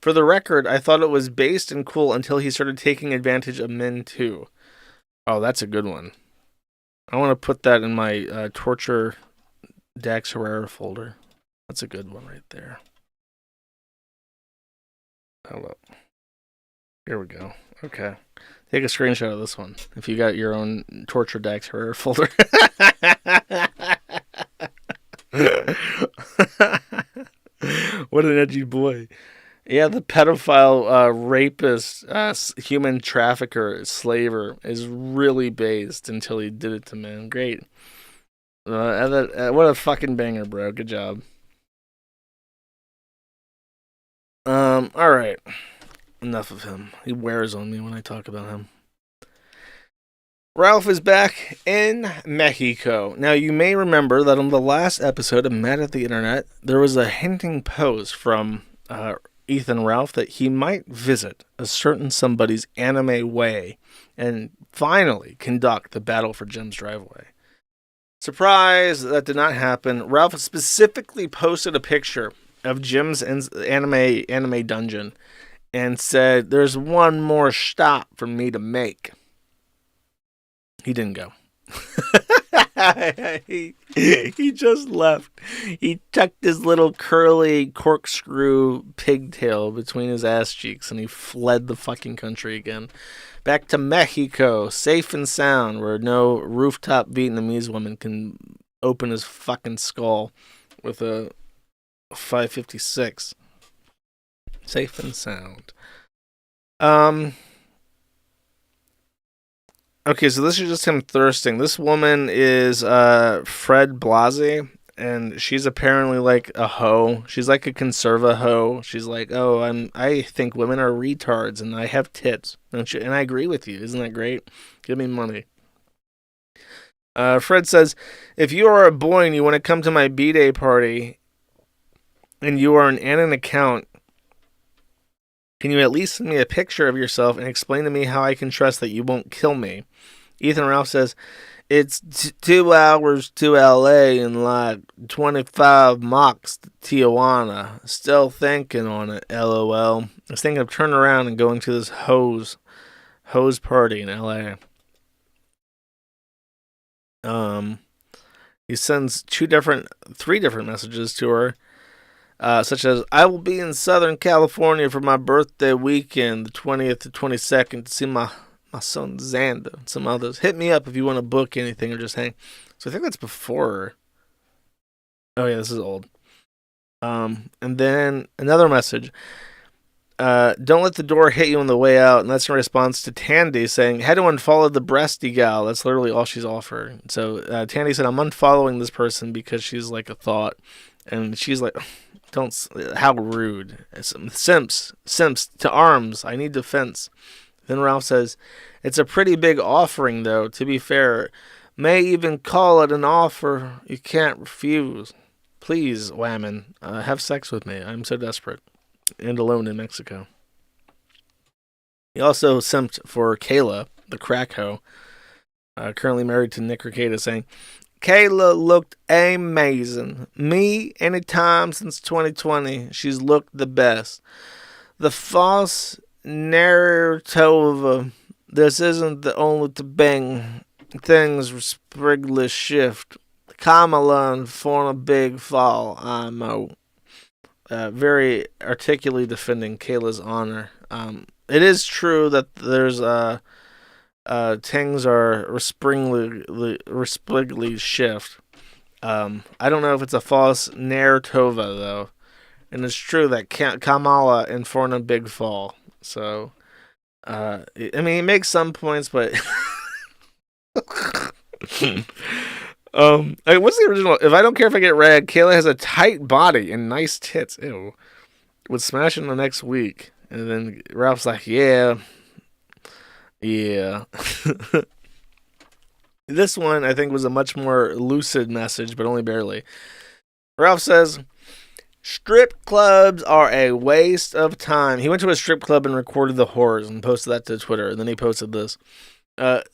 For the record, I thought it was based and cool until he started taking advantage of men too. Oh, that's a good one. I want to put that in my torture Dax Herrera folder. That's a good one right there. Hold up. Here we go. Okay. Take a screenshot of this one if you got your own torture Dax Herrera folder. What an edgy boy. Yeah, the pedophile, rapist, human trafficker, slaver is really based until he did it to men. Great. What a fucking banger, bro. Good job. Alright. Enough of him. He wears on me when I talk about him. Ralph is back in Mexico. Now, you may remember that on the last episode of Mad at the Internet, there was a hinting post from Ethan Ralph that he might visit a certain somebody's anime way and finally conduct the battle for Jim's driveway. Surprise, that did not happen. Ralph specifically posted a picture of Jim's anime dungeon and said, there's one more stop for me to make. He didn't go. he just left. He tucked his little curly corkscrew pigtail between his ass cheeks and he fled the fucking country again. Back to Mexico, safe and sound, where no rooftop Vietnamese woman can open his fucking skull with a 5.56. Safe and sound. Okay, so this is just him thirsting. This woman is Fred Blase, and she's apparently like a hoe. She's like a conserva hoe. She's like, oh, I think women are retards, and I have tits. Don't you? And I agree with you. Isn't that great? Give me money. Fred says, if you are a boy and you want to come to my B-Day party, and you are an Anon account, can you at least send me a picture of yourself and explain to me how I can trust that you won't kill me? Ethan Ralph says, it's 2 hours to LA and like 25 mocks to Tijuana. Still thinking on it, LOL. I was thinking of turning around and going to this hose party in LA. He sends 3 different messages to her. Such as, I will be in Southern California for my birthday weekend, the 20th to 22nd, to see my son Xander and some others. Hit me up if you want to book anything or just hang. So I think that's before Oh yeah, this is old. And then another message. Don't let the door hit you on the way out. And that's in response to Tandy saying, had to unfollow the breasty gal. That's literally all she's offered. So Tandy said, I'm unfollowing this person because she's like a thought. And she's like, how rude. Simps to arms. I need defense. Then Ralph says, it's a pretty big offering though, to be fair. May even call it an offer you can't refuse. Please, Whammon, have sex with me. I'm so desperate. And alone in Mexico. He also simped for Kayla, the crack hoe, currently married to Nick Rekieta, saying, Kayla looked amazing. Me, anytime since 2020, she's looked the best. The false narrative, this isn't the only to bang. Things spriggly shift. Kamala and for a big fall, I'm out. Very articulately defending Kayla's honor. It is true that there's things are spriggly shift. I don't know if it's a false narrative though, and it's true that Kamala and Forna big fall. So, I mean, he makes some points, but what's the original? If I don't care if I get rag, Kayla has a tight body and nice tits. Ew. Would smash in the next week. And then Ralph's like, yeah. This one, I think, was a much more lucid message, but only barely. Ralph says, strip clubs are a waste of time. He went to a strip club and recorded the whores and posted that to Twitter. And then he posted this.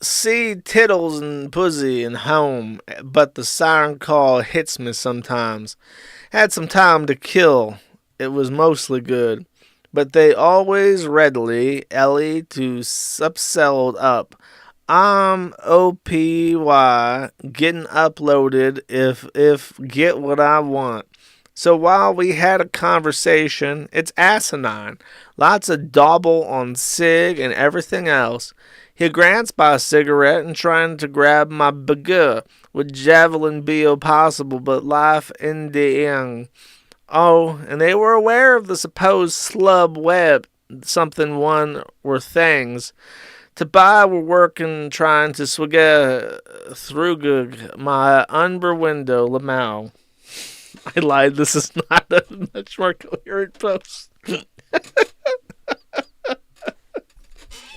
See tittles and pussy and home, but the siren call hits me sometimes. Had some time to kill. It was mostly good. But they always readily, Ellie, to upselled up. I'm OPY, getting uploaded if get what I want. So while we had a conversation, it's asinine. Lots of double on cig and everything else. He grants by a cigarette and trying to grab my baguette. Would javelin be possible, but life in the end. Oh, and they were aware of the supposed slub web, something one were things. To buy were working, trying to swigger through my under window, Lamau. I lied, this is not a much more coherent post.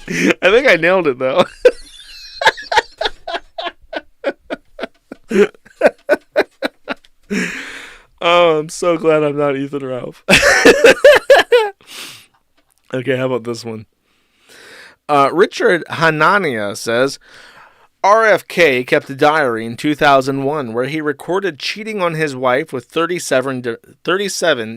I think I nailed it, though. Oh, I'm so glad I'm not Ethan Ralph. Okay, how about this one? Richard Hanania says, RFK kept a diary in 2001 where he recorded cheating on his wife with 37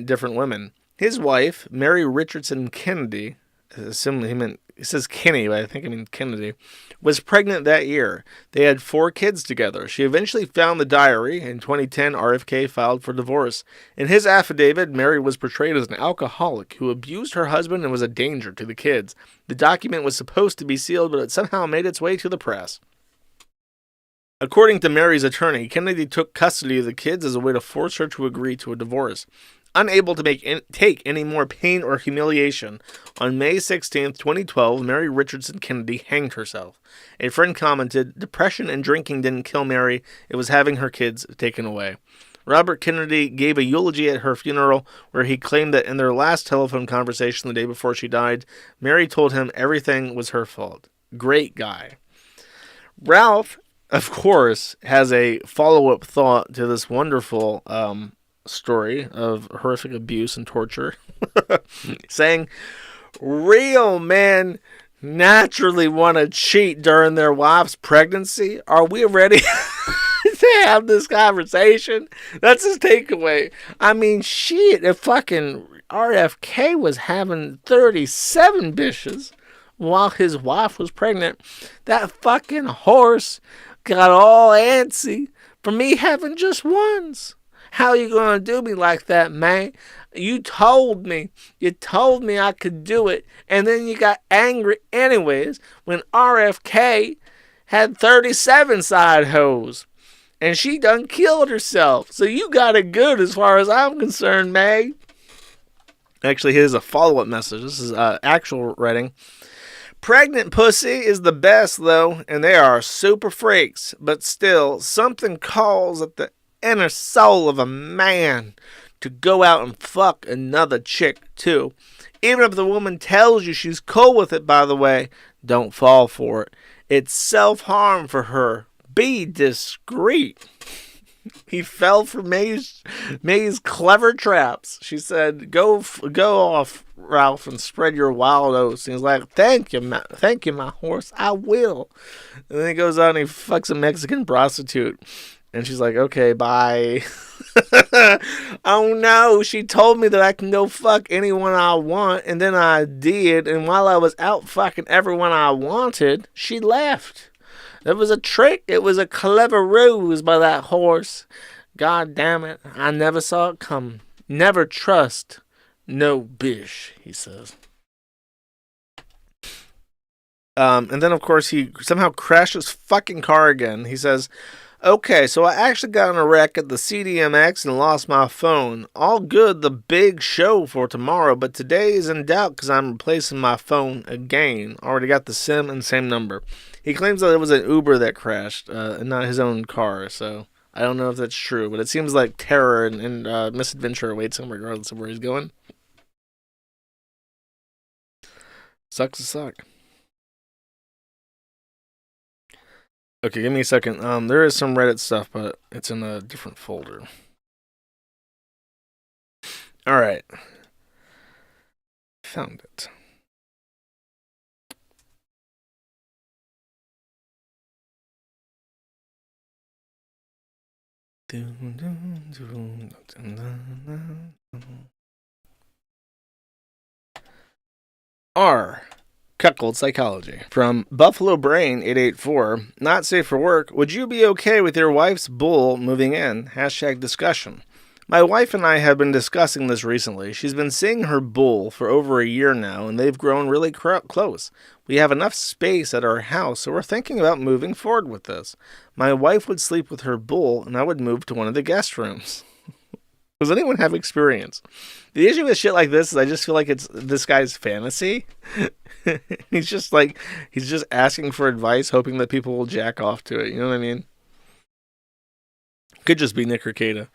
different women. His wife, Mary Richardson Kennedy, assuming he meant, it says Kinney, but I think I mean Kennedy, was pregnant that year. They had 4 kids together. She eventually found the diary. In 2010, RFK filed for divorce. In his affidavit, Mary was portrayed as an alcoholic who abused her husband and was a danger to the kids. The document was supposed to be sealed, but it somehow made its way to the press. According to Mary's attorney, Kennedy took custody of the kids as a way to force her to agree to a divorce. Unable to take any more pain or humiliation, on May 16, 2012, Mary Richardson Kennedy hanged herself. A friend commented, depression and drinking didn't kill Mary, it was having her kids taken away. Robert Kennedy gave a eulogy at her funeral where he claimed that in their last telephone conversation the day before she died, Mary told him everything was her fault. Great guy. Ralph, of course, has a follow-up thought to this wonderful story of horrific abuse and torture, saying, real men naturally want to cheat during their wife's pregnancy. Are we ready to have this conversation? That's his takeaway. I mean, shit, if fucking RFK was having 37 bitches while his wife was pregnant, that fucking horse got all antsy for me having just ones. How you gonna do me like that, man? You told me I could do it, and then you got angry anyways when RFK had 37 side hoes. and she done killed herself. So you got it good as far as I'm concerned, May. Actually, here's a follow-up message. This is actual writing. Pregnant pussy is the best, though, and they are super freaks. But still, something calls at the inner soul of a man to go out and fuck another chick, too. Even if the woman tells you she's cool with it, by the way, don't fall for it. It's self-harm for her. Be discreet. He fell for May's clever traps. She said, go off, Ralph, and spread your wild oats. And he's like, thank you, my horse, I will. And then he goes out and he fucks a Mexican prostitute. And she's like, okay, bye. Oh no, she told me that I can go fuck anyone I want, and then I did, and while I was out fucking everyone I wanted, she left. It was a trick. It was a clever ruse by that horse. God damn it, I never saw it come. Never trust no bish, he says. And then, of course, he somehow crashed his fucking car again. He says, okay, so I actually got in a wreck at the CDMX and lost my phone. All good, the big show for tomorrow, but today is in doubt because I'm replacing my phone again. Already got the SIM and same number. He claims that it was an Uber that crashed, and not his own car, so I don't know if that's true, but it seems like terror and misadventure awaits him regardless of where he's going. Sucks to suck. Okay, give me a second. There is some Reddit stuff, but it's in a different folder. Alright. Found it. R. Cuckold Psychology. From Buffalo Brain 884. Not safe for work. Would you be okay with your wife's bull moving in? Hashtag discussion. My wife and I have been discussing this recently. She's been seeing her bull for over a year now, and they've grown really close. We have enough space at our house, so we're thinking about moving forward with this. My wife would sleep with her bull, and I would move to one of the guest rooms. Does anyone have experience? The issue with shit like this is I just feel like it's this guy's fantasy. He's just asking for advice, hoping that people will jack off to it. You know what I mean? Could just be Nick Rekieta.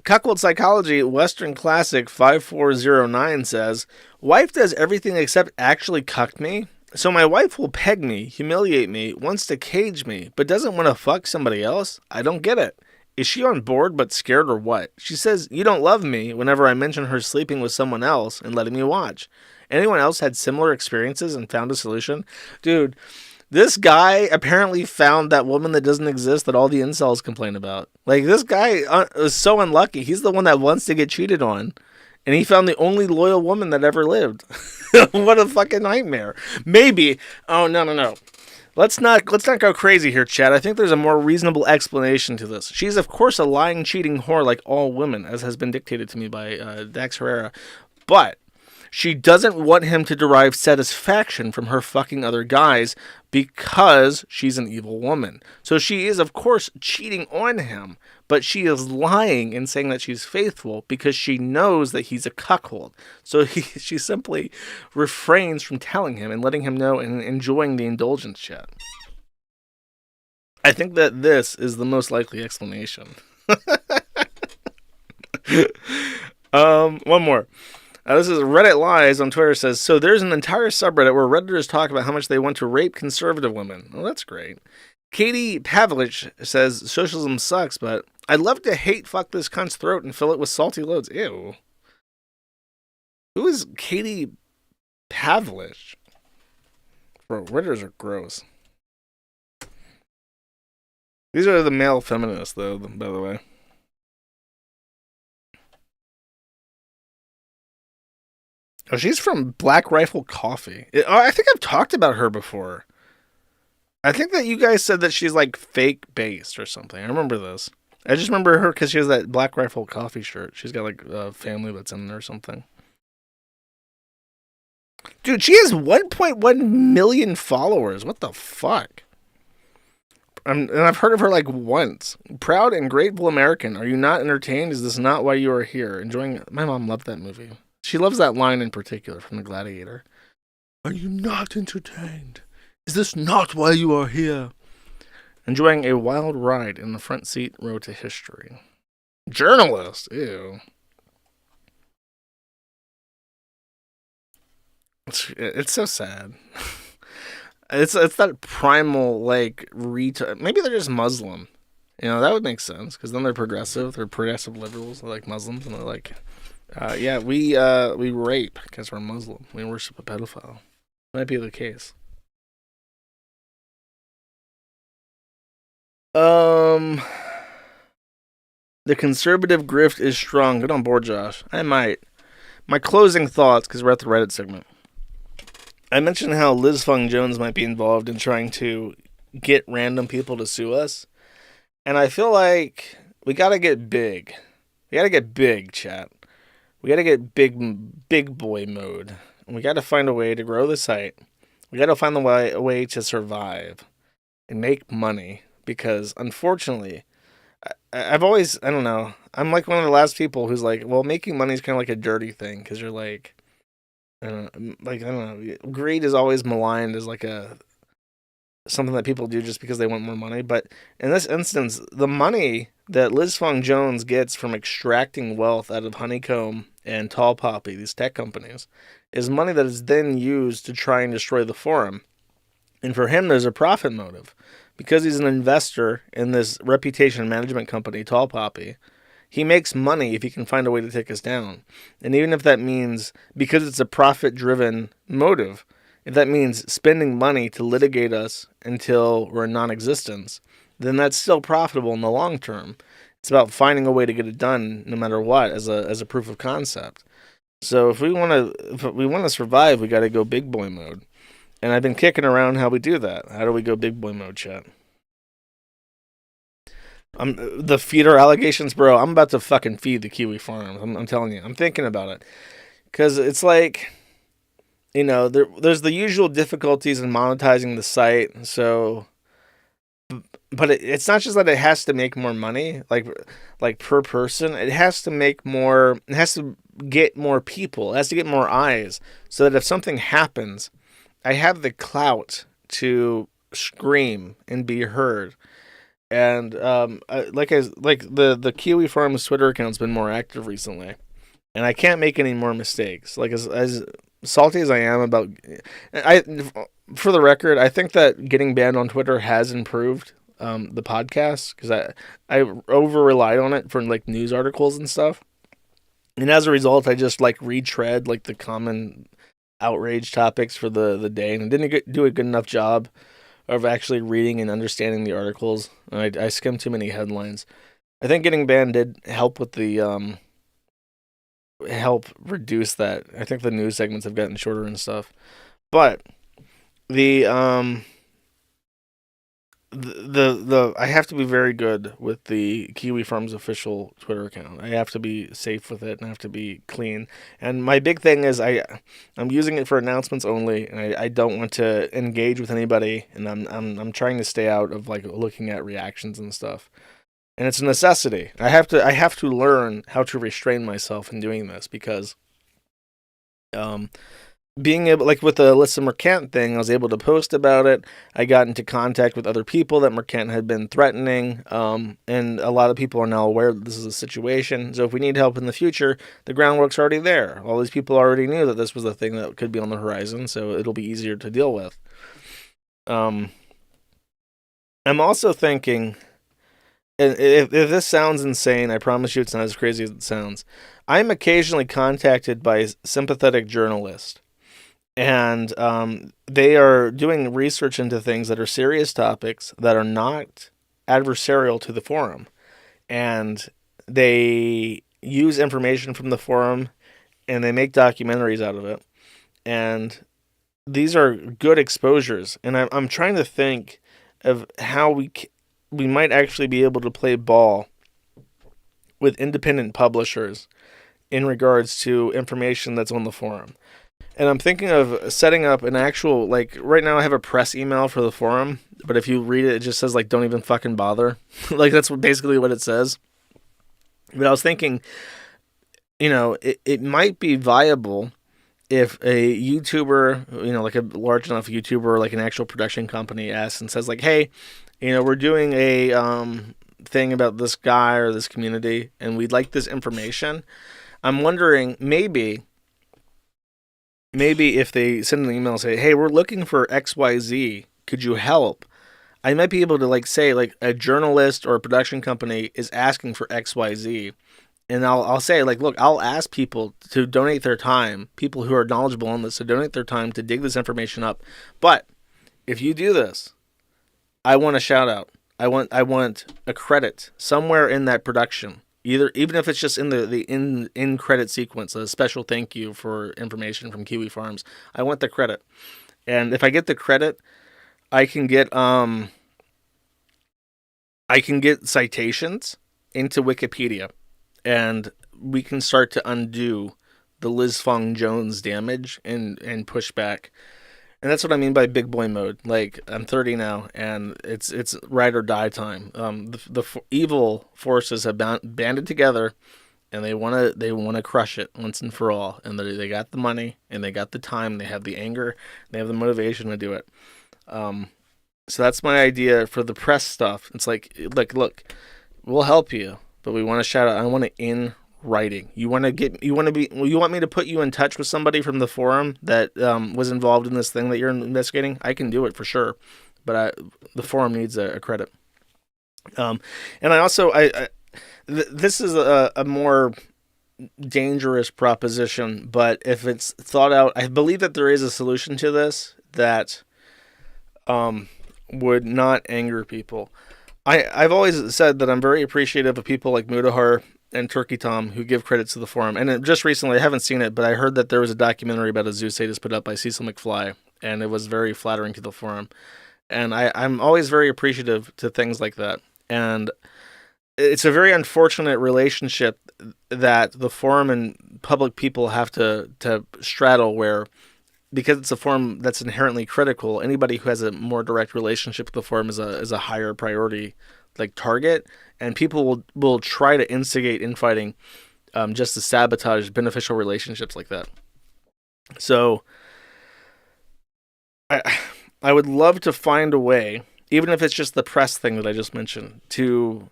Cuckold Psychology, Western Classic 5409 says, wife does everything except actually cuck me. So my wife will peg me, humiliate me, wants to cage me, but doesn't want to fuck somebody else? I don't get it. Is she on board but scared or what? She says, you don't love me whenever I mention her sleeping with someone else and letting me watch. Anyone else had similar experiences and found a solution? Dude, this guy apparently found that woman that doesn't exist that all the incels complain about. Like, this guy is so unlucky. He's the one that wants to get cheated on. And he found the only loyal woman that ever lived. What a fucking nightmare. Maybe. Oh, no. Let's not go crazy here, Chad. I think there's a more reasonable explanation to this. She's, of course, a lying, cheating whore like all women, as has been dictated to me by Dax Herrera. But she doesn't want him to derive satisfaction from her fucking other guys because she's an evil woman. So she is, of course, cheating on him, but she is lying and saying that she's faithful because she knows that he's a cuckold. So she simply refrains from telling him and letting him know and enjoying the indulgence chat. I think that this is the most likely explanation. One more. This is Reddit Lies on Twitter says, so there's an entire subreddit where Redditors talk about how much they want to rape conservative women. Well, that's great. Katie Pavlich says, socialism sucks, but I'd love to hate fuck this cunt's throat and fill it with salty loads. Ew. Who is Katie Pavlich? Bro, Redditors are gross. These are the male feminists, though, by the way. Oh, she's from Black Rifle Coffee. I think I've talked about her before. I think that you guys said that she's like fake based or something. I remember this. I just remember her because she has that Black Rifle Coffee shirt. She's got like a family that's in there or something. Dude, she has 1.1 million followers. What the fuck? and I've heard of her like once. Proud and grateful American. Are you not entertained? Is this not why you are here? Enjoying. My mom loved that movie. She loves that line in particular from The Gladiator. Are you not entertained? Is this not why you are here? Enjoying a wild ride in the front seat row to history. Journalist. Ew. It's so sad. It's that primal, like, maybe they're just Muslim. You know, that would make sense, because then they're progressive. They're progressive liberals. They're like Muslims, and they're like, yeah, we rape because we're Muslim. We worship a pedophile. Might be the case. The conservative grift is strong. Get on board, Josh. I might. My closing thoughts, because we're at the Reddit segment. I mentioned how Liz Fung Jones might be involved in trying to get random people to sue us. And I feel like we gotta get big. We gotta get big, chat. We gotta get big boy mode. And we gotta find a way to grow the site. We gotta find a way to survive and make money. Because, unfortunately, I've always, I don't know, I'm like one of the last people who's like, well, making money is kind of like a dirty thing. Because you're like, I don't know. Greed is always maligned as like something that people do just because they want more money. But in this instance, the money that Liz Fung Jones gets from extracting wealth out of Honeycomb and Tall Poppy, these tech companies, is money that is then used to try and destroy the forum. And for him, there's a profit motive. Because he's an investor in this reputation management company, Tall Poppy, he makes money if he can find a way to take us down. And even if that means, because it's a profit-driven motive, if that means spending money to litigate us until we're in non-existence, then that's still profitable in the long term. It's about finding a way to get it done no matter what as a proof of concept. So if we want to survive, we got to go big boy mode. And I've been kicking around how we do that. How do we go big boy mode, chat? The feeder allegations, bro. I'm about to fucking feed the Kiwi farms. I'm telling you. I'm thinking about it. Because it's like, you know, there's the usual difficulties in monetizing the site. So, but it's not just that it has to make more money, like per person. It has to make more. It has to get more people. It has to get more eyes. So that if something happens, I have the clout to scream and be heard. And the Kiwi Farms Twitter account's been more active recently, and I can't make any more mistakes. Like as salty as I am about, for the record, I think that getting banned on Twitter has improved the podcast, because I over relied on it for like news articles and stuff, and as a result, I just like retread like the common outrage topics for the day, and didn't do a good enough job of actually reading and understanding the articles. I skimmed too many headlines. I think getting banned did help with the help reduce that. I think the news segments have gotten shorter and stuff. But the I have to be very good with the Kiwi Farms official Twitter account. I have to be safe with it and I have to be clean. And my big thing is I'm using it for announcements only, and I don't want to engage with anybody, and I'm trying to stay out of like looking at reactions and stuff. And it's a necessity. I have to learn how to restrain myself in doing this, because being able, like with the Alyssa Mercant thing, I was able to post about it. I got into contact with other people that Mercant had been threatening, and a lot of people are now aware that this is a situation. So if we need help in the future, the groundwork's already there. All these people already knew that this was a thing that could be on the horizon, so it'll be easier to deal with. I'm also thinking, and if this sounds insane, I promise you it's not as crazy as it sounds. I'm occasionally contacted by sympathetic journalists. And they are doing research into things that are serious topics that are not adversarial to the forum. And they use information from the forum and they make documentaries out of it. And these are good exposures. And I'm trying to think of how we might actually be able to play ball with independent publishers in regards to information that's on the forum. And I'm thinking of setting up an actual, like, right now I have a press email for the forum, but if you read it, it just says, like, don't even fucking bother. Like, that's basically what it says. But I was thinking, you know, it might be viable if a YouTuber, you know, like a large enough YouTuber, like an actual production company asks and says, like, hey, you know, we're doing a thing about this guy or this community, and we'd like this information. I'm wondering, maybe if they send an email and say, hey, we're looking for XYZ, could you help? I might be able to, like, say, like, a journalist or a production company is asking for XYZ. And I'll say, like, look, I'll ask people to donate their time, people who are knowledgeable on this, to donate their time to dig this information up. But if you do this, I want a shout out. I want a credit somewhere in that production. Even if it's just in the in credit sequence, a special thank you for information from Kiwi Farms. I want the credit. And if I get the credit, I can get citations into Wikipedia, and we can start to undo the Liz Fong Jones damage and push back. And that's what I mean by big boy mode. Like, I'm 30 now, and it's ride or die time. The evil forces have banded together, and they wanna crush it once and for all. And they got the money, and they got the time, they have the anger, they have the motivation to do it. So that's my idea for the press stuff. It's like, look, we'll help you, but we want to shout out. I want it in writing. You want me to put you in touch with somebody from the forum that was involved in this thing that you're investigating? I can do it for sure, but the forum needs a credit. And I also this is a more dangerous proposition, but if it's thought out, I believe that there is a solution to this that would not anger people. I've always said that I'm very appreciative of people like Mudahar and Turkey Tom who give credits to the forum. And just recently, I haven't seen it, but I heard that there was a documentary about a zoo sadist put up by Cecil McFly, and it was very flattering to the forum. And I'm always very appreciative to things like that. And it's a very unfortunate relationship that the forum and public people have to straddle, where because it's a forum that's inherently critical, anybody who has a more direct relationship with the forum is a higher priority, like, target, and people will try to instigate infighting just to sabotage beneficial relationships like that. So I would love to find a way, even if it's just the press thing that I just mentioned, to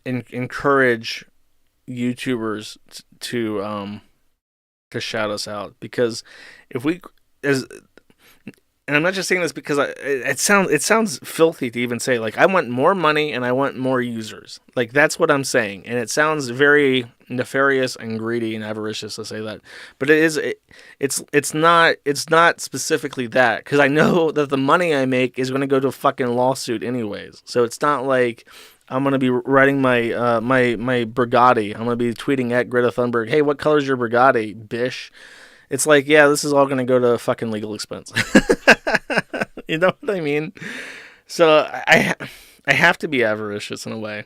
encourage YouTubers to shout us out, because if we and I'm not just saying this because it sounds filthy to even say, like, I want more money and I want more users. Like, that's what I'm saying, and it sounds very nefarious and greedy and avaricious to say that. But it's not specifically that, because I know that the money I make is going to go to a fucking lawsuit anyways. So it's not like I'm going to be riding my my Bugatti. I'm going to be tweeting at Greta Thunberg, hey, what color's your Bugatti, bish? It's like, yeah, this is all going to go to fucking legal expense. You know what I mean? So I have to be avaricious in a way.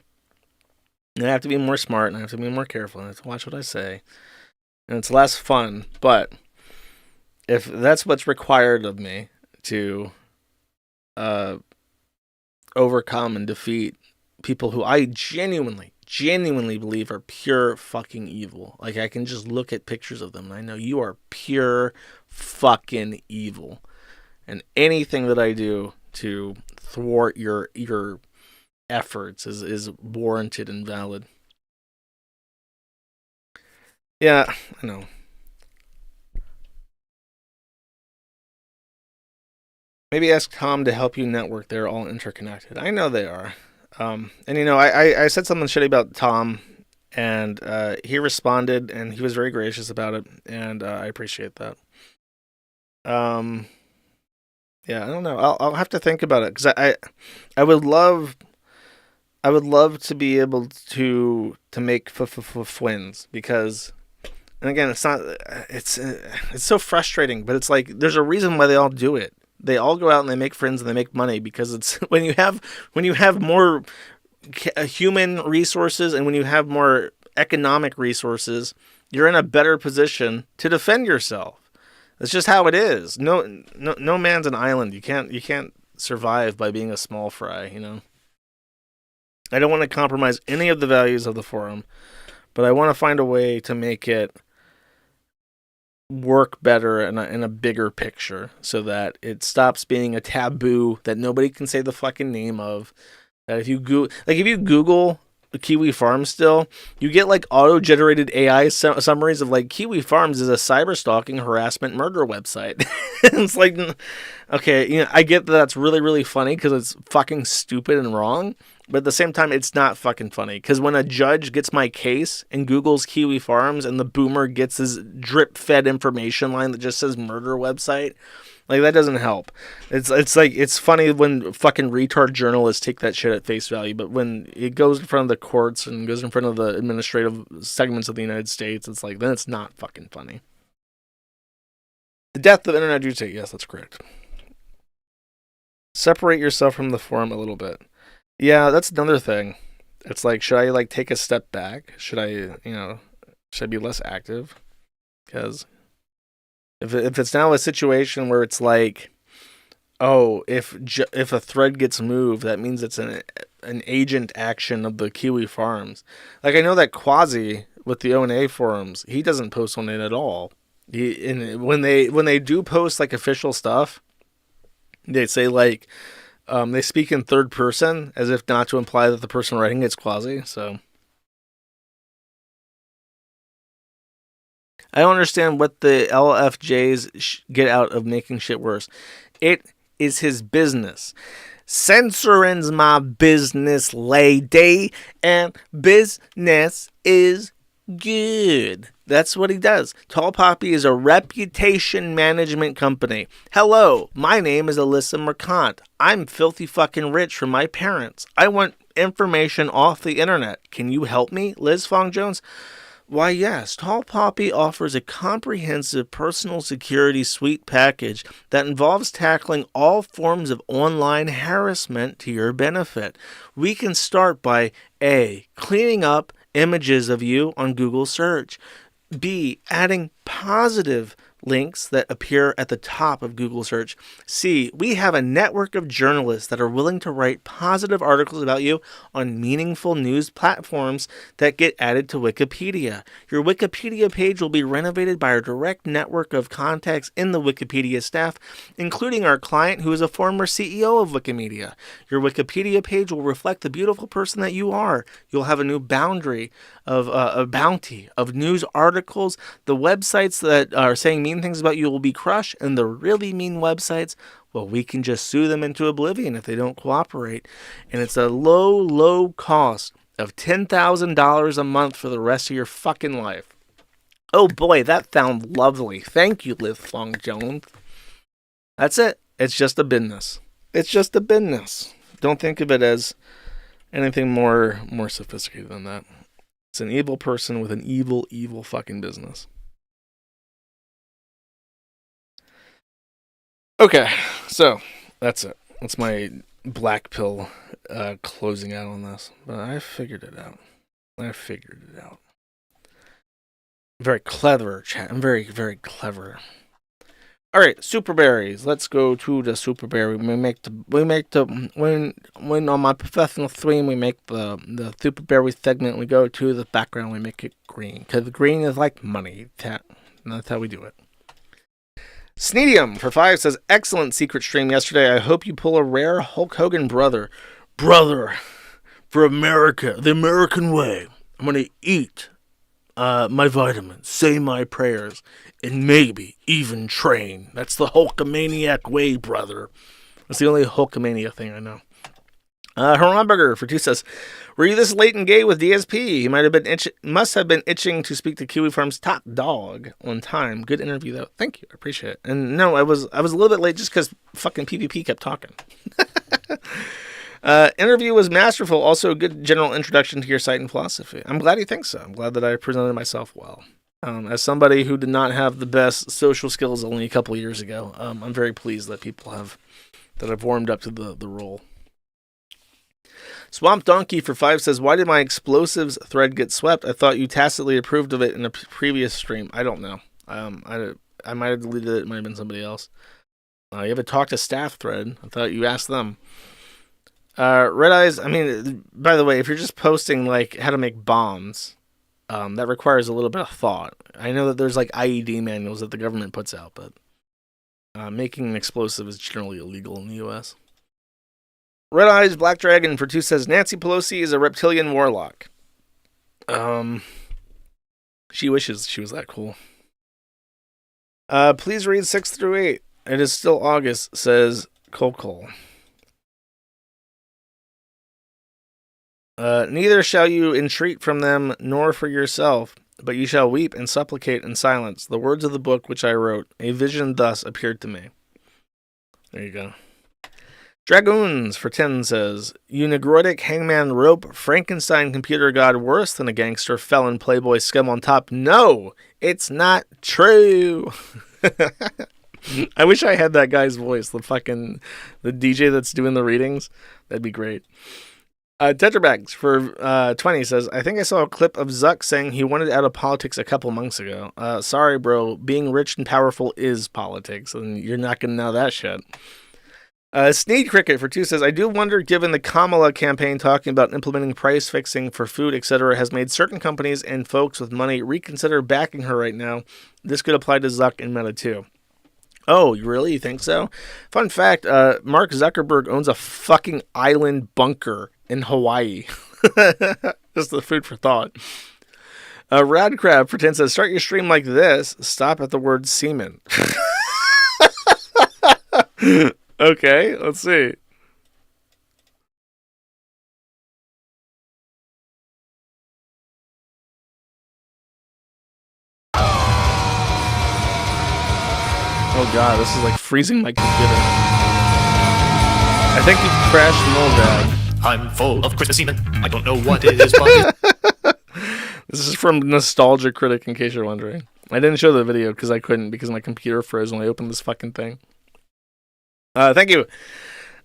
And I have to be more smart, and I have to be more careful, and I have to watch what I say. And it's less fun, but if that's what's required of me to overcome and defeat people who I genuinely believe are pure fucking evil. Like, I can just look at pictures of them and I know you are pure fucking evil. And anything that I do to thwart your efforts is warranted and valid. Yeah, I know. Maybe ask Tom to help you network. They're all interconnected. I know they are. And, you know, I said something shitty about Tom, and he responded, and he was very gracious about it, and I appreciate that. Yeah, I don't know. I'll have to think about it, because I would love to be able to make wins, because, and again, it's so frustrating, but it's like there's a reason why they all do it. They all go out and they make friends and they make money, because it's when you have more human resources and when you have more economic resources, you're in a better position to defend yourself. That's just how it is. No man's an island. You can't survive by being a small fry, you know. I don't want to compromise any of the values of the forum, but I want to find a way to make it work better in a bigger picture so that it stops being a taboo that nobody can say the fucking name of. That if you Google Kiwi Farms still, you get like auto-generated AI summaries of like Kiwi Farms is a cyber-stalking, harassment, murder website. It's like, okay, you know, I get that that's really, really funny because it's fucking stupid and wrong, but at the same time, it's not fucking funny because when a judge gets my case and Googles Kiwi Farms and the boomer gets his drip-fed information line that just says murder website, like, that doesn't help. It's like, it's funny when fucking retard journalists take that shit at face value, but when it goes in front of the courts and goes in front of the administrative segments of the United States, it's like, then it's not fucking funny. The death of internet Juju. Yes, that's correct. Separate yourself from the forum a little bit. Yeah, that's another thing. It's like, should I like take a step back? Should I be less active? Because if it's now a situation where it's like, oh, if a thread gets moved, that means it's an agent action of the Kiwi Farms. Like, I know that Quasi with the O&A forums, he doesn't post on it at all. When they do post like official stuff, they say like they speak in third person as if not to imply that the person writing it's Quasi. So I don't understand what the LFJs get out of making shit worse. It is his business. Censoring's my business, lady, and business is good. That's what he does. Tall Poppy is a reputation management company. Hello, my name is Alyssa Mercant. I'm filthy fucking rich from my parents. I want information off the internet. Can you help me, Liz Fong Jones? Why, yes, Tall Poppy offers a comprehensive personal security suite package that involves tackling all forms of online harassment to your benefit. We can start by A, cleaning up images of you on Google search. B, adding positive links that appear at the top of Google search. C, we have a network of journalists that are willing to write positive articles about you on meaningful news platforms that get added to Wikipedia. Your Wikipedia page will be renovated by our direct network of contacts in the Wikipedia staff, including our client who is a former CEO of Wikimedia. Your Wikipedia page will reflect the beautiful person that you are. You'll have a new boundary of a bounty of news articles. The websites that are saying mean things about you will be crushed, and the really mean websites, well, we can just sue them into oblivion if they don't cooperate. And it's a low cost of $10,000 a month for the rest of your fucking life. Oh boy, that sounds lovely. Thank you, Liz Fong Jones. That's it. It's just a business. It's just a business. Don't think of it as anything more sophisticated than that. It's an evil person with an evil fucking business. Okay, so that's it. That's my black pill closing out on this. But I figured it out. Very clever, chat. I'm very, very clever. All right, super berries. Let's go to the super berry. When on my professional stream we make the super berry segment, we go to the background, we make it green because green is like money. That's how we do it. Sneedium for 5 says, excellent secret stream yesterday. I hope you pull a rare Hulk Hogan brother for America, the American way. I'm gonna eat my vitamins, say my prayers, and maybe even train. That's the Hulkamaniac way, brother. That's the only Hulkamania thing I know. Hamburger for 2 says, were you this late and gay with DSP? He must have been itching to speak to Kiwi Farm's top dog on time. Good interview though. Thank you. I appreciate it. And no, I was a little bit late just because fucking PvP kept talking. Interview was masterful. Also a good general introduction to your site and philosophy. I'm glad he thinks so. I'm glad that I presented myself well. As somebody who did not have the best social skills only a couple years ago, I'm very pleased that people have warmed up to the role. Swamp Donkey for 5 says, why did my explosives thread get swept? I thought you tacitly approved of it in a previous stream. I don't know. I might have deleted it. It might have been somebody else. You have a talk to staff thread. I thought you asked them. Red Eyes, I mean, by the way, if you're just posting like how to make bombs, that requires a little bit of thought. I know that there's like IED manuals that the government puts out, but making an explosive is generally illegal in the U.S. Red Eyes Black Dragon for 2 says, Nancy Pelosi is a reptilian warlock. She wishes she was that cool. Please read 6 through 8. It is still August, says Cole. Neither shall you entreat from them, nor for yourself, but you shall weep and supplicate in silence. The words of the book which I wrote, a vision thus appeared to me. There you go. Dragoons for 10 says, you negrotic hangman rope, Frankenstein computer god worse than a gangster, felon, playboy, scum on top. No, it's not true. I wish I had that guy's voice, the DJ that's doing the readings. That'd be great. Tetrabags for 20 says, I think I saw a clip of Zuck saying he wanted out of politics a couple months ago. Sorry, bro. Being rich and powerful is politics, and you're not going to know that shit. Sneed Cricket for 2 says, I do wonder, given the Kamala campaign talking about implementing price fixing for food, etc., has made certain companies and folks with money reconsider backing her right now. This could apply to Zuck and Meta too. Oh, you really? You think so? Fun fact, Mark Zuckerberg owns a fucking island bunker in Hawaii. Just the food for thought. Rad Crab for 10 says, start your stream like this. Stop at the word semen. Okay, let's see. Oh god, this is like freezing my computer. I think you crashed Moldad.
I'm full of Christmas semen. I don't know what it is, but...
This is from Nostalgia Critic, in case you're wondering. I didn't show the video because I couldn't, because my computer froze when I opened this fucking thing. Thank you.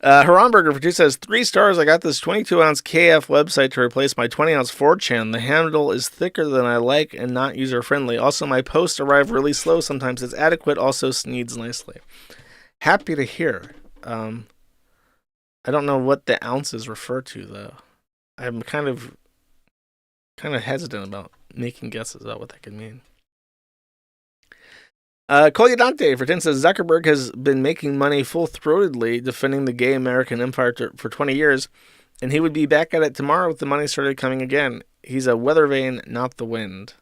Haramburger for 2 says, 3 stars. I got this 22-ounce KF website to replace my 20-ounce 4chan. The handle is thicker than I like and not user-friendly. Also, my posts arrive really slow sometimes. It's adequate, also sneeds nicely. Happy to hear. I don't know what the ounces refer to, though. I'm kind of hesitant about making guesses about what that could mean. Colyadante for 10 says, Zuckerberg has been making money full-throatedly defending the gay American empire for 20 years, and he would be back at it tomorrow if the money started coming again. He's a weather vane, not the wind.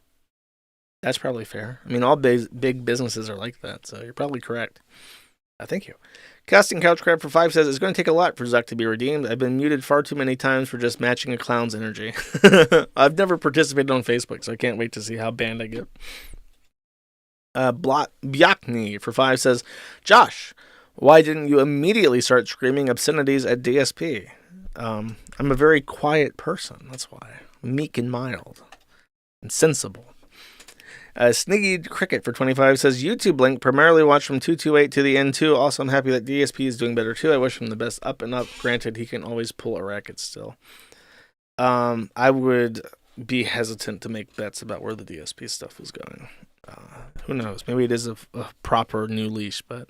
That's probably fair. I mean, all big businesses are like that, so you're probably correct. Thank you. Casting Couch Crab for 5 says, it's going to take a lot for Zuck to be redeemed. I've been muted far too many times for just matching a clown's energy. I've never participated on Facebook, so I can't wait to see how banned I get. Bjakni for 5 says, Josh, why didn't you immediately start screaming obscenities at DSP? I'm a very quiet person, that's why. Meek and mild. And sensible. Sniggy Cricket for 25 says, YouTube link, primarily watch from 228 to the N2. Also, I'm happy that DSP is doing better too. I wish him the best up and up. Granted, he can always pull a racket still. I would be hesitant to make bets about where the DSP stuff is going. Who knows? Maybe it is a proper new leash, but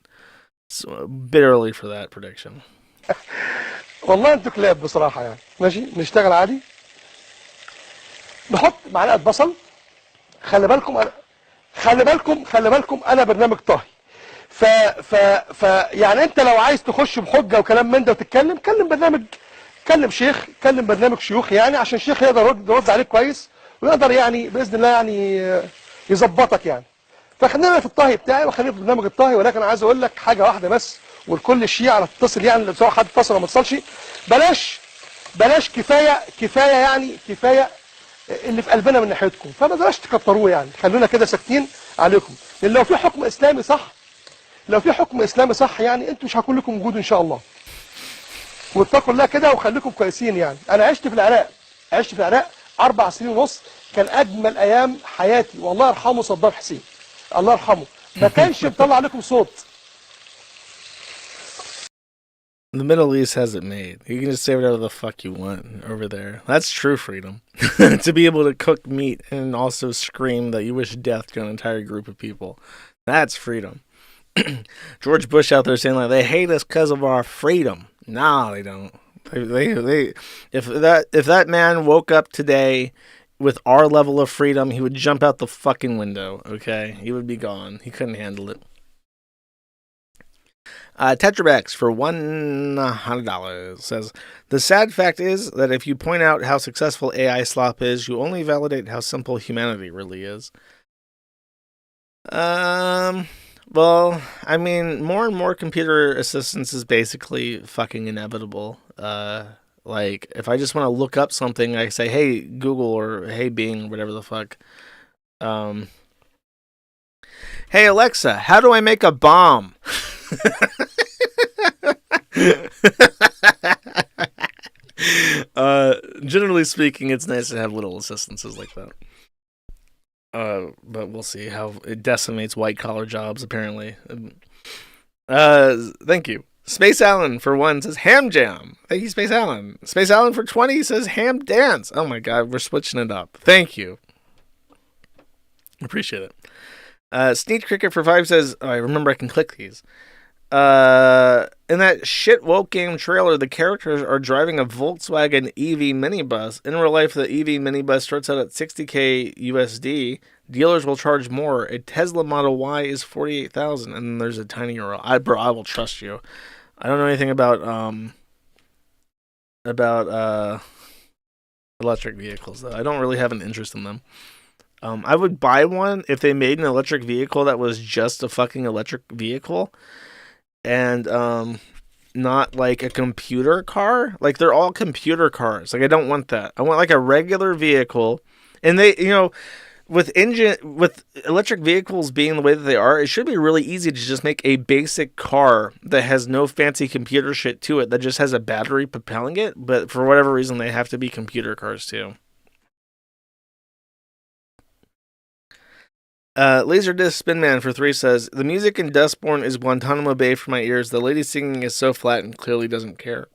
it's a bit early for that prediction.
والله انتوا كلاب بصراحة يعني. ماشي نشتغل عادي. نحط معلقة بصل. خلي بالكم انا برنامج طهي. يعني انت لو عايز تخش بحجة وكلام من ده وتتكلم كلم برنامج، كلم شيخ، كلم برنامج شيوخ يعني عشان الشيخ يقدر يرد عليك كويس ويقدر يعني باذن الله يعني يظبطك يعني. فخلينا في الطهي بتاعي وخلينا في برنامج الطهي، ولكن عايز اقول لك حاجه واحده بس ولكل الشيعة تتصل يعني سواء حد اتصل او ما اتصلش، بلاش كفايه يعني كفايه اللي في قلبنا من ناحيتكم، فما بلاش تكتروه يعني، خلونا كده ساكتين عليكم، لان لو في حكم اسلامي صح يعني انتوا مش هيكون لكم وجود ان شاء الله. واتقوا الله كده وخليكم كويسين يعني. انا عشت في العراق 4 سنين ونص، كان اجمل ايام حياتي، والله يرحمه صدام حسين، الله يرحمه، ما كانش بيطلع عليكم صوت.
The Middle East has it made. You can just say whatever the fuck you want over there. That's true freedom. To be able to cook meat and also scream that you wish death to an entire group of people. That's freedom. George Bush out there saying like they hate us because of our freedom. Nah, they don't. They if that man woke up today with our level of freedom, he would jump out the fucking window. Okay, he would be gone. He couldn't handle it. Tetrabex for $100 says, the sad fact is that if you point out how successful AI slop is, you only validate how simple humanity really is. Well, I mean, more and more computer assistance is basically fucking inevitable. Like, if I just want to look up something, I say, hey, Google, or hey, Bing, whatever the fuck. Hey, Alexa, how do I make a bomb? Generally speaking, it's nice to have little assistances like that. But we'll see how it decimates white-collar jobs, apparently. Thank you. Space Allen, for 1, says Ham Jam. Thank you, Space Allen. Space Allen, for 20, says Ham Dance. Oh my god, we're switching it up. Thank you. Appreciate it. Sneak Cricket, for 5, says, I remember I can click these. In that shit woke game trailer, the characters are driving a Volkswagen EV minibus. In real life, the EV minibus starts out at $60K USD. Dealers will charge more. A Tesla Model Y is $48,000, and then there's a tiny URL. I will trust you. I don't know anything about electric vehicles, though. I don't really have an interest in them. I would buy one if they made an electric vehicle that was just a fucking electric vehicle. And not like a computer car. Like, they're all computer cars. Like, I don't want that. I want like a regular vehicle. And they, with electric vehicles being the way that they are, it should be really easy to just make a basic car that has no fancy computer shit to it, that just has a battery propelling it. But for whatever reason, they have to be computer cars too. Laserdisc Spinman, for 3, says, the music in Dustborn is Guantanamo Bay for my ears. The lady singing is so flat and clearly doesn't care.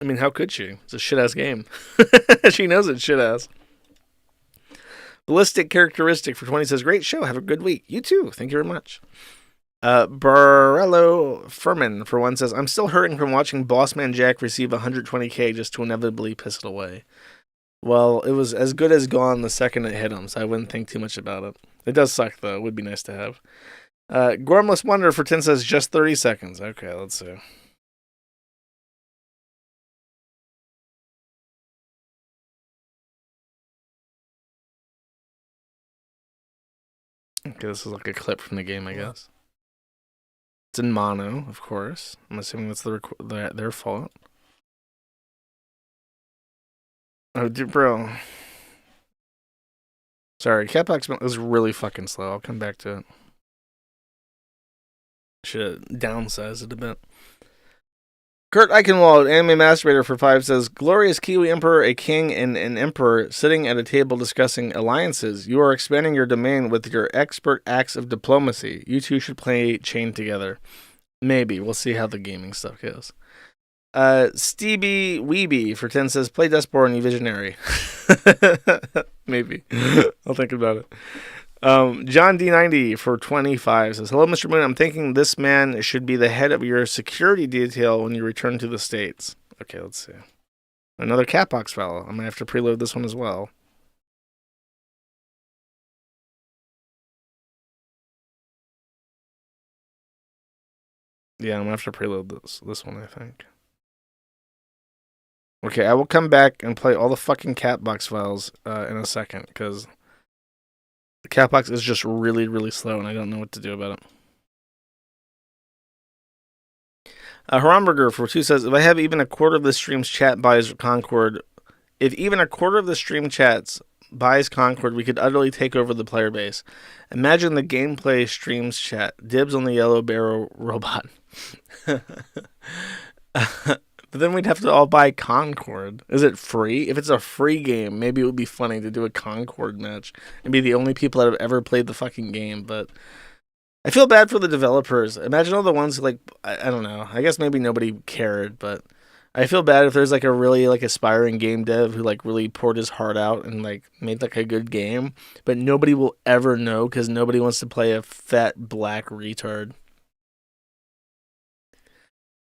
I mean, how could she? It's a shit-ass game. She knows it's shit-ass. Ballistic Characteristic, for 20, says, great show. Have a good week. You too. Thank you very much. Barello Furman, for 1, says, I'm still hurting from watching Bossman Jack receive 120K just to inevitably piss it away. Well, it was as good as gone the second it hit him, so I wouldn't think too much about it. It does suck, though. It would be nice to have. Gormless Wonder, for 10, says, just 30 seconds. Okay, let's see. Okay, this is like a clip from the game, I guess. It's in mono, of course. I'm assuming that's their fault. Oh, dude, bro. Sorry, Catbox was really fucking slow. I'll come back to it. Should downsize it a bit. Kurt Eichenwald, Anime Masturbator, for 5, says, glorious Kiwi Emperor, a king, and an emperor sitting at a table discussing alliances. You are expanding your domain with your expert acts of diplomacy. You two should play Chain together. Maybe. We'll see how the gaming stuff goes. Stevie Weeby, for 10, says, play Dustborn, you visionary. Maybe. I'll think about it. John D90, for 25, says, hello, Mr. Moon. I'm thinking this man should be the head of your security detail when you return to the States. Okay, let's see. Another Catbox fellow. I'm going to have to preload this one as well. Yeah, I'm going to have to preload this one, I think. Okay, I will come back and play all the fucking Catbox files in a second, because the Catbox is just really, really slow, and I don't know what to do about it. Haramburger, for 2, says, if I have even a quarter of the stream's chat buys Concord, if even a quarter of the stream chats buys Concord, we could utterly take over the player base. Imagine the gameplay streams chat. Dibs on the yellow barrel robot. But then we'd have to all buy Concord. Is it free? If it's a free game, maybe it would be funny to do a Concord match and be the only people that have ever played the fucking game. But I feel bad for the developers. Imagine all the ones who, like, I don't know. I guess maybe nobody cared, but I feel bad if there's like a really like aspiring game dev who like really poured his heart out and like made like a good game, but nobody will ever know because nobody wants to play a fat black retard.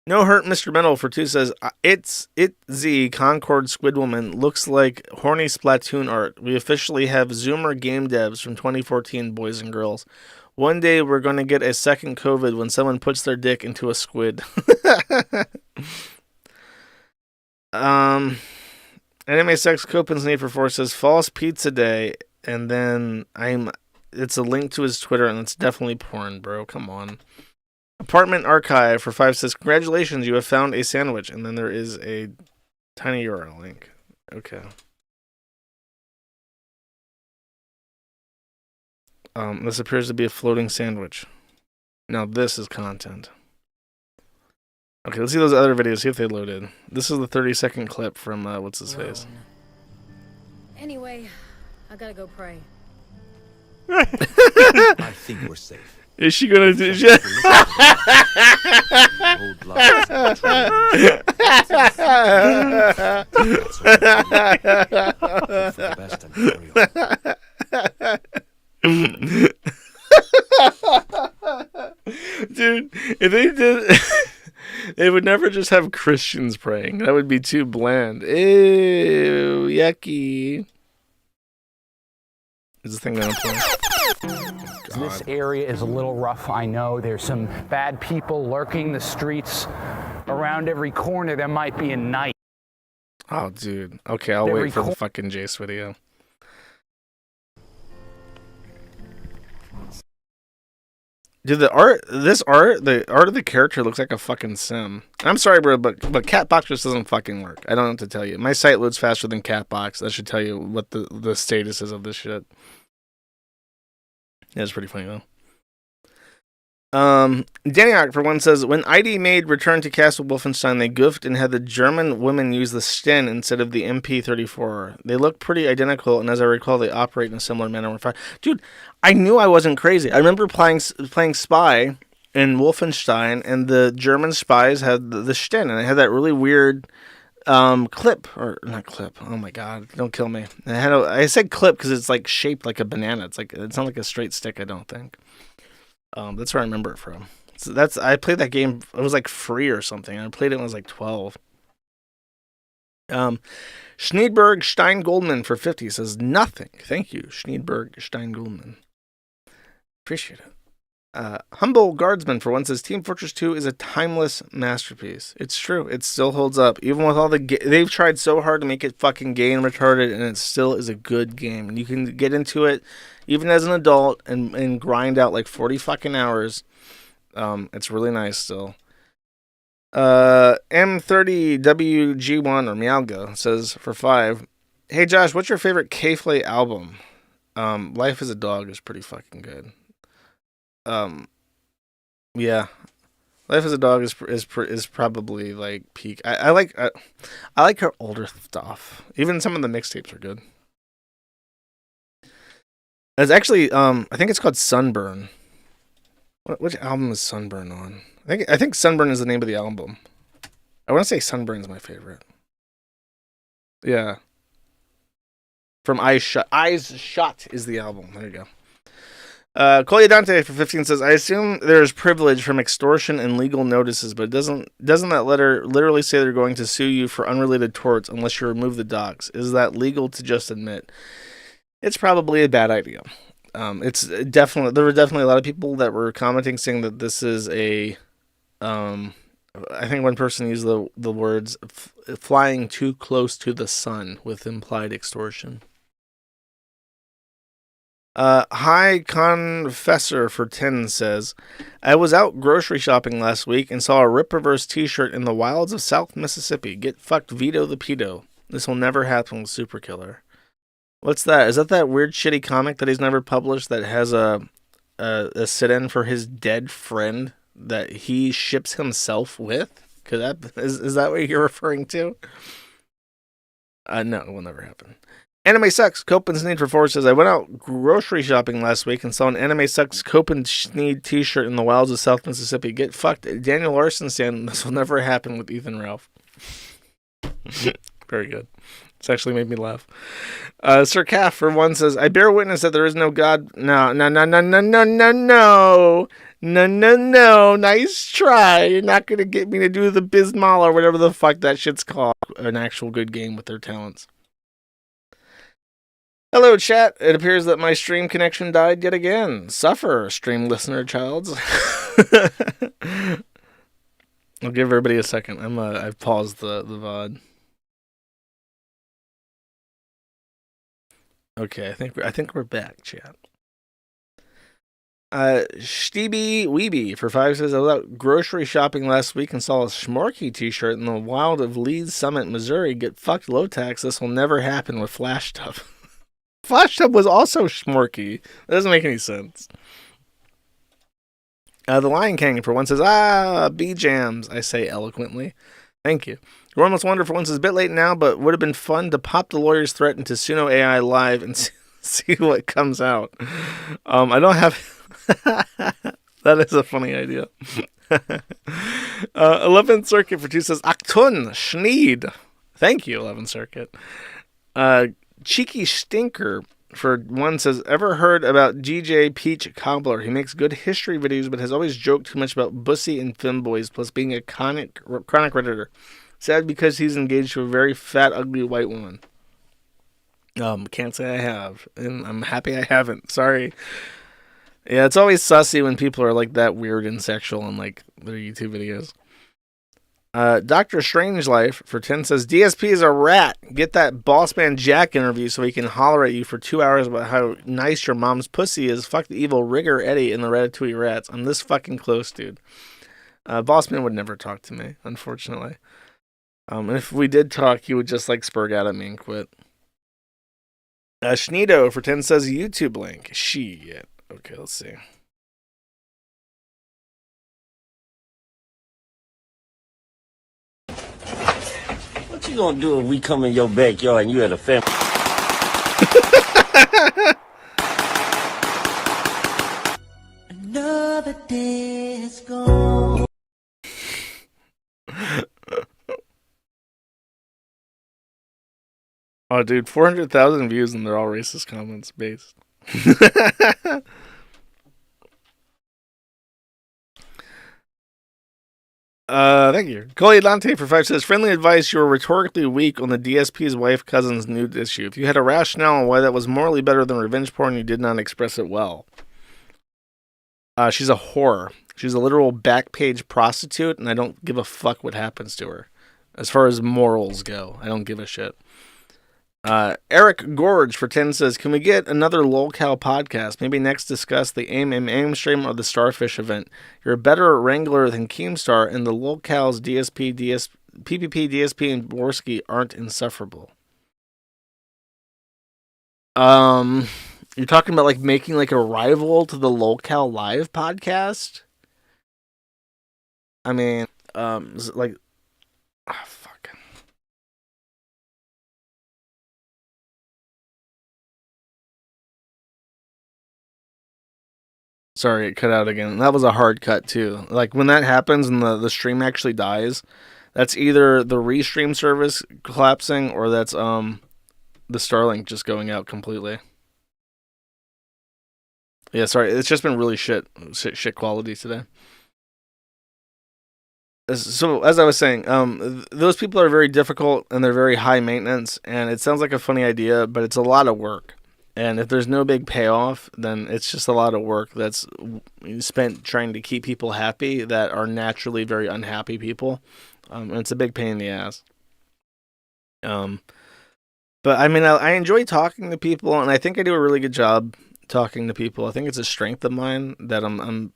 No Hurt Mr. Metal for 2 says, It's Z Concord Squidwoman looks like horny Splatoon art. We officially have Zoomer game devs from 2014, boys and girls. One day we're going to get a second COVID when someone puts their dick into a squid. Anime Sex Copen's Need for 4 says, False Pizza Day, and then it's a link to his Twitter, and it's definitely porn, bro. Come on. Apartment Archive for 5 says, congratulations, you have found a sandwich. And then there is a tiny URL link. Okay. This appears to be a floating sandwich. Now this is content. Okay, let's see those other videos, see if they loaded. This is the 30-second clip from, what's his face?
Anyway, I gotta go pray.
I think we're safe.
Is she gonna do shit? Dude, if they did, they would never just have Christians praying. That would be too bland. Ew, yucky. Is the thing gonna play?
This area is a little rough, I know. There's some bad people lurking the streets. Around every corner, there might be a knife.
Oh, dude. Okay, I'll wait for the fucking Jace video. Dude, the art of the character looks like a fucking sim. I'm sorry, bro, but Catbox just doesn't fucking work. I don't know what to tell you. My site loads faster than Catbox. That should tell you what the status is of this shit. Yeah, it's pretty funny, though. Daniak, for 1, says, when ID made Return to Castle Wolfenstein, they goofed and had the German women use the Sten instead of the MP34. They look pretty identical, and as I recall, they operate in a similar manner. Dude, I knew I wasn't crazy. I remember playing Spy in Wolfenstein, and the German spies had the Sten, and they had that really weird clip, or not clip. Oh my god, don't kill me. I said clip because it's like shaped like a banana. It's not like a straight stick. I don't think. That's where I remember it from. So I played that game. It was like free or something. I played it when I was like 12. Schneidberg Stein Goldman for 50 says nothing. Thank you, Schneidberg Stein Goldman. Appreciate it. Humble Guardsman for 1 says Team Fortress 2 is a timeless masterpiece. It's true. It still holds up. Even with all they've tried so hard to make it fucking gay and retarded, and it still is a good game. And you can get into it even as an adult and grind out like 40 fucking hours. It's really nice still. M30WG1 or Meowga says for 5, hey Josh, what's your favorite K-Flay album? Life as a Dog is pretty fucking good. Yeah, Life as a Dog is probably like peak. I like her older stuff. Even some of the mixtapes are good. It's actually I think it's called Sunburn. Which album is Sunburn on? I think Sunburn is the name of the album. I want to say Sunburn is my favorite. Yeah. From Eyes Shut. Eyes Shut is the album. There you go. Collier Dante for 15 says, I assume there's privilege from extortion and legal notices, but doesn't that letter literally say they're going to sue you for unrelated torts unless you remove the docs? Is that legal to just admit? It's probably a bad idea. There were definitely a lot of people that were commenting saying that this is I think one person used the words flying too close to the sun with implied extortion. High Confessor for 10 says, I was out grocery shopping last week and saw a Rip Reverse t-shirt in the wilds of South Mississippi. Get fucked Vito the Pedo. This will never happen with Super Killer. What's that? Is that weird shitty comic that he's never published that has a sit-in for his dead friend that he ships himself with? Is that what you're referring to? No, it will never happen. Anime Sucks, Cope and Sneed for 4 says, I went out grocery shopping last week and saw an Anime Sucks Cope and Sneed t-shirt in the wilds of South Mississippi. Get fucked. Daniel Larson saying this will never happen with Ethan Ralph. Very good. It's actually made me laugh. Sir Calf, for one, says, I bear witness that there is no God. No. No. Nice try. You're not going to get me to do the Bismol or whatever the fuck that shit's called. An actual good game with their talents. Hello, chat. It appears that my stream connection died yet again. Suffer, stream listener childs. I'll give everybody a second. I've paused the VOD. Okay, I think we're back, chat. Stevie Weeby for 5 says, I was out grocery shopping last week and saw a Schmorky t-shirt in the wild of Leeds Summit, Missouri. Get fucked, low tax. This will never happen with Flash Tub. Flash Tub was also Schmorky. That doesn't make any sense. The Lion King for one says, B-Jams, I say eloquently. Thank you. Romeless Wonder for one says, bit late now, but would have been fun to pop the lawyer's threat into Suno AI live and see what comes out. I don't have... That is a funny idea. 11th Circuit for 2 says, Aktun, Schneed. Thank you, 11th Circuit. Cheeky Stinker for 1 says, ever heard about GJ Peach Cobbler? He makes good history videos, but has always joked too much about bussy and femboys, plus being a chronic redditor. Sad because he's engaged to a very fat, ugly white woman. Can't say I have, and I'm happy I haven't. Sorry. Yeah, it's always sussy when people are like that weird and sexual in like their YouTube videos. Dr. Strangelife for 10 says, DSP is a rat. Get that Boss Man Jack interview so he can holler at you for 2 hours about how nice your mom's pussy is. Fuck the evil Rigger Eddie and the Ratatouille Rats. I'm this fucking close, dude. Boss Man would never talk to me, unfortunately. And if we did talk, he would just like spurg out at me and quit. Schneedo for 10 says, YouTube link. Shit. Okay, let's see.
What you gonna do if we come in your backyard and you had a family?
Another day is gone.
Oh, dude, 400,000 views and they're all racist comments based. Thank you. Coley Dante for 5 says, friendly advice, you were rhetorically weak on the DSP's wife cousin's nude issue. If you had a rationale on why that was morally better than revenge porn, you did not express it well. She's a whore. She's a literal back page prostitute, and I don't give a fuck what happens to her. As far as morals go, I don't give a shit. Eric Gorge for 10 says, can we get another LOLCal podcast? Maybe next discuss the AIM stream or the Starfish event. You're a better wrangler than Keemstar, and the LOLCal's PPP, DSP, and Borsky aren't insufferable. You're talking about like making like a rival to the LOLCal live podcast? I mean, like, fuck. Sorry, it cut out again. That was a hard cut too. Like when that happens and the stream actually dies, that's either the restream service collapsing or that's the Starlink just going out completely. Yeah, sorry, it's just been really shit quality today. So as I was saying, those people are very difficult and they're very high maintenance, and it sounds like a funny idea, but it's a lot of work. And if there's no big payoff, then it's just a lot of work that's spent trying to keep people happy that are naturally very unhappy people. And it's a big pain in the ass. But I mean, I enjoy talking to people, and I think I do a really good job talking to people. I think it's a strength of mine that I'm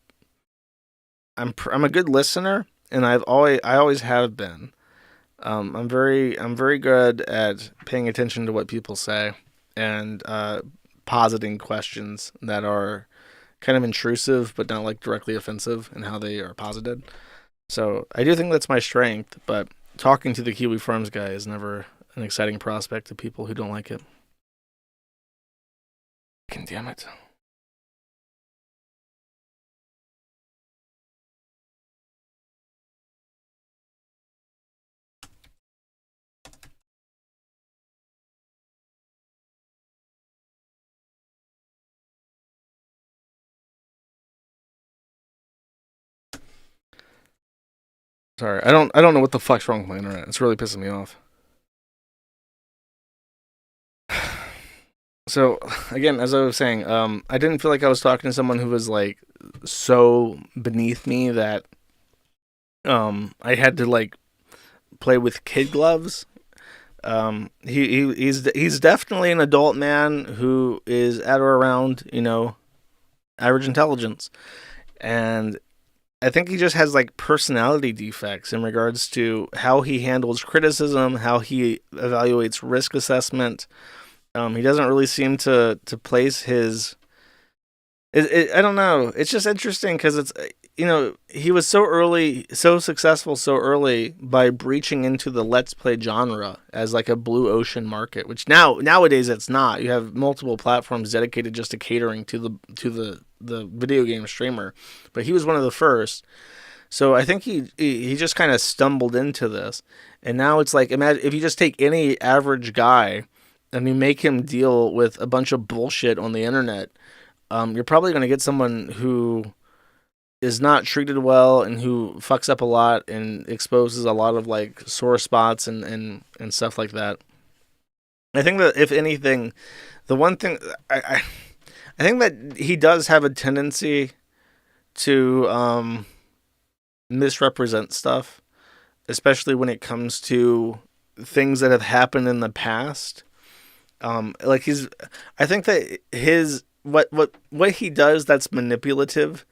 a good listener, and I always have been. I'm very good at paying attention to what people say and positing questions that are kind of intrusive but not like directly offensive in how they are posited. So I do think that's my strength, but talking to the Kiwi Farms guy is never an exciting prospect to people who don't like it. Damn it. Sorry, I don't know what the fuck's wrong with my internet. It's really pissing me off. So, again, as I was saying, I didn't feel like I was talking to someone who was, like, so beneath me that I had to, like, play with kid gloves. He's definitely an adult man who is at or around, average intelligence. And I think he just has, like, personality defects in regards to how he handles criticism, how he evaluates risk assessment. He doesn't really seem to place his... I don't know. It's just interesting because it's, he was so successful so early by breaching into the Let's Play genre as like a blue ocean market, which nowadays it's not. You have multiple platforms dedicated just to catering to the video game streamer, but he was one of the first. So I think he just kind of stumbled into this, and now it's like, imagine if you just take any average guy and you make him deal with a bunch of bullshit on the internet, you're probably going to get someone who is not treated well and who fucks up a lot and exposes a lot of like sore spots and stuff like that. I think that if anything, the one thing I think that he does have a tendency to misrepresent stuff, especially when it comes to things that have happened in the past. I think that what he does that's manipulative,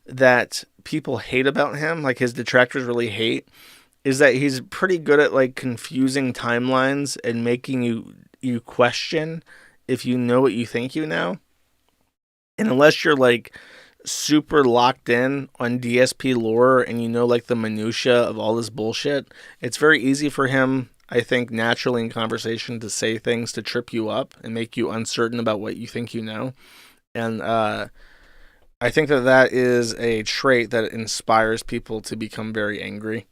that people hate about him, like his detractors really hate, is that he's pretty good at like confusing timelines and making you question if you know what you think you know. And unless you're like super locked in on DSP lore and you know like the minutia of all this bullshit, it's very easy for him, I think, naturally in conversation to say things to trip you up and make you uncertain about what you think you know. And I think that is a trait that inspires people to become very angry.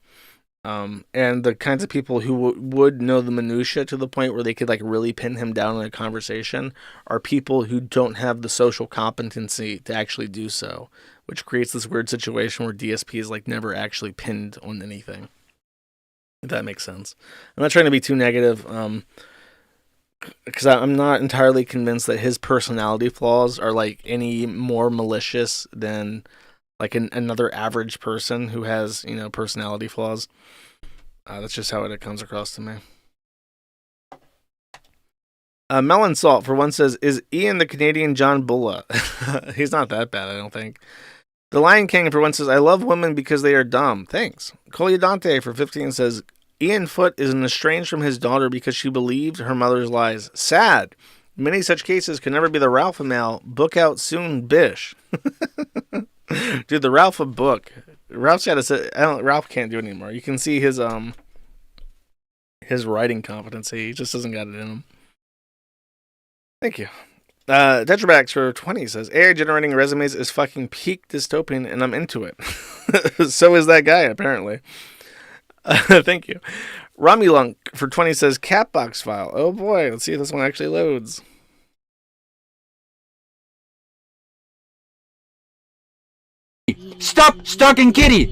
And the kinds of people who would know the minutia to the point where they could like really pin him down in a conversation are people who don't have the social competency to actually do so, which creates this weird situation where DSP is like never actually pinned on anything. If that makes sense. I'm not trying to be too negative, because I'm not entirely convinced that his personality flaws are like any more malicious than like another average person who has, personality flaws. That's just how it comes across to me. Melon Salt, for one, says, is Ian the Canadian John Bulla? He's not that bad, I don't think. The Lion King, for one, says, I love women because they are dumb. Thanks. Colyadante, for 15, says, Ian Foote is estranged from his daughter because she believed her mother's lies. Sad. Many such cases can never be the Ralph of Mal. Book out soon, bish. Dude, the Ralph of book. Ralph's got to say, Ralph can't do it anymore. You can see his writing competency. He just doesn't got it in him. Thank you. Tetrabax for 20 says, AI generating resumes is fucking peak dystopian and I'm into it. So is that guy, apparently. Thank you. Romulunk for 20 says, Catbox file. Oh boy, let's see if this one actually loads.
Stop stalking Kitty!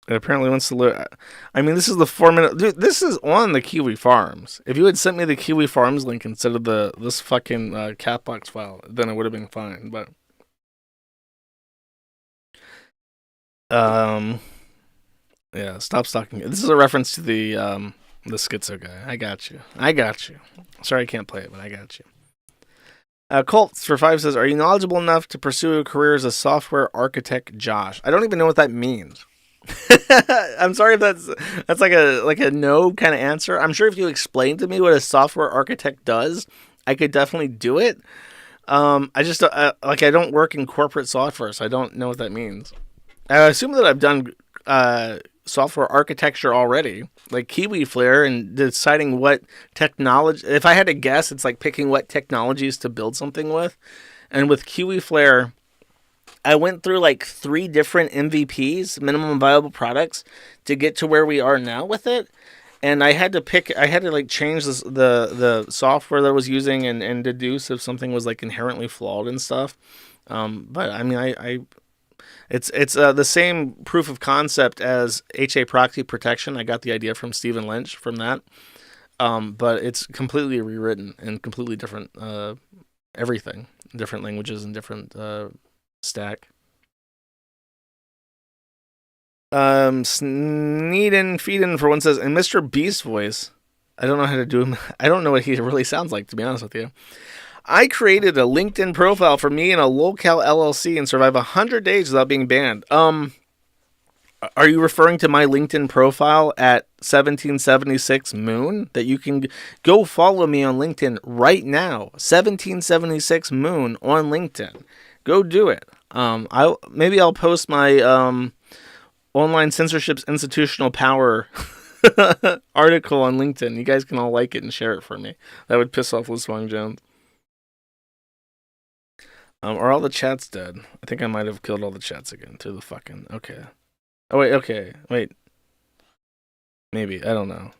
It apparently wants to load. I mean, this is the 4-minute... Dude, this is on the Kiwi Farms. If you had sent me the Kiwi Farms link instead of this fucking Catbox file, then it would have been fine, but... Yeah, stop stalking. This is a reference to the schizo guy. I got you. Sorry I can't play it, but I got you. Colts for 5 says, are you knowledgeable enough to pursue a career as a software architect, Josh? I don't even know what that means. I'm sorry if that's like a no kind of answer. I'm sure if you explained to me what a software architect does, I could definitely do it. I just I don't work in corporate software, so I don't know what that means. I assume that I've done software architecture already, like Kiwiflare, and deciding what technology. If I had to guess, it's like picking what technologies to build something with. And with Kiwiflare, I went through like 3 different MVPs, minimum viable products, to get to where we are now with it. And I had to like change the software that I was using and deduce if something was like inherently flawed and stuff. But I mean, it's the same proof of concept as HA proxy protection. I got the idea from Stephen Lynch from that. But it's completely rewritten and completely different, everything, different languages and different stack. Sneeden Feeden for one says, and Mr. Beast voice, I don't know how to do him. I don't know what he really sounds like, to be honest with you. I created a LinkedIn profile for me and a locale LLC and survive 100 days without being banned. Are you referring to my LinkedIn profile at 1776 Moon? That you can go follow me on LinkedIn right now. 1776 Moon on LinkedIn. Go do it. I'll post my Online Censorship's Institutional Power article on LinkedIn. You guys can all like it and share it for me. That would piss off Liz Wong Jones. Are all the chats dead? I think I might have killed all the chats again. To the fucking... Okay. Oh, wait, okay. Wait. Maybe. I don't know.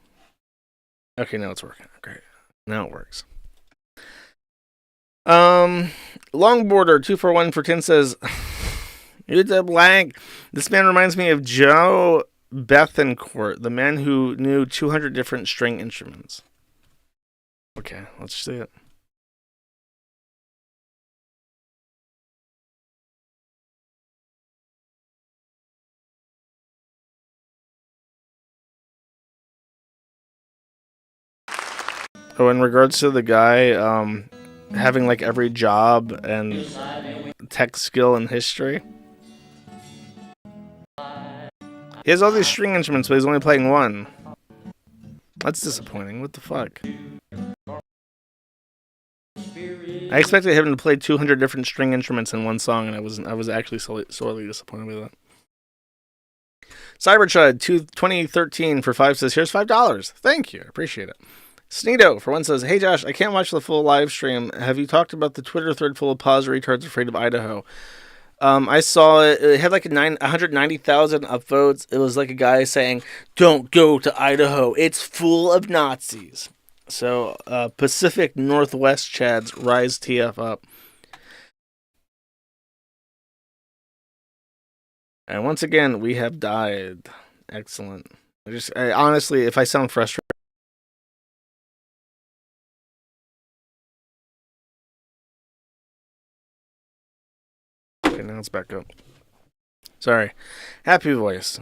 Okay, now it's working. Great. Now it works. Longboarder 241 for 10 says... It's a blank. This man reminds me of Joe Bethencourt, the man who knew 200 different string instruments. Okay, let's see it. Oh, in regards to the guy having like every job and tech skill and history. He has all these string instruments, but he's only playing one. That's disappointing. What the fuck? I expected him to play 200 different string instruments in one song, and I was actually sorely disappointed with that. Cyberchud 2013 for 5 says, here's $5. Thank you. I appreciate it. Sneedo for 1 says, hey Josh, I can't watch the full live stream. Have you talked about the Twitter thread full of pause retards afraid of Idaho? I saw it. It had like 190,000 upvotes. It was like a guy saying, don't go to Idaho. It's full of Nazis. So, Pacific Northwest Chads, rise TF up. And once again, we have died. Excellent. I honestly, if I sound frustrated, okay, now it's back up. Sorry. Happy voice.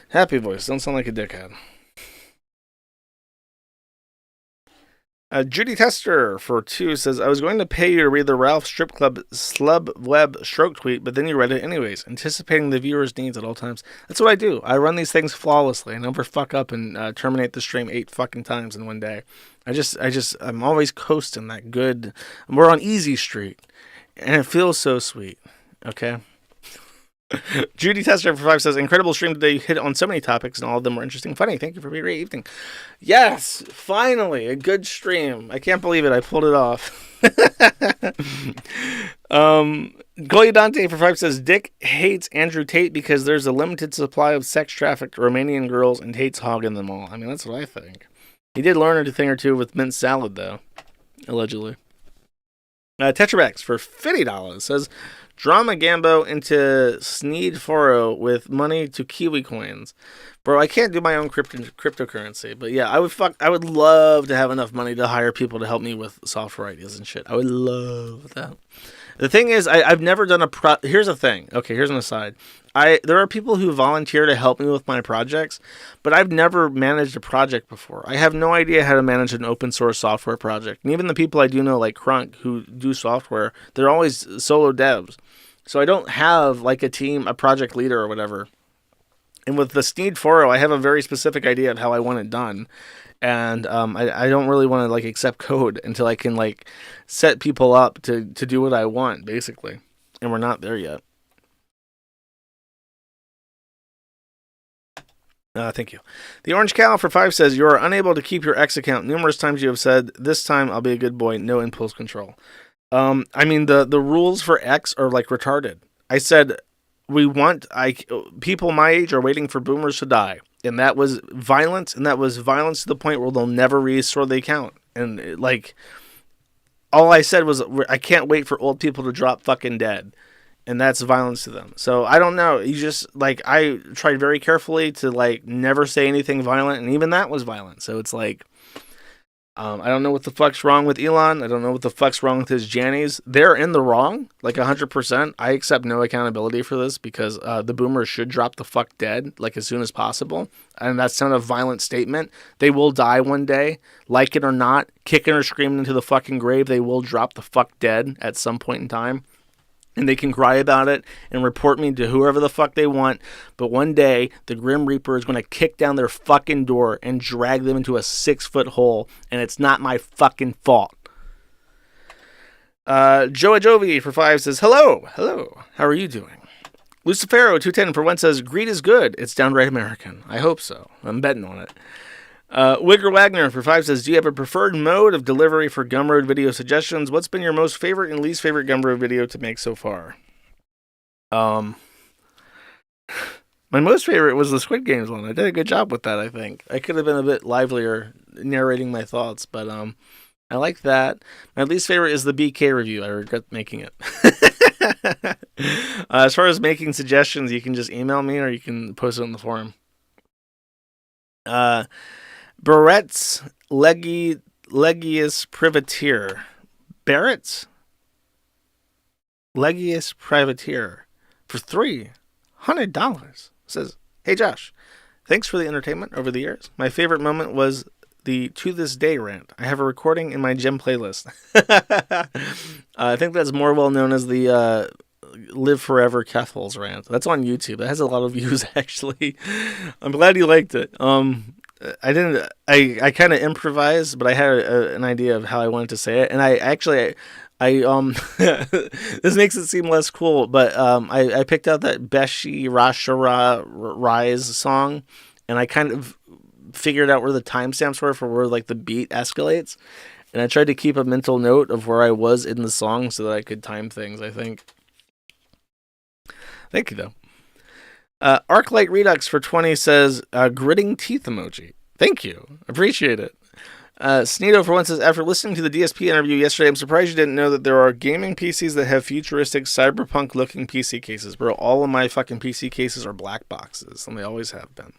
Happy voice. Don't sound like a dickhead. Judy Tester for 2 says, I was going to pay you to read the Ralph Strip Club Slub Web Stroke tweet, but then you read it anyways, anticipating the viewer's needs at all times. That's what I do. I run these things flawlessly. I never fuck up and terminate the stream 8 fucking times in one day. I'm always coasting that good. We're on Easy Street, and it feels so sweet. Okay? Judy Tester for 5 says, incredible stream today. You hit on so many topics and all of them were interesting and funny. Thank you for a great evening. Yes, finally, a good stream. I can't believe it. I pulled it off. Goya Dante for 5 says, Dick hates Andrew Tate because there's a limited supply of sex-trafficked Romanian girls and Tate's hogging them all. I mean, that's what I think. He did learn a thing or two with mint salad, though. Allegedly. Tetrabex for $50 says, Drama Gambo into Sneed Foro with money to Kiwi coins. Bro, I can't do my own cryptocurrency, but yeah, I would love to have enough money to hire people to help me with software ideas and shit. I would love that. The thing is, I've never done here's the thing. Okay, here's an aside. There are people who volunteer to help me with my projects, but I've never managed a project before. I have no idea how to manage an open source software project. And even the people I do know, like Crunk, who do software, they're always solo devs. So I don't have like a team, a project leader or whatever. And with the Sneed Foro, I have a very specific idea of how I want it done. And I don't really want to like accept code until I can like set people up to do what I want, basically. And we're not there yet. Thank you. The Orange Cow for 5 says, you are unable to keep your X account. Numerous times you have said, this time I'll be a good boy. No impulse control. I mean, the rules for X are like retarded. I said, people my age are waiting for boomers to die. And that was violence. And that was violence to the point where they'll never restore the account. And like, all I said was, I can't wait for old people to drop fucking dead. And that's violence to them. So I don't know. You just, like, I tried very carefully to, like, never say anything violent. And even that was violent. So it's like, I don't know what the fuck's wrong with Elon. I don't know what the fuck's wrong with his Jannies. They're in the wrong, like 100%. I accept no accountability for this because the boomers should drop the fuck dead, like, as soon as possible. And that's not a violent statement. They will die one day, like it or not, kicking or screaming into the fucking grave. They will drop the fuck dead at some point in time. And they can cry about it and report me to whoever the fuck they want. But one day, the Grim Reaper is going to kick down their fucking door and drag them into a 6-foot hole. And it's not my fucking fault. Joa Jovi for 5 says, hello. How are you doing? Lucifero 210 for 1 says, greed is good. It's downright American. I hope so. I'm betting on it. Wigger Wagner for 5 says, do you have a preferred mode of delivery for Gumroad video suggestions? What's been your most favorite and least favorite Gumroad video to make so far? My most favorite was the Squid Games one. I did a good job with that, I think. I could have been a bit livelier narrating my thoughts, but I like that. My least favorite is the BK review. I regret making it. As far as making suggestions, you can just email me or you can post it on the forum. Barrett's Legius Privateer. Barrett's Legius Privateer for $300 says, hey Josh, thanks for the entertainment over the years. My favorite moment was the To This Day rant. I have a recording in my gym playlist. I think that's more well known as the Live Forever Kethel's rant. That's on YouTube. That has a lot of views, actually. I'm glad you liked it. I kind of improvised, but I had an idea of how I wanted to say it. And I this makes it seem less cool, but I picked out that Beshi Rashara Rise song, and I kind of figured out where the timestamps were for where, like, the beat escalates. And I tried to keep a mental note of where I was in the song so that I could time things, I think. Thank you, though. Arclight Redux for 20 says, gritting teeth emoji. Thank you. Appreciate it. Sneedo for 1 says, after listening to the DSP interview yesterday, I'm surprised you didn't know that there are gaming PCs that have futuristic cyberpunk-looking PC cases. Bro, all of my fucking PC cases are black boxes, and they always have been.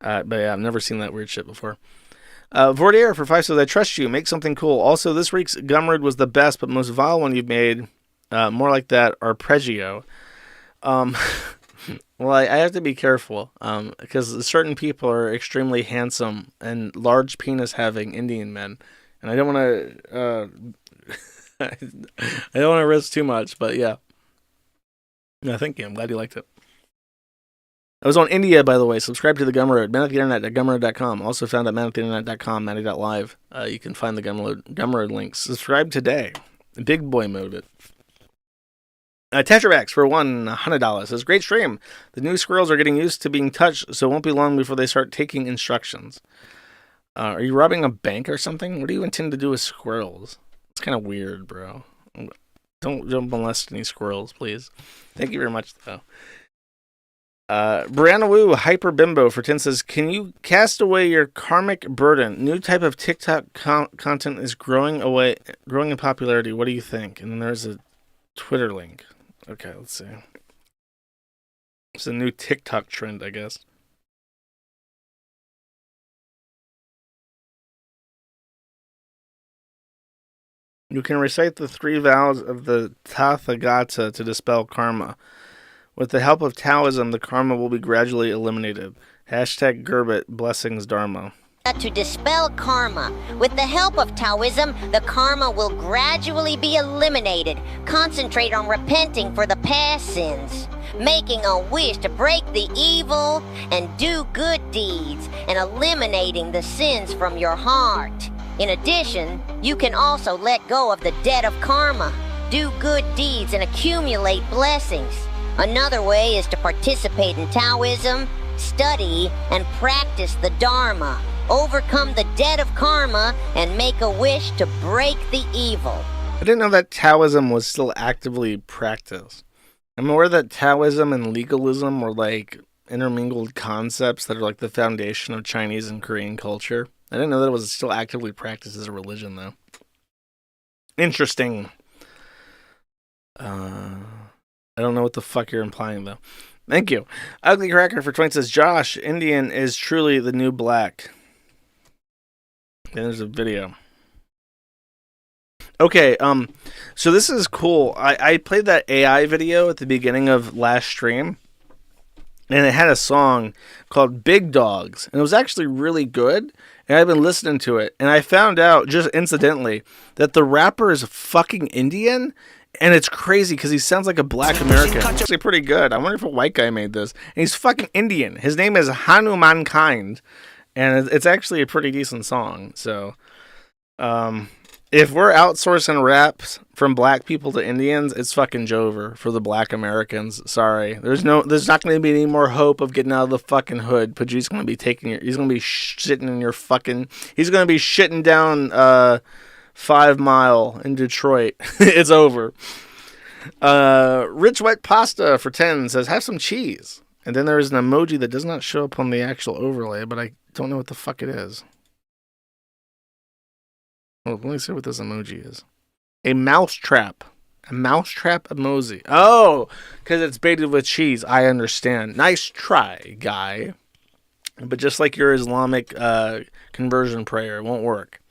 But yeah, I've never seen that weird shit before. Vordier for 5 says, I trust you. Make something cool. Also, this week's Gumroad was the best, but most vile one you've made, more like that, Arpeggio. Well, I have to be careful, because certain people are extremely handsome and large penis having Indian men, and I don't want to, I don't want to risk too much, but yeah. No, thank you. I'm glad you liked it. I was on India, by the way. Subscribe to the Gumroad. Man at the Internet at Gumroad.com. Also found at manattheinternet.com, Manny.live. You can find the Gumroad links. Subscribe today. Big boy mode it. Tetrabax for $100 says, great stream. The new squirrels are getting used to being touched, so it won't be long before they start taking instructions. Are you robbing a bank or something? What do you intend to do with squirrels? It's kind of weird, bro. Don't molest any squirrels, please. Thank you very much, though. Brianna Wu Hyper Bimbo for 10 says, can you cast away your karmic burden? New type of TikTok content is growing in popularity. What do you think? And then there's a Twitter link. Okay, let's see. It's a new TikTok trend, I guess. You can recite the 3 vows of the Tathagata to dispel karma. With the help of Taoism, the karma will be gradually eliminated. Hashtag Gerbit Blessings Dharma.
To dispel karma. With the help of Taoism, the karma will gradually be eliminated. Concentrate on repenting for the past sins, making a wish to break the evil and do good deeds, and eliminating the sins from your heart. In addition, you can also let go of the debt of karma, do good deeds, and accumulate blessings. Another way is to participate in Taoism, study, and practice the Dharma, overcome the debt of karma, and make a wish to break the evil.
I didn't know that Taoism was still actively practiced. I'm aware that Taoism and legalism were like intermingled concepts that are like the foundation of Chinese and Korean culture. I didn't know that it was still actively practiced as a religion, though. Interesting. I don't know what the fuck you're implying, though. Thank you. Ugly Cracker for 20 says, Josh, Indian is truly the new black. And there's a video. Okay, so this is cool. I played that AI video at the beginning of last stream, and it had a song called Big Dogs, and it was actually really good, and I've been listening to it, and I found out, just incidentally, that the rapper is fucking Indian, and it's crazy, because he sounds like a black American. It's actually pretty good. I wonder if a white guy made this, and he's fucking Indian. His name is Hanumankind, and it's actually a pretty decent song, so, if we're outsourcing raps from black people to Indians, it's fucking Jover for the black Americans. Sorry. There's not going to be any more hope of getting out of the fucking hood. Paju's going to be he's going to be shitting in your fucking, he's going to be shitting down 5 Mile in Detroit. It's over. Rich Wet Pasta for 10 says, have some cheese. And then there's an emoji that does not show up on the actual overlay, but I don't know what the fuck it is. Well, let me see what this emoji is. A mousetrap. A mousetrap emoji. Oh, because it's baited with cheese. I understand. Nice try, guy. But just like your Islamic conversion prayer, it won't work.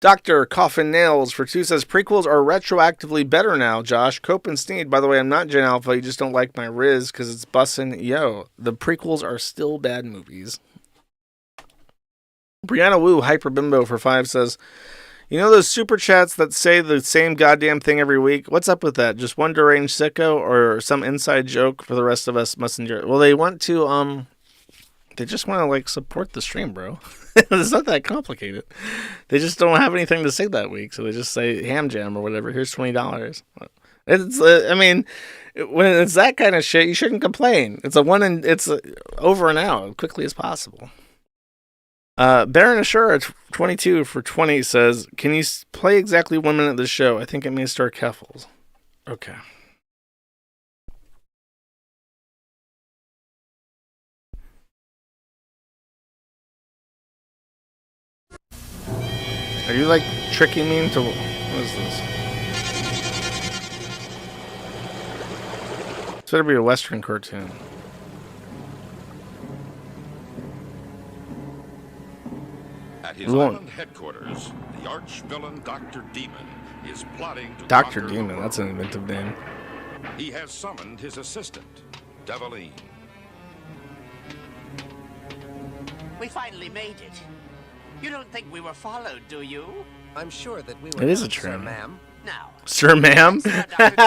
Dr. Coffin Nails for 2 says, prequels are retroactively better now, Josh. Cope and Sneed. By the way, I'm not Gen Alpha. You just don't like my Riz because it's bussin'. Yo, the prequels are still bad movies. Brianna Wu, Hyperbimbo for 5 says, you know those super chats that say the same goddamn thing every week? What's up with that? Just one deranged sicko or some inside joke for the rest of us must endure? Well, they want to, they just want to, like, support the stream, bro. It's not that complicated. They just don't have anything to say that week, so they just say ham jam or whatever. Here's $20. It's, I mean, when it's that kind of shit, you shouldn't complain. It's over and out as quickly as possible. Baron Ashura 22 for 20 says, can you play exactly 1 minute of the show? I think it may start Keffels. Okay. Are you like tricking me into what is this? This better be a Western cartoon.
At his island headquarters, the arch-villain Dr. Demon is plotting to
Dr.
conquer
Demon,
the
that's an inventive name.
He has summoned his assistant, Devaline.
We finally made it. You don't think we were followed, do you? I'm sure that we
were. It is a train.
Sir, ma'am. Now,
Sir, ma'am?
Devaline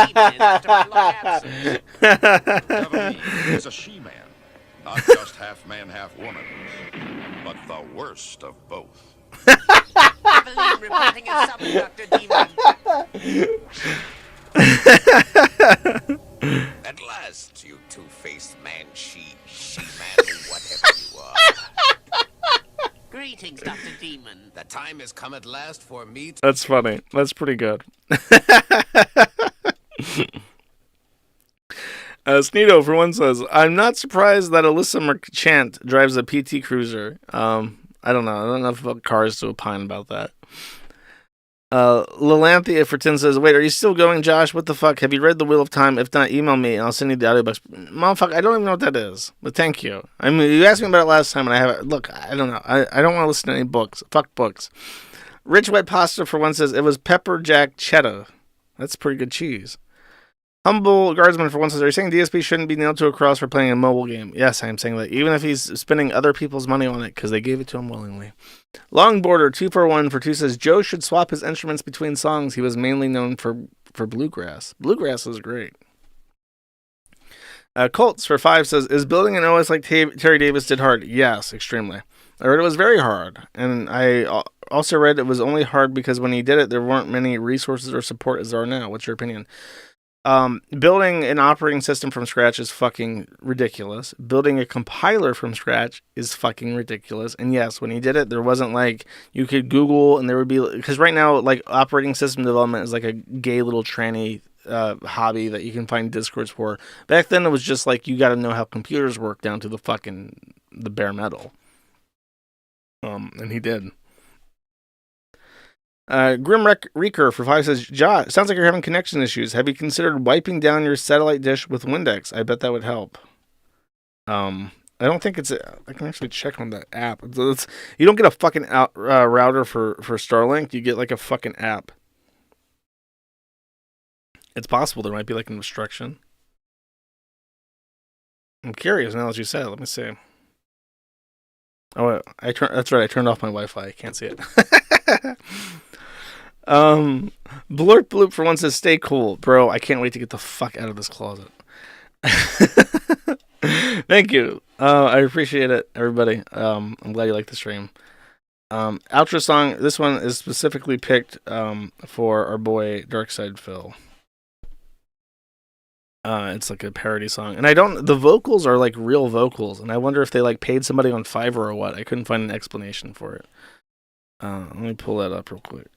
is a she-man. Not just half man, half woman, but the worst of both.
Evelyn reporting as summoned, Dr. Demon.
At last, you two-faced man, she-man, whatever you are.
Greetings, Dr. Demon.
The time has come at last for me to...
That's funny. That's pretty good. Sneedo for 1 says, I'm not surprised that Alyssa Merchant drives a PT Cruiser. I don't know. I don't know enough about cars to opine about that. Lilanthia for 10 says, wait, are you still going, Josh? What the fuck? Have you read The Wheel of Time? If not, email me and I'll send you the audiobooks. Motherfucker, I don't even know what that is. But thank you. I mean, you asked me about it last time and I haven't. Look, I don't know. I don't want to listen to any books. Fuck books. Rich Wet Pasta for 1 says, it was pepper jack cheddar. That's pretty good cheese. Humble Guardsman for 1 says, are you saying DSP shouldn't be nailed to a cross for playing a mobile game? Yes, I am saying that. Even if he's spending other people's money on it, because they gave it to him willingly. Longboarder 241 for 2 says, Joe should swap his instruments between songs. He was mainly known for bluegrass. Bluegrass is great. Colts for 5 says, is building an OS like Terry Davis did hard? Yes, extremely. I read it was very hard. And I also read it was only hard because when he did it, there weren't many resources or support as there are now. What's your opinion? Building an operating system from scratch is fucking ridiculous. Building a compiler from scratch is fucking ridiculous. And yes, when he did it, there wasn't like you could Google and there would be, because right now like operating system development is like a gay little tranny hobby that you can find Discords for. Back then it was just like you got to know how computers work down to the bare metal. And he did. Grim Reeker for 5 says, Ja, sounds like you're having connection issues. Have you considered wiping down your satellite dish with Windex? I bet that would help. I don't think I can actually check on that app. You don't get a fucking router for Starlink. You get like a fucking app. It's possible there might be like an obstruction. I'm curious now that you said it. Let me see. Oh, that's right. I turned off my Wi-Fi. I can't see it. Blurp Bloop for one says, stay cool. Bro, I can't wait to get the fuck out of this closet. Thank you. I appreciate it, everybody. I'm glad you like the stream. Outro song. This one is specifically picked for our boy Darkside Phil. It's like a parody song. And the vocals are like real vocals. And I wonder if they like paid somebody on Fiverr or what. I couldn't find an explanation for it. Let me pull that up real quick.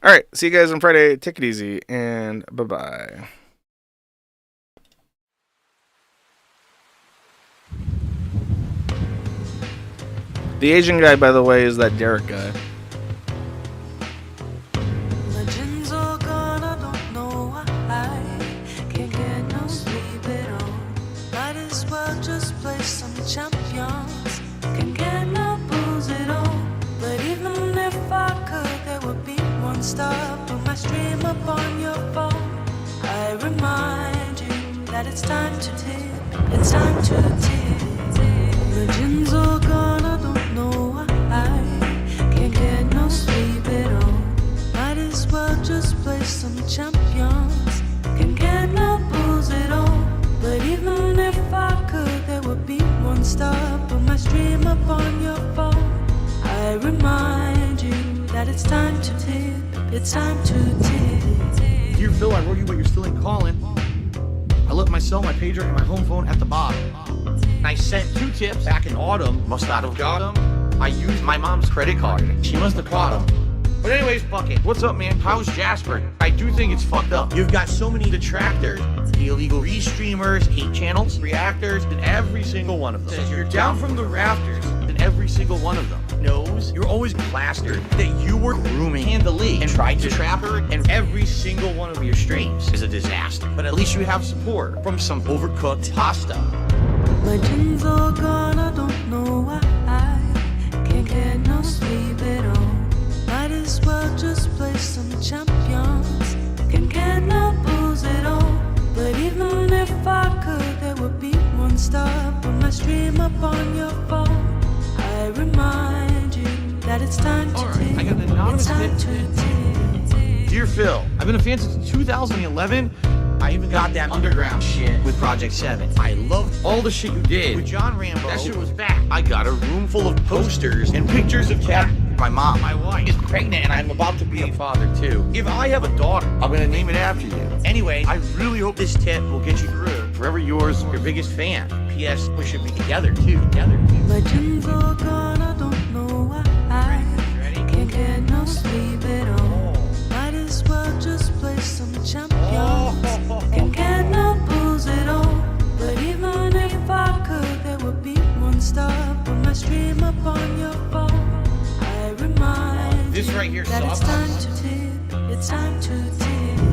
All right. See you guys on Friday. Take it easy and bye-bye. The Asian guy, by the way, is that Derek guy.
Legends are gone, I don't know why. Can't get no sleep at all. Might as well just play some champions. Can't get no booze at all. But even if I could, there would be one stop on my stream up on your phone. I remind you that it's time to tip. It's time to tip. Legends are gone, I don't know why. Can't get no sleep at all. Might as well just play some champions. Can't get no booze at all. But even if I could, there would be one stop on my stream up on your phone. I remind you that it's time to tip. It's time to tip.
Dear Phil, I wrote you, but you're still in calling. I left my cell, my pager, and my home phone at the bottom. I sent 2 tips back in autumn. Must not have got them. I used my mom's credit card. She must have caught them. But anyways, fuck it. What's up, man? How's Jasper? I do think it's fucked up. You've got so many detractors. The illegal restreamers, hate channels, reactors, and every single one of them. Says you're down from the rafters, and every single one of them knows you're always plastered that you were grooming Candalee and tried to trap her, and every single one of your streams is a disaster. But at least you have support from some overcooked pasta.
Legends are gone, I don't know why. Can't get no sleep at all. Might as well just play some champions. Can't get no booze at all. But even if I could, there would be one stop on my stream up on your phone. I remind you that it's time to tip.
I got an anonymous
it's time to tip.
Dear Phil, I've been a fan since 2011. I even got that underground shit with Project 7. I loved all the shit you did with John Rambo. That shit was back. I got a room full of posters and pictures of Cat. My mom, my wife, is pregnant and I'm about to be a father too. If I have a daughter, I'm gonna name it after you. Anyway, I really hope this tip will get you through. Forever yours, your biggest fan. P.S. We should be together too.
Legends are gone, I don't know why. Can't get no sleep at all. Might as well just play some champions. Can't get no booze at all. But even if I could, there would be one stop on my stream up on your phone. I remind
This right here
that it's
sucks.
time to tip. It's time to tip.